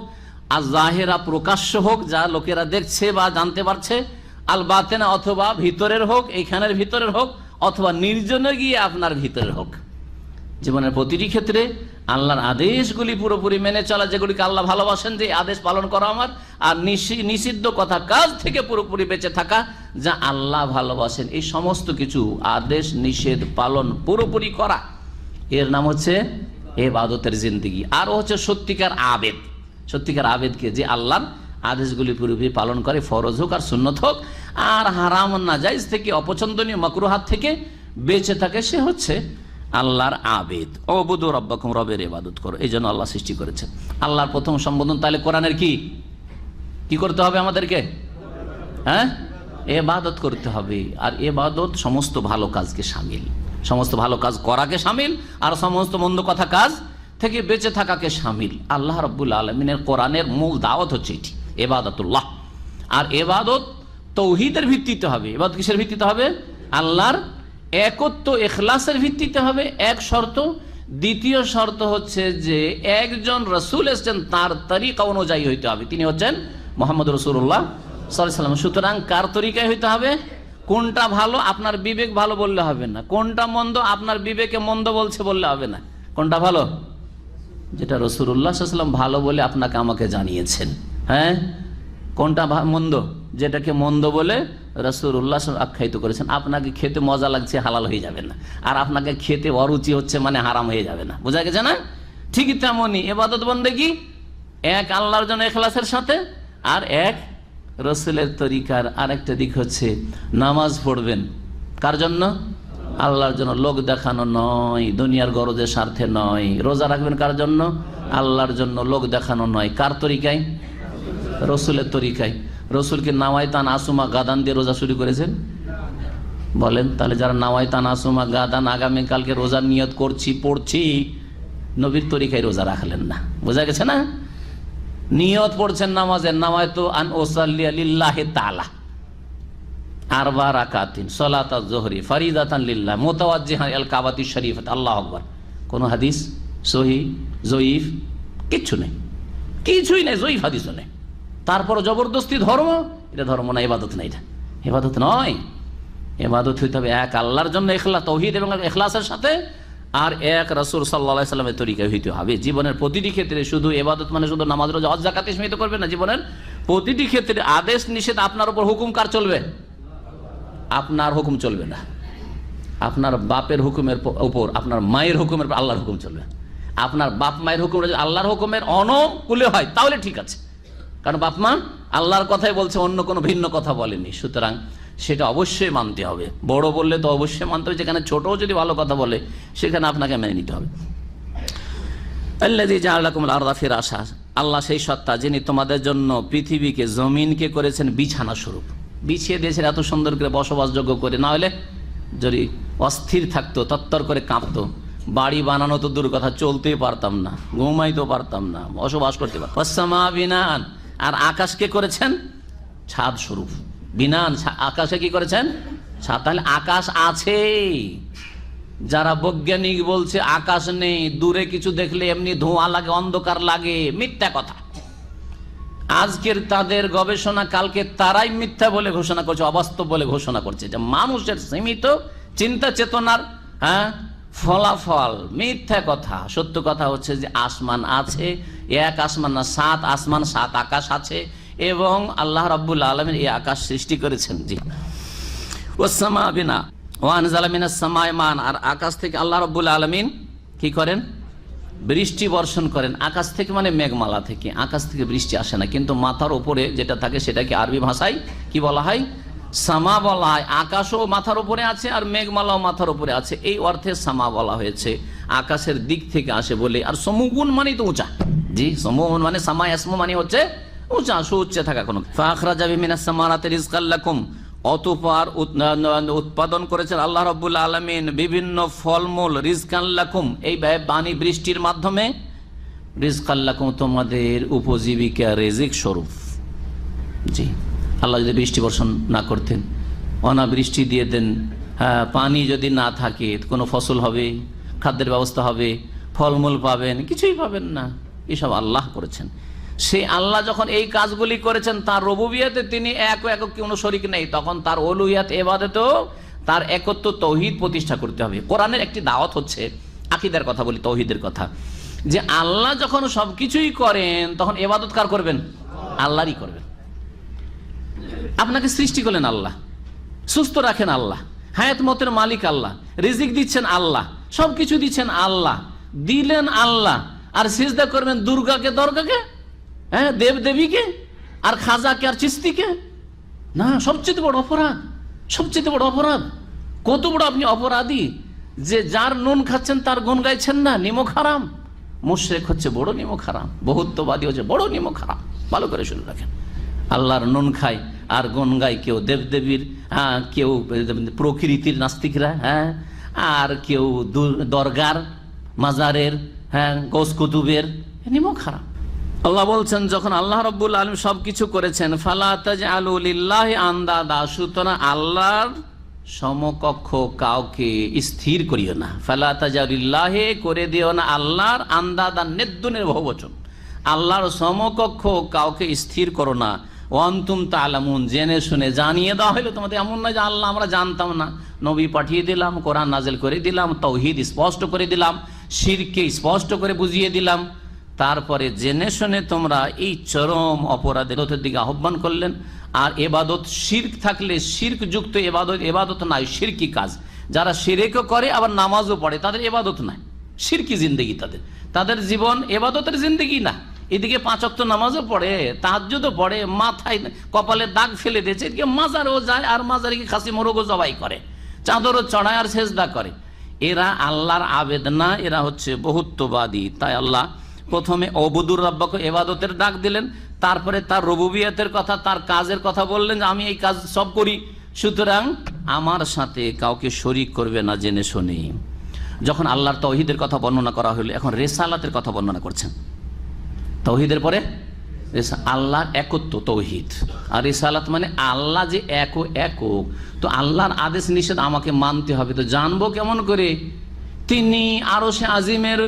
আর জাহেরা প্রকাশ্য হোক যা লোকেরা দেখছে বা জানতে পারছে, আল বাতেনা অথবা ভিতরের হোক, এইখানের ভিতরের হোক, অথবা নির্জনে গিয়ে আপনার ভিতরের হোক। জীবনের প্রতিটি ক্ষেত্রে আল্লাহর আদেশগুলি পুরোপুরি মেনে চলা, যেগুলিকে আল্লাহ ভালোবাসেন, যে আদেশ পালন করা আমার, আর নিষিদ্ধ কথা কাজ থেকে পুরোপুরি বেঁচে থাকা যা আল্লাহ ভালোবাসেন, এই সমস্ত কিছু আদেশ নিষেধ পালন পুরোপুরি করা, এর নাম হচ্ছে ইবাদতের জিন্দেগি। আরও হচ্ছে সত্যিকার আবেদ। সত্যিকার আবেদকে যে আল্লাহর আদেশগুলি পুরোপুরি পালন করে, ফরজ হোক আর সুন্নত হোক, আর হারাম নাজাইজ থেকে, অপছন্দনীয় মাকরুহাত থেকে বেঁচে থাকে, সে হচ্ছে আল্লাহর আবেদ। ওবুদু রাব্বাকুম, রবের ইবাদত করো। এই জন্য আল্লাহ সৃষ্টি করেছেন। আল্লাহর প্রথম সম্বোধন তাহলে কোরআনের কি করতে হবে আমাদেরকে? হ্যাঁ, ইবাদত করতে হবে। আর ইবাদত সমস্ত ভালো কাজকে শামিল, সমস্ত ভালো কাজ করাকে শামিল, আর সমস্ত মন্দ কথা কাজ থেকে বেঁচে থাকাকে শামিল। আল্লাহ রাব্বুল আলামিনের কোরআনের মূল দাওয়াত হচ্ছে এটি, ইবাদতুল্লাহ। আর ইবাদত তৌহিদের ভিত্তিতে হবে। ইবাদত কিসের ভিত্তিতে হবে? আল্লাহর একত্ব, ইখলাসের ভিত্তিতে হবে, এক শর্ত। দ্বিতীয় শর্ত হচ্ছে যে একজন রাসূল এসেছেন, তার তরিকা অনুযায়ী হইতে হবে। তিনি হচ্ছেন মুহাম্মদ রাসূলুল্লাহ সাল্লাল্লাহু আলাইহি ওয়াসাল্লাম। সুতরাং কার তরিকায় হইতে হবে? কোনটা ভালো আপনার বিবেক ভালো বললে হবে না, কোনটা মন্দ আপনার বিবেকে মন্দ বলছে বললে হবে না। কোনটা ভালো? যেটা রাসূলুল্লাহ সাল্লাল্লাহু আলাইহি ওয়াসাল্লাম ভালো বলে আপনাকে আমাকে জানিয়েছেন। হ্যাঁ, কোনটা মন্দ? যেটাকে মন্দ বলে রাসূলুল্লাহ আখ্যায়িত করেছেন। আপনাকে খেতে মজা লাগছে, হালাল হয়ে যাবে না, আর আপনাকে খেতে অরুচি হচ্ছে মানে হারাম হয়ে যাবে না। বোঝা গেছে না? ঠিকই তেমনই ইবাদত বন্দেগী এক আল্লাহর জন্য ইখলাসের সাথে, আর এক রাসূলের তরিকার। আরেকটা দিক হচ্ছে নামাজ পড়বেন কার জন্য? আল্লাহর জন্য, লোক দেখানো নয়, দুনিয়ার গরজের স্বার্থে নয়। রোজা রাখবেন কার জন্য? আল্লাহর জন্য, লোক দেখানো নয়। কার তরিকায়? রাসূলের তরিকায়। রাসূলকে নাওয়াইতান আসুমা গাদান দিয়ে রোজা শুরু করেছেন? বলেন তাহলে, যারা নাওয়াইতান আসুমা গাদান আগামীকালকে রোজার নিয়ত করছি, পড়ছি, নবীর তরিকায় রোজা রাখলেন না। বোঝা গেছে না? নিয়ত পড়ছেন নামাজের, নাওয়াইতু আন উসাল্লি লিল্লাহি তাআলা আরবা রাকাতিন সালাতাজ যুহরি ফরিদাতান লিল্লাহ মুতাওয়াজ্জিহান ইলাল কাবাতিশ শরীফাত। আল্লাহু আকবার। কোন হাদিস সহিহ, জয়ীফ কিচ্ছু নেই, কিছুই নেই, জয়ীফ হাদিসও নেই। তারপর জবরদস্তি ধর্ম, এটা ধর্ম না, ইবাদত না, এটা ইবাদত নয়। ইবাদত হইতে হবে এক আল্লাহর জন্য, ইখলাস, তাওহীদ এবং ইখলাসের সাথে, আর এক রাসূল সাল্লাল্লাহু আলাইহি সাল্লামের তরিকায় হইতে হবে। জীবনের প্রতিটি ক্ষেত্রে শুধু ইবাদত মানে শুধু নামাজ, রোজা, হজ, যাকাত সীমিত করবে না। জীবনের প্রতিটি ক্ষেত্রে আদেশ নিষেধ, আপনার উপর হুকুম কার চলবে? আপনার হুকুম চলবে না। আপনার বাপের হুকুমের উপর, আপনার মায়ের হুকুমের উপর আল্লাহর হুকুম চলবে। আপনার বাপ মায়ের হুকুম যদি আল্লাহর হুকুমের অনুকূলে হয় তাহলে ঠিক আছে, কারণ বাপ মা আল্লাহর কথাই বলছে, অন্য কোনো ভিন্ন কথা বলেনি। সুতরাং সেটা অবশ্যই মানতে হবে। বড় বললে তো অবশ্যই মানতে হবে, যেখানে ছোটও যদি ভালো কথা বলে সেখানে আপনাকে মেনে নিতে হবে। আল্লাযী জাআলা লাকুমুল আরদা ফিরাশা, আল্লাহ সেই সত্তা যিনি তোমাদের জন্য পৃথিবীকে, জমিনকে করেছেন বিছানা স্বরূপ, বিছিয়ে দিয়েছেন এত সুন্দর করে বসবাসযোগ্য করে। না হলে যদি অস্থির থাকতো, তত্তর করে কাঁপতো, বাড়ি বানানো তো দূর কথা, চলতেই পারতাম না, ঘুমাইতেও পারতাম না, বসবাস করতে পারতাম। ওয়াসসামা বিনান, আর আকাশকে করেছেন ছাদ স্বরূপ। বিনান, আকাশে কি করেছেন? ছাদ। তাহলে আকাশ আছে। যারা বৈজ্ঞানিক বলছে আকাশ নেই, দূরে কিছু দেখলে এমনি ধোঁয়া লাগে, অন্ধকার লাগে, মিথ্যা কথা। আজকের তাদের গবেষণা কালকে তারাই মিথ্যা বলে ঘোষণা করছে, অবাস্তব বলে ঘোষণা করছে। যে মানুষের সীমিত চিন্তা চেতনার ফলাফল, মিথ্যা কথা। সত্য কথা হচ্ছে যে আসমান আছে, এক আসমান না, 7 আসমান, 7 আকাশ আছে, এবং আল্লাহ রাব্বুল আলামিন এই আকাশ সৃষ্টি করেছেন। জি, ওয়াসসামা বিনা ওয়া আনজালা মিনাস সামাই মান, আর আকাশ থেকে আল্লাহ রাব্বুল আলামিন কি করেন? বৃষ্টি বর্ষণ করেন আকাশ থেকে, মানে মেঘমালা থেকে। আকাশ থেকে বৃষ্টি আসে না, কিন্তু মাথার উপরে যেটা থাকে সেটাকে আরবি ভাষায় কি বলা হয়? সামা বলা হয়। আকাশও মাথার উপরে আছে আর মেঘমালাও মাথার উপরে আছে, এই অর্থে সামা বলা হয়েছে। আকাশের দিক থেকে আসে বলে। আর সমুগুন মানে তো উঁচা। জি, সমুগুন মানে সামা ইসমু মানে হচ্ছে উঁচা, সুউচ্চে থাকা কোনো। ফাখরাজা মিনাস সামারাতি রিজকাল লাকুম, অতঃপর উৎপাদন করেছেন আল্লাহ রাব্বুল আলামিন বিভিন্ন ফলমূল, রিজকাল লাকুম এই বাণী বৃষ্টির মাধ্যমে, রিজকাল লাকুম তোমাদের উপজীবিকা, রিজিক স্বরূপ। জি, আল্লাহ যদি বৃষ্টি বর্ষণ না করতেন, অনাবৃষ্টি দিয়ে দেন, পানি যদি না থাকে, কোনো ফসল হবে, খাদ্যের ব্যবস্থা হবে, ফলমূল পাবেন, কিছুই পাবেন না। এসব আল্লাহ করেছেন। সেই আল্লাহ যখন এই কাজগুলি করেছেন, তার রুবুবিয়াতে তিনি এক কোনো শরিক নেই, তখন তার উলুহিয়াত ইবাদতেও তার একত্ব তৌহিদ প্রতিষ্ঠা করতে হবে। কোরআনের একটি দাওয়াত হচ্ছে, আকীদার কথা বলি, তৌহিদের কথা, যে আল্লাহ যখন সবকিছুই করেন তখন ইবাদত কার করবেন? আল্লাহরই করবেন। আপনাকে সৃষ্টি করলেন আল্লাহ, সুস্থ রাখেন আল্লাহ, হায়াত মতের মালিক আল্লাহ, রিজিক দিচ্ছেন আল্লাহ, সবকিছু দিচ্ছেন আল্লাহ, দিলেন আল্লাহ, আর সিজদা করবেন দুর্গাকে, দরগাকে, হ্যাঁ, দেব দেবীকে, আর খাজাকে, আর চিস্তিকে? না, সবচেয়ে বড় অপরাধ, সবচেয়ে বড় অপরাধ। কত বড় আপনি অপরাধী যে যার নুন খাচ্ছেন তার গুণ গাইছেন না, নিমক হারাম। মুশরিক হচ্ছে বড় নিমক হারাম, বহুত্ববাদী হচ্ছে বড় নিমক হারাম। ভালো করে শুনে রাখেন, আল্লাহর নুন খায় আর গুণ গায় কেউ দেবদেবীর, কেউ প্রকৃতির নাস্তিকরা, হ্যাঁ, আর কেউ দরগার, মাজারের, হ্যাঁ, গোস কুতুবের, নিমক হারাম। আল্লাহ বলছেন যখন আল্লাহ রাব্বুল আলামিন সবকিছু করেছেন, ফালা তাজআলু লিল্লাহি আনদাদা, সুতরাং আল্লাহর সমকক্ষ কাউকে স্থির করিও না। ফালা তাজআলু লিল্লাহি, করে দিও না আল্লাহর, আনদাদা নেদ্দুনের বহুবচন, আল্লাহর সমকক্ষ কাউকে স্থির করো না। ওয়ান্তুম তা'লামুন, জেনে শুনে জানিয়ে দেওয়া হলো তোমাদের। এমন না যে আল্লাহ আমরা জানতাম না, নবী পাঠিয়ে দিলাম, কোরআন নাজিল করে দিলাম, তাওহীদ স্পষ্ট করে দিলাম, শিরকে স্পষ্ট করে বুঝিয়ে দিলাম, তারপরে জেনে শুনে তোমরা এই চরম অপরাধের দিকে আহ্বান করলেন। আর এবাদত শিরক থাকলে, শিরক যুক্ত এবাদত, এবাদত নাই, শিরকি কাজ। যারা শিরকও করে আবার নামাজও পড়ে, তাদের এবাদত নাই, শিরকি জিন্দেগি তাদের, তাদের জীবন এবাদতের জিন্দেগি না। এদিকে 5 ওয়াক্ত নামাজও পড়ে, তাহাজ্জুদও পড়ে, মাথায় কপালে দাগ ফেলে দিয়েছে, এদিকে মাজারও যায়, আর মাজারে কি খাসি মোরগও জবাই করে, চাদরও চড়ায়, আর সেজদা করে। এরা আল্লাহর আবেদ না, এরা হচ্ছে বহুত্ববাদী। তাই আল্লাহ প্রথমে অবুদুর রাব্বাকে ইবাদতের ডাক দিলেন, তারপরে তার রুবুবিয়তের কথা, তার কাজের কথা বললেন যে আমি এই কাজ সব করি, সুতরাং আমার সাথে কাউকে শরীক করবে না জেনে শুনে। যখন আল্লাহর তাওহীদের কথা বর্ণনা করা হলো, এখন রিসালাতের কথা বর্ণনা করছেন। তাওহীদের পরে আল্লাহর একত্ব তৌহিদ, আর রিসালাত মানে আল্লাহ যে একক। তো আল্লাহর আদেশ নিষেধ আমাকে মানতে হবে, তো জানবো কেমন করে? তিনি আরশে আজিমের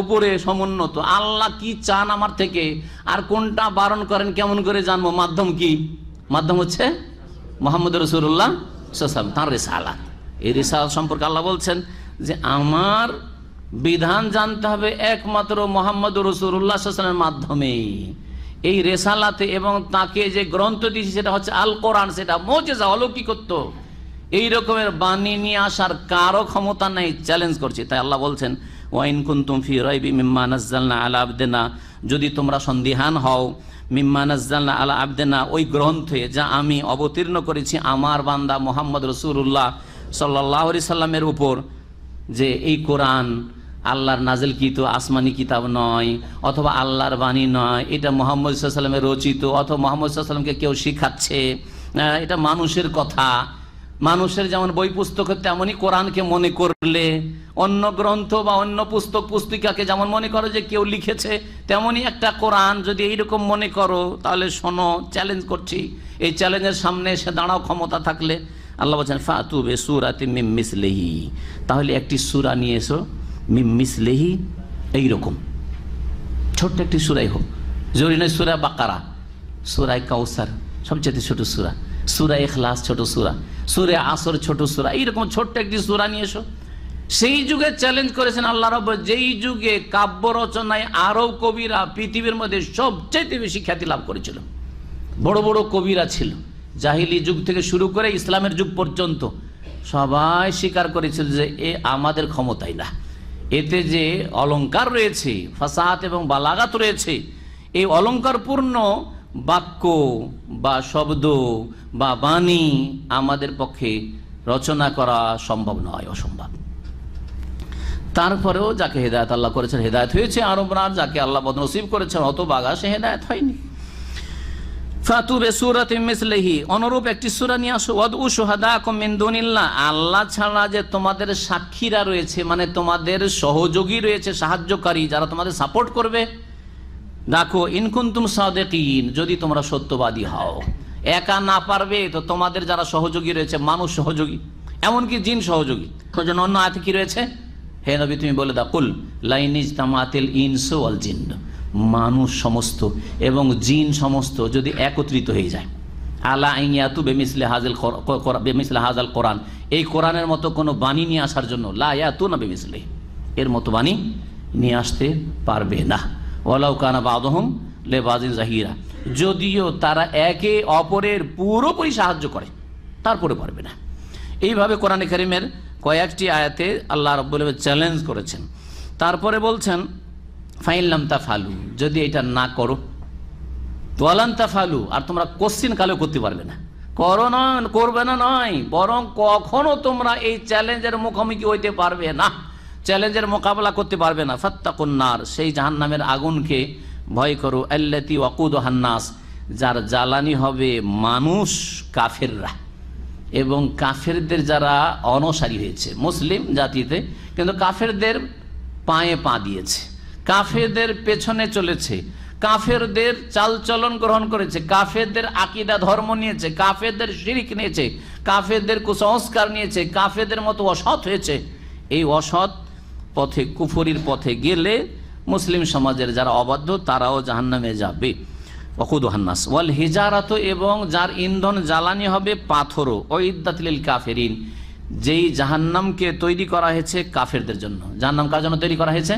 উপরে সমুন্নত, আল্লাহ কি চান আমার থেকে আর কোনটা বারণ করেন কেমন করে জানবো? মাধ্যম কি? মাধ্যম হচ্ছে মুহাম্মদ রাসূলুল্লাহ সাল্লাল্লাহু আলাইহি ওয়াসাল্লাম, তার রিসালাত। এই রিসালাত সম্পর্কে আল্লাহ বলছেন যে আমার বিধান জানতে হবে একমাত্র মুহাম্মদ রাসূলুল্লাহ সাল্লাল্লাহু আলাইহি ওয়াসাল্লামের মাধ্যমে। এই রিসালাতে এবং তাকে যে গ্রন্থ দিয়েছে সেটা হচ্ছে আল কোরআন, সেটা মুজিজা, অলৌকিকত্ব। এই রকমের বাণী নিয়ে আসার কারো ক্ষমতা নেই, চ্যালেঞ্জ করছি। তাই আল্লাহ বলছেন ওয়াইন কুনতুম ফি রাইবি মিম্মা নাযালনা আলা আবদিনা, যদি তোমরা সন্দিহান হও, মিম্মা নাযালনা আলা আবদিনা, ওই গ্রন্থে যা আমি অবতীর্ণ করেছি আমার বান্দা মুহাম্মদ রাসূলুল্লাহ সাল্লাল্লাহু আলাইহি সাল্লামের উপর, যে এই কোরআন আল্লাহর নাজিলকৃত আসমানি কিতাব নয়, অথবা আল্লাহর বাণী নয়, এটা মুহাম্মদ সাল্লাল্লাহু আলাইহি সাল্লামের রচিত, অথবা মুহাম্মদ সাল্লাল্লাহু আলাইহি সাল্লামকে কেউ শিখাচ্ছে, এটা মানুষের কথা। মানুষের যেমন বই পুস্তক তেমনই কোরআনকে মনে করলে, অন্য গ্রন্থ বা অন্য পুস্তক পুস্তিকাকে যেমন মনে করো যে কেউ লিখেছে, তেমনই একটা কোরআন যদি এইরকম মনে করো, তাহলে শোনো, চ্যালেঞ্জ করছি। এই চ্যালেঞ্জের সামনে এসে দাঁড়াও ক্ষমতা থাকলে। আল্লাহ বলছেন ফাতু বে সূরাতিন মিন মিসলিহি, তাহলে একটি সূরা নিয়ে এসো, মিন মিসলিহি, এইরকম ছোট্ট একটি সূরাই হোক। জরুরি নয় সূরা বাকারা, সূরা কাউসার সবচেয়ে ছোট সূরা, সূরা ইখলাস ছোট সূরা, সূরা আসর ছোট সূরা, এইরকম ছোট্ট একটি সূরা নিয়ে এসো। সেই যুগে চ্যালেঞ্জ করেছেন আল্লাহ রাব্বুল, যেই যুগে কাব্য রচনায় আরব কবিরা পৃথিবীর মধ্যে সবচেয়ে বেশি খ্যাতি লাভ করেছিল। বড় বড় কবিরা ছিল, জাহিলি যুগ থেকে শুরু করে ইসলামের যুগ পর্যন্ত সবাই স্বীকার করেছিল যে এ আমাদের ক্ষমতায় না, এতে যে অলংকার রয়েছে, ফাসাহাত এবং বালাগাত রয়েছে, এই অলংকারপূর্ণ বাক্য বা শব্দ বা বাণী আমাদের পক্ষে রচনা করা সম্ভব নয়, অসম্ভব। তারপরেও যাকে হেদায়েত আল্লাহ করেছেন হেদায়েত হয়েছে, আর যাকে আল্লাহ বদনসিব করেছেন অত বাগা সে হেদায়েত হয়নি। ফাতু বিসূরাতিন মিসলিহি, অনুরূপ একটি সূরা নিয়ে আসো। ওয়াদউ শুহাদাকুম মিন দুনিল্লাহ, আল্লাহ ছাড়া যে তোমাদের সাক্ষীরা রয়েছে, মানে তোমাদের সহযোগী রয়েছে, সাহায্যকারী, যারা তোমাদের সাপোর্ট করবে, দেখো ইন কুনতুম সাদিকিন, যদি তোমরা সত্যবাদী হও। একা না পারবে তো তোমাদের যারা সহযোগী রয়েছে, মানুষ সহযোগী, এমনকি জিন সহযোগী। অন্য আয়াতে কি রয়েছে? হে নবী তুমি বলে দাও, কুল লাইন ইজতামাতিল ইনসু ওয়াল জিন্ন, মানুষ সমস্ত এবং জিন সমস্ত যদি একত্রিত হয়ে যায়, আলা আইয়াতু বেমিসলি হাজাল কোরআন, এই কোরআনের মতো কোনো বাণী নিয়ে আসার জন্য, লা ইয়াতুনা বেমিসলি, এর মতো বাণী নিয়ে আসতে পারবে না। ওয়ালাউ কানা বাদুহুম লিবাযিন যাহিরা, যদিও তারা একে অপরের পুরোপুরি সাহায্য করে, তারপরে পারবে না। এইভাবে কোরআনে কারীমের কয়েকটি আয়াতে আল্লাহ রাব্বুল আলামিন চ্যালেঞ্জ করেছেন। তারপরে বলছেন ফাইন লাম তাফালু, যদি এটা না করো, ওয়ালান তাফালু, আর তোমরা কোশ্চিন কালেও করতে পারবে না, করো না, করবে না নয়, বরং কখনো তোমরা এই চ্যালেঞ্জের মুখোমুখি হইতে পারবে না, চ্যালেঞ্জের মোকাবেলা করতে পারবে না। ফাত্তাকুন নার, সেই জাহান্নামের আগুনকে ভয় করো, আল্লাতী ওয়াকুদুহান নাস, যার জ্বালানি হবে মানুষ, কাফেররা এবং কাফেরদের যারা অনসারী হয়েছে মুসলিম জাতিতে, কিন্তু কাফেরদের পায়ে পা দিয়েছে, কাফেরদের পেছনে চলেছে, কাফেরদের চালচলন গ্রহণ করেছে, কাফেরদের আকীদা ধর্ম নিয়েছে, কাফেরদের শিরক নিয়েছে, কাফেরদের কুসংস্কার নিয়েছে, কাফেরদের মতো অসৎ হয়েছে। এই অসৎ পথে, কুফরির পথে গেলে মুসলিম সমাজের যারা অবাধ্য তারাও জাহান্নামে যাবে। ওয়াকুদুহান নাস ওয়াল হিজারাত, এবং যার ইন্ধন জ্বালানি হবে পাথরও, উইদ্দাত লিল কাফিরিন, যেই জাহান্নামকে তৈরি করা হয়েছে কাফেরদের জন্য। জাহান্নাম কার জন্য তৈরি করা হয়েছে?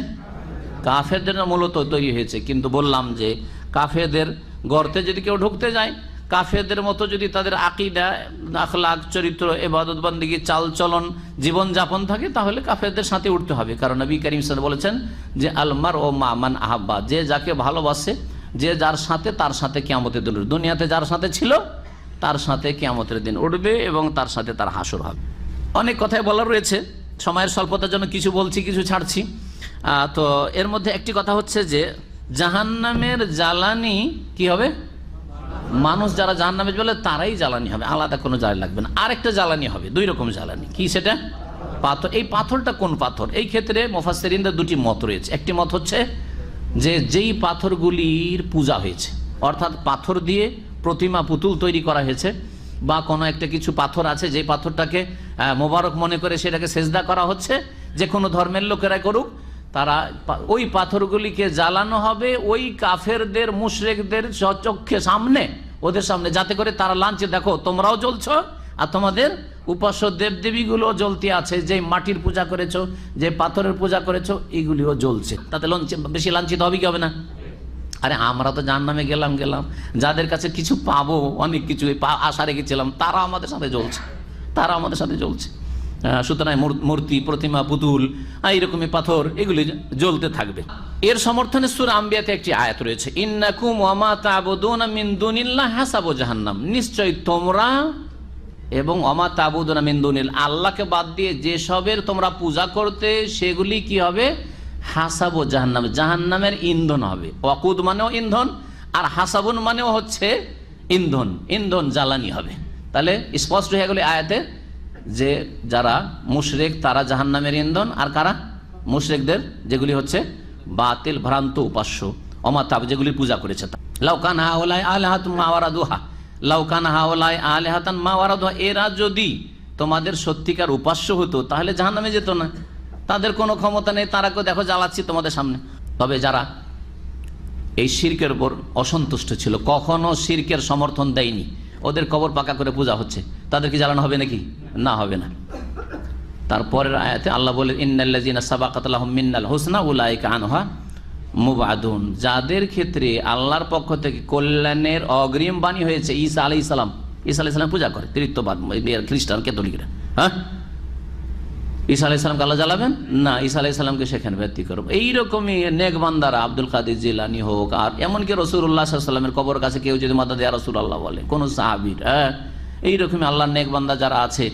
কাফেরদের জন্য মূলত তৈরি হয়েছে। কিন্তু বললাম যে কাফেরদের গর্তে যদি কেউ ঢুকতে যায়, কাফেরদের মতো যদি তাদের আকীদা, আখলাক, চরিত্র, ইবাদত বন্দেগী, চালচলন, জীবনযাপন থাকে, তাহলে কাফেরদের সাথে উঠতে হবে। কারণ নবী করিম সাল্লাল্লাহু আলাইহি ওয়াসাল্লাম বলেছেন যে আলমার ও মা মান আহাব্বা, যে যাকে ভালোবাসে, যে যার সাথে, তার সাথে কিয়ামতের দিন উঠবে। দুনিয়াতে যার সাথে ছিল তার সাথে কিয়ামতের দিন উঠবে এবং তার সাথে তার হাসর হবে। অনেক কথাই বলার রয়েছে, সময়ের স্বল্পতার জন্য কিছু বলছি, কিছু ছাড়ছি। তো এর মধ্যে একটি কথা হচ্ছে যে জাহান্নামের জ্বালানি কি হবে? মানুষ যারা জাহান্নামে জ্বলে তারাই জ্বালানি হবে, আলাদা কোনো জ্বালানি লাগবে না। আরেকটা জ্বালানি হবে, দুই রকম জ্বালানি। কি সেটা? পাথর। এই পাথরটা কোন পাথর? এই ক্ষেত্রে মুফাসসিরিনদের দুটি মত রয়েছে। একটি মত হচ্ছে যে যেই পাথরগুলির পূজা হয়েছে, অর্থাৎ পাথর দিয়ে প্রতিমা, পুতুল তৈরি করা হয়েছে, বা কোনো একটা কিছু পাথর আছে যে পাথরটাকে মোবারক মনে করে সেটাকে সেজদা করা হচ্ছে, যে কোনো ধর্মের লোকেরা করুক, তারা ওই পাথরগুলিকে জ্বালানো হবে ওই কাফেরদের, মুশরিকদের চক্ষে সামনে, ওদের সামনে, যাতে করে তারা লাঞ্ছিত, দেখো তোমরাও জ্বলছ আর তোমাদের উপাস্য দেবদেবীগুলো জ্বলতে আছে, যে মাটির পূজা করেছো, যে পাথরের পূজা করেছো, এইগুলিও জ্বলছে। তাতে বেশি লাঞ্ছিত হবে কি হবে না? আরে আমরা তো জাহান্নামে গেলাম, যাদের কাছে কিছু পাবো, অনেক কিছু আশা রেখেছিলাম, তারা আমাদের সাথে জ্বলছে, তারা আমাদের সাথে জ্বলছে। সুতরাং মূর্তি, প্রতিমা, পুতুল, এইরকমই পাথর, এগুলি জ্বলতে থাকবে। এর সমর্থনে সূরা আম্বিয়াতে একটি আয়াত রয়েছে, ইন্নাকুম ওয়া মা তা'বুদুনা মিন দুনিল্লাহ হাসাবু জাহান্নাম, নিশ্চয় তোমরা এবং ওমা তা'বুদুনা মিন দুনিল, আল্লাহকে বাদ দিয়ে যেসবের তোমরা পূজা করতে, সেগুলি কি হবে? হাসাবু জাহান্নাম, জাহান্নামের ইন্ধন হবে। ওয়াকুদ মানেও ইন্ধন, আর হাসাবুন মানেও হচ্ছে ইন্ধন, ইন্ধন জ্বালানি হবে। তাহলে স্পষ্ট হয়ে গেল আয়াতে যে যারা মুশরিক তারা জাহান্নামের ইন্ধন, আর কারা? মুশরিকদের যেগুলি হচ্ছে বাতিল, ভ্রান্ত উপাস্য, অমাতাব, যেগুলি পূজা করেছে। লাউকান হাওলাই আলিহাতুম মা ওয়ারাদুহা, লাউকান হাওলাই আলিহাতান মা ওয়ারাদুহা, এরা যদি তোমাদের সত্যিকার উপাস্য হতো তাহলে জাহান্নামে যেত না, তাদের কোনো ক্ষমতা নেই, তারাকে দেখো জ্বালাচ্ছি তোমাদের সামনে। তবে যারা এই শিরকের উপর অসন্তুষ্ট ছিল, কখনো শিরকের সমর্থন দেয়নি, ওদের কবর পাকা করে পূজা হচ্ছে, তাদের কি জ্বালানো হবে নাকি? না, হবে না। তারপরের আয়াতে আল্লাহ বলে, ইন্নাল্লাযীনা সাবাকাত লাহুম মিন্নাল হুসনা উলাইকা আনহা মুবআদুন, যাদের ক্ষেত্রে আল্লাহর পক্ষ থেকে কল্যাণের অগ্রিম বাণী হয়েছে। ঈসা আলাইহিস সালাম, ঈসা আলাইহিস সালাম পূজা করে, ত্রিত্ববাদ, খ্রিস্টান, ক্যাথলিকরা, হ্যাঁ, ঈসা আলাইহিস সালামকে আল্লাহ জ্বালাবেন না, ঈসা আলাইহিস সালামকে সেখানে ব্যক্তি করব। এইরকমই নেক বান্দারা, আব্দুল কাদের জিলানী হোক, আর এমনকি রাসূলুল্লাহ সাল্লাল্লাহু আলাইহি ওয়াসাল্লামের কবর কাছে কেউ যদি মাদদ ইয়া রাসূলুল্লাহ বলে, কোন সাহাবীর, এইরকমই আল্লাহর নেক বান্দা যারা আছে,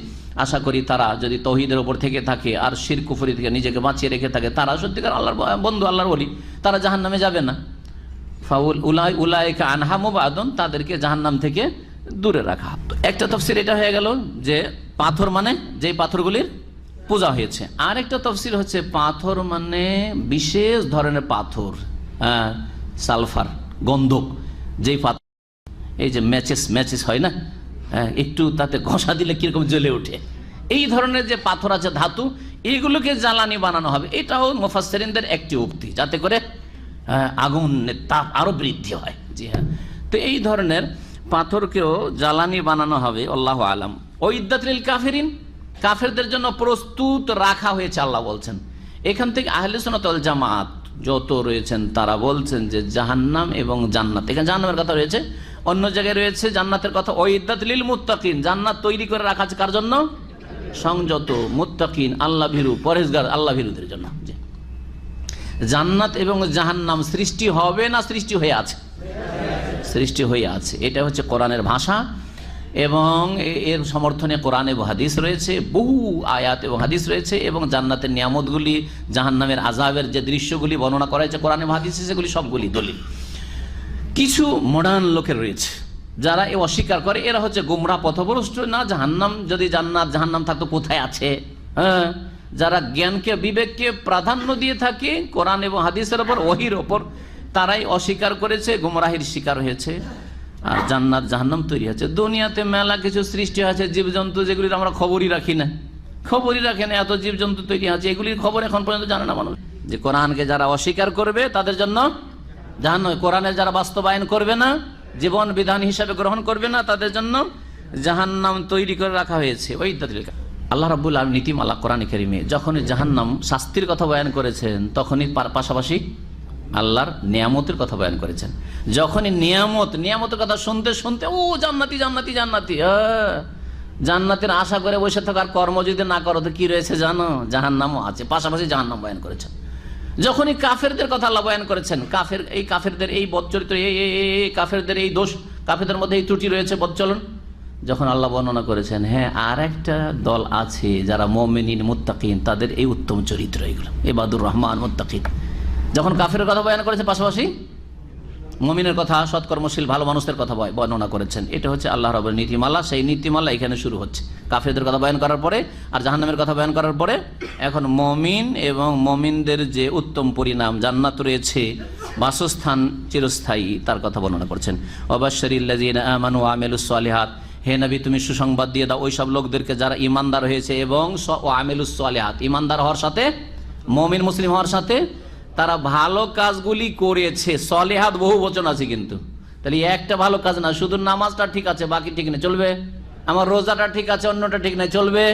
আশা করি তারা যদি তৌহিদের উপর থেকে থাকে আর শিরক কুফরি থেকে নিজেকে বাঁচিয়ে রেখে থাকে, তারা সত্যিকার আল্লাহর বন্ধু, আল্লাহর ওলি, তারা জাহান্নামে যাবে না। ফাউল উলাইকা আনহা মুবাদুন, তাদেরকে জাহান্নাম থেকে দূরে রাখা। একটা তাফসীর এটা হয়ে গেল যে পাথর মানে যেই পাথরগুলির পূজা হয়েছে। আর একটা তাফসীর হচ্ছে পাথর মানে বিশেষ ধরনের পাথর, সালফার, গন্ধক, যেই পাথর, এই যে ম্যাচেস হয় না, একটু তাতে ঘষা দিলে কিরকম জ্বলে ওঠে, এই ধরনের যে পাথর আছে, ধাতু, এইগুলোকে জ্বালানি বানানো হবে। এটাও মুফাসসিরিনদের একটি উক্তি, যাতে করে আগুনের তাপ আরো বৃদ্ধি হয়। জি হ্যাঁ, তো এই ধরনের পাথরকেও জ্বালানি বানানো হবে, আল্লাহু আলাম। ওইদ্দাত লিল কাফিরিন, কাফেরদের জন্য প্রস্তুত রাখা হয়েছে আল্লাহ বলছেন। এখান থেকে আহলে সুন্নাত ওয়াল জামাত যত রয়েছেন তারা বলছেন যে জাহান্নাম এবং জান্নাত, এখানে জাহান্নামের কথা রয়েছে, অন্য জায়গায় রয়েছে জান্নাতের কথা। ওইদ্দাত লিল মুত্তাকিন, জান্নাত তৈরি করে রাখা আছে কার জন্য? সংযত, মুত্তাকিন, আল্লাহ ভীরু, পরহেজগার, আল্লাহ ভীরুদের জন্য। জান্নাত এবং জাহান্নাম সৃষ্টি হবে না সৃষ্টি হয়ে আছে? সৃষ্টি হয়ে আছে। এটা হচ্ছে কোরআনের ভাষা এবং এর সমর্থনে কোরআন এবং হাদিস রয়েছে, বহু আয়াত এবং হাদিস রয়েছে, এবং জান্নাতের নিয়ামতগুলি, জাহান্নামের আযাবের যে দৃশ্যগুলি বর্ণনা করা হয়েছে কোরআন এবং হাদিসে, সেগুলি সবগুলি দলিল। কিছু মডার্ন লোকের রয়েছে যারা এ অস্বীকার করে, এরা হচ্ছে গুমরাহ, পথভ্রষ্ট। না, জাহান্নাম যদি জান্নাত জাহান্নাম থাকতো কোথায় আছে? যারা জ্ঞানকে, বিবেককে প্রাধান্য দিয়ে থাকে কোরআন এবং হাদিসের ওপর, ওহীর ওপর, তারাই অস্বীকার করেছে, গুমরাহির শিকার হয়েছে। আর জান্নাত জাহান্নাম তৈরি হচ্ছে। দুনিয়াতে মেলা কিছু সৃষ্টি আছে, জীবজন্তু, যেগুলির আমরা খবরই রাখি না, এত জীবজন্তু তৈরি আছে, এগুলির খবর এখন পর্যন্ত জানে না মানুষ। যে কোরআনকে যারা অস্বীকার করবে তাদের জন্য জাহান্নাম, কোরআনের যারা বাস্তবায়ন করবে না, জীবন বিধান হিসাবে গ্রহণ করবে না, তাদের জন্য জাহান্নাম তৈরি করে রাখা হয়েছে। ওই আল্লাহ রাব্বুল আলামিন নীতিমালা কোরআনে কারীমে যখনই জাহান্নাম শাস্তির কথা বয়ান করেছেন, তখনই পাশাপাশি আল্লাহর নিয়ামতের কথা বয়ান করেছেন। যখনই নিয়ামতের কথা শুনতে শুনতে ও জান্নাতি জান্নাতি জান্নাতি, জান্নাতের আশা করে বসে থাকার কর্ম যদি না করো তো কি রয়েছে জানো? জাহান্নামও আছে, পাশাপাশি জাহান্নাম বয়ান করেছেন। যখনই কাফেরদের কথা আল্লাহ বয়ান করেছেন, কাফেরদের এই বদচরিত্র, এই কাফেরদের এই দোষ, কাফেরদের মধ্যে এই ত্রুটি রয়েছে, বদচলন, যখন আল্লাহ বর্ণনা করেছেন, হ্যাঁ আর একটা দল আছে যারা মুমিনিন মুত্তাকিন, তাদের এই উত্তম চরিত্র, এগুলো ইবাদুর রহমান মুত্তাকিন, যখন কাফেরের কথা বয়ান করেছে, পাশাপাশি মুমিনের কথা, সৎকর্মশীল ভালো মানুষদের কথা বর্ণনা করেছেন। এটা হচ্ছে আল্লাহ রাব্বুল নীতিমালা। সেই নীতিমালা এখানে শুরু হচ্ছে কাফেরদের কথা বয়ান করার পরে আর জাহান্নামের কথা বয়ান করার পরে। এখন মুমিন এবং মুমিনদের যে উত্তম পরিণাম, জান্নাত রয়েছে, বাসস্থান চিরস্থায়ী, তার কথা বর্ণনা করছেন। ওয়াবাশশিরিল্লাযীনা আমানু ওয়া আমিলুস সালিহাত, হে নবী তুমি সুসংবাদ দিয়ে দাও ওই সব লোকদেরকে যারা ঈমানদার হয়েছে এবং আমিলুস সালিহাত, ঈমানদার হওয়ার সাথে, মুমিন মুসলিম হওয়ার সাথে তারা ভালো কাজগুলি করেছে। সলিহাত বহু বচন আছে, কিন্তু তাহলে একটা ভালো কাজ না, শুধু নামাজটা ঠিক আছে বাকি ঠিক নেই, চলবে? আমার রোজাটা ঠিক আছে অন্যটা ঠিক নেই, চলবে?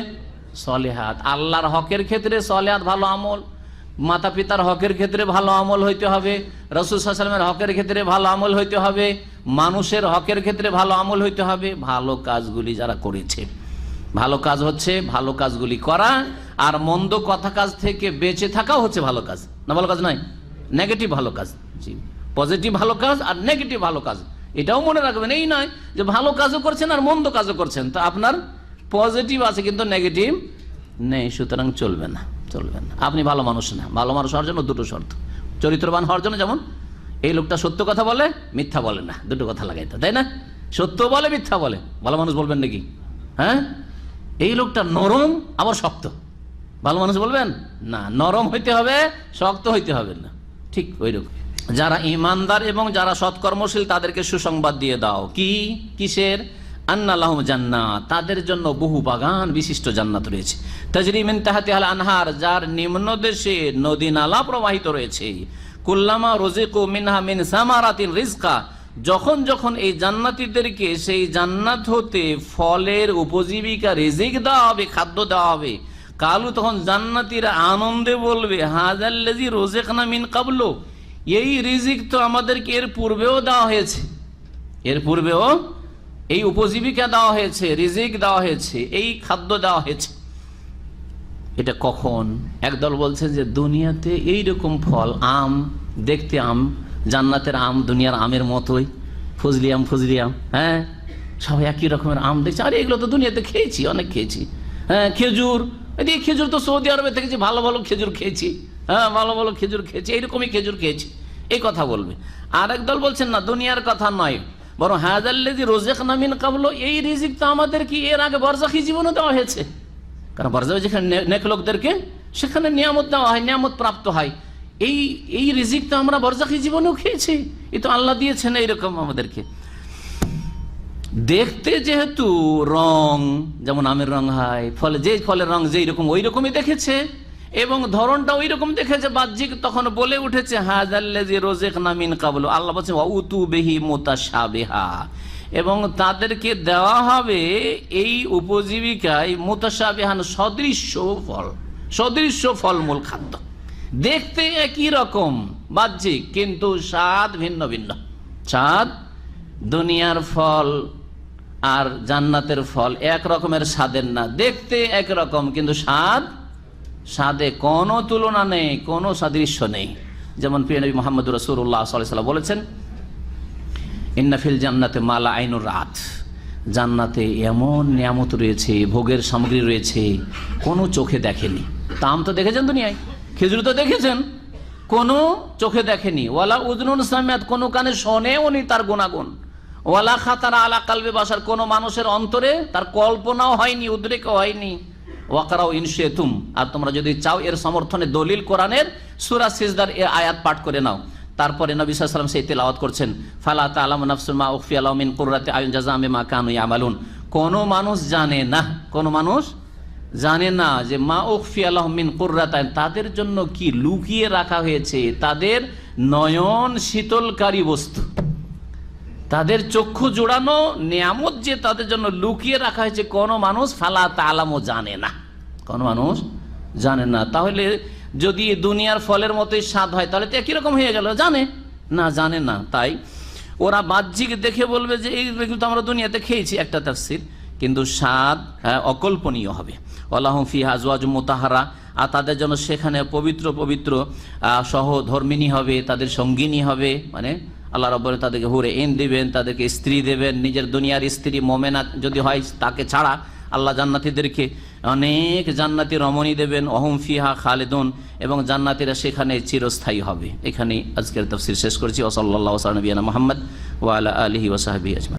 সলিহাত, আল্লাহর হকের ক্ষেত্রে সলিহাত, ভালো আমল, মাতা পিতার হকের ক্ষেত্রে ভালো আমল হইতে হবে, রাসূল সাল্লাল্লাহু আলাইহি ওয়াসাল্লামের হকের ক্ষেত্রে ভালো আমল হইতে হবে, মানুষের হকের ক্ষেত্রে ভালো আমল হইতে হবে। ভালো কাজগুলি যারা করেছে, ভালো কাজ হচ্ছে ভালো কাজগুলি করা, আর মন্দ কথা কাজ থেকে বেঁচে থাকাও হচ্ছে ভালো কাজ। না ভালো কাজ নয়, নেগেটিভ ভালো কাজ। জি, পজিটিভ ভালো কাজ আর নেগেটিভ ভালো কাজ, এটাও মনে রাখবেন। এই নয় যে ভালো কাজও করছেন আর মন্দ কাজও করছেন, তা আপনার পজিটিভ আছে কিন্তু নেগেটিভ নেই, সুতরাং চলবে না, চলবে না। আপনি ভালো মানুষ না, ভালো মানুষ হওয়ার জন্য দুটো শর্ত। চরিত্রবান হওয়ার জন্য যেমন এই লোকটা সত্য কথা বলে, মিথ্যা বলে না, দুটো কথা লাগাইতে, তাই না? সত্য বলে, মিথ্যা বলে, ভালো মানুষ বলবেন নাকি? হ্যাঁ, এই লোকটা নরম আবার শক্ত, ভালো মানুষ বলবেন না? নরম হইতে হবে, শক্ত হইতে হবে না। ঠিক ওই রকম যারা ঈমানদার এবং যারা সৎকর্মশীল তাদেরকে সুসংবাদ দিয়ে দাও। কি, কিসের? আন্না লাহুম জান্নাত, তাদের জন্য বহু বাগান বিশিষ্ট জান্নাত রয়েছে। তাজরি মিন তাহতিহাল আনহার, যার নিম্ন দেশে নদী নালা প্রবাহিত রয়েছে। কুল্লামা রুজিকু মিনহা মিন সামারাতিন রিজকা, যখন যখন এই জান্নাতীদেরকে সেই জান্নাত হতে ফলের উপজীবিকা রিজিক দেওয়া হবে, খাদ্য দেওয়া হবে, কালু, তখন জান্নাতীরা আনন্দে বলবে, হাযাল্লাযী রুজিকনা মিন ক্বাবলু, এই রিজিক তো আমাদেরকে এর পূর্বেও দেওয়া হয়েছে, এর পূর্বেও এই উপজীবিকা দেওয়া হয়েছে, রিজিক দেওয়া হয়েছে, এই খাদ্য দেওয়া হয়েছে। এটা কখন? একদল বলছে যে দুনিয়াতে এইরকম ফল, আম, দেখতে আম, জান্নাতের আম দুনিয়ার আমের মতোই, ফজলি আম, হ্যাঁ, সবাই একই রকমের আম দেখছে। আরে এগুলো তো দুনিয়াতে খেয়েছি, অনেক খেয়েছি। হ্যাঁ, খেজুর, এই খেজুর তো সৌদি আরবে দেখেছি, ভালো ভালো খেজুর খেয়েছি, হ্যাঁ, ভালো ভালো খেজুর খেয়েছি, এইরকমই খেজুর খেয়েছি, এই কথা বলবে। আর একদল বলছেন না, দুনিয়ার কথা নয়, বরং হাযাল্লাযী রুযিকনা মিন ক্বাবলু, এই রিজিক তো আমাদের কি এর আগে বরযাখী জীবনে দেওয়া হয়েছে। কারণ বরযাখী যেখানে নেক লোকদেরকে সেখানে নিয়ামত দেওয়া হয়, নিয়ামত প্রাপ্ত হয়। এই রিজিক তো আমরা বরযাখী জীবনেও খেয়েছি, এই তো আল্লাহ দিয়েছেন এইরকম আমাদেরকে। দেখতে যেহেতু রং যেমন আমের রং হয়, ফলে যে ফলের রং যেই রকম ওই রকমই দেখেছে, এবং ধরনটা ওই রকম দেখেছে বাহ্যিক, তখন বলে উঠেছে হাযাল্লাযী রুযিকনা মিন ক্বাবলু। আল্লাহ বলছেন ওয়াউতু বিহি মুতাশাবিহা, এবং তাদেরকে দেওয়া হবে এই উপজীবিকায় মুতাশাবিহান সদৃশ্য ফলমূল খাদ্য, দেখতে একই রকম বাহ্যিক, কিন্তু স্বাদ ভিন্ন ভিন্ন। স্বাদ, দুনিয়ার ফল আর জান্নাতের ফল এক রকমের স্বাদের না, দেখতে একরকম কিন্তু স্বাদে কোনো তুলনা নেই, কোনো সাদৃশ্য নেই। যেমন প্রিয় নবী মুহাম্মদ রাসূলুল্লাহ সাল্লাল্লাহু আলাইহি ওয়াসাল্লাম বলেছেন, ইন্না ফিল জান্নাতে মা লা আইনুর রাত, জান্নাতে এমন নিয়ামত রয়েছে, ভোগের সামগ্রী রয়েছে, কোনো চোখে দেখেনি। তাম তো দেখেছেন দুনিয়ায়, খেজুর তো দেখেছেন, কোনো চোখে দেখেনি। ওয়ালা উযনুন সামিআত, কোনো কানে শোনেও নি তার গুণাগুণ। ওয়ালা খাতারা আলা কালবি বাশার, কোনো মানুষের অন্তরে তার কল্পনাও হয়নি, উদ্রেকও হয়নি। ওয়াকরাউ ইন শি'তুম, আর তোমরা যদি চাও এর সমর্থনে দলিল কোরআনের সূরা সিজদার এই আয়াত পাঠ করে নাও। তারপরে নবী সাল্লাল্লাহু আলাইহি ওয়াসাল্লাম সেই তেলাওয়াত করছেন, ফালা তা'লামু নাফসুন মা উখফিয়া লাহুম মিন কুররাতি আয়ুন জাযাআম বিমা কানু ইয়ামালুন। কোনো মানুষ জানে না, কোনো মানুষ জানে না যে মা উখফিয়া লাহুম মিন কুররাতি আয়ুন, তাদের জন্য কি লুকিয়ে রাখা হয়েছে, তাদের নয়ন শীতলকারী বস্তু, তাদের চক্ষু জোড়ানো নিয়ামত যে তাদের জন্য লুকিয়ে রাখা হয়েছে, কোনো মানুষ ফালা তা'লামু জানে না, কোনো মানুষ জানে না। তাহলে যদি দুনিয়ার ফলের মতোই স্বাদ হয় তাহলে তো একই রকম হয়ে গেল, জানে না। তাই ওরা বাহ্যিক দেখে বলবে যে এই কিন্তু আমরা দুনিয়াতে খেয়েছি, একটা তাফসীর, কিন্তু স্বাদ অকল্পনীয় হবে। ওয়ালাহুম ফিহা আজওয়াজুম মুতাহহারা, আর তাদের জন্য সেখানে পবিত্র পবিত্র সহধর্মিণী হবে, তাদের সঙ্গিনী হবে, মানে আল্লাহ রাব্বুল আলামিন তাদেরকে হুরে ইন দিবেন, তাদেরকে স্ত্রী দেবেন, নিজের দুনিয়ার স্ত্রী মোমেনা যদি হয় তাকে ছাড়া আল্লাহ জান্নাতীদেরকে অনেক জান্নাতি রমণী দেবেন। ওহুম ফিহা খালিদুন, এবং জান্নাতীরা সেখানে চিরস্থায়ী হবে। এখানেই আজকের তাফসীর শেষ করছি। ওয়া সাল্লাল্লাহু আলা নবিয়িনা মুহাম্মদ ওয়া আলা আলিহি ওয়া সাহবিহি আজমাইন।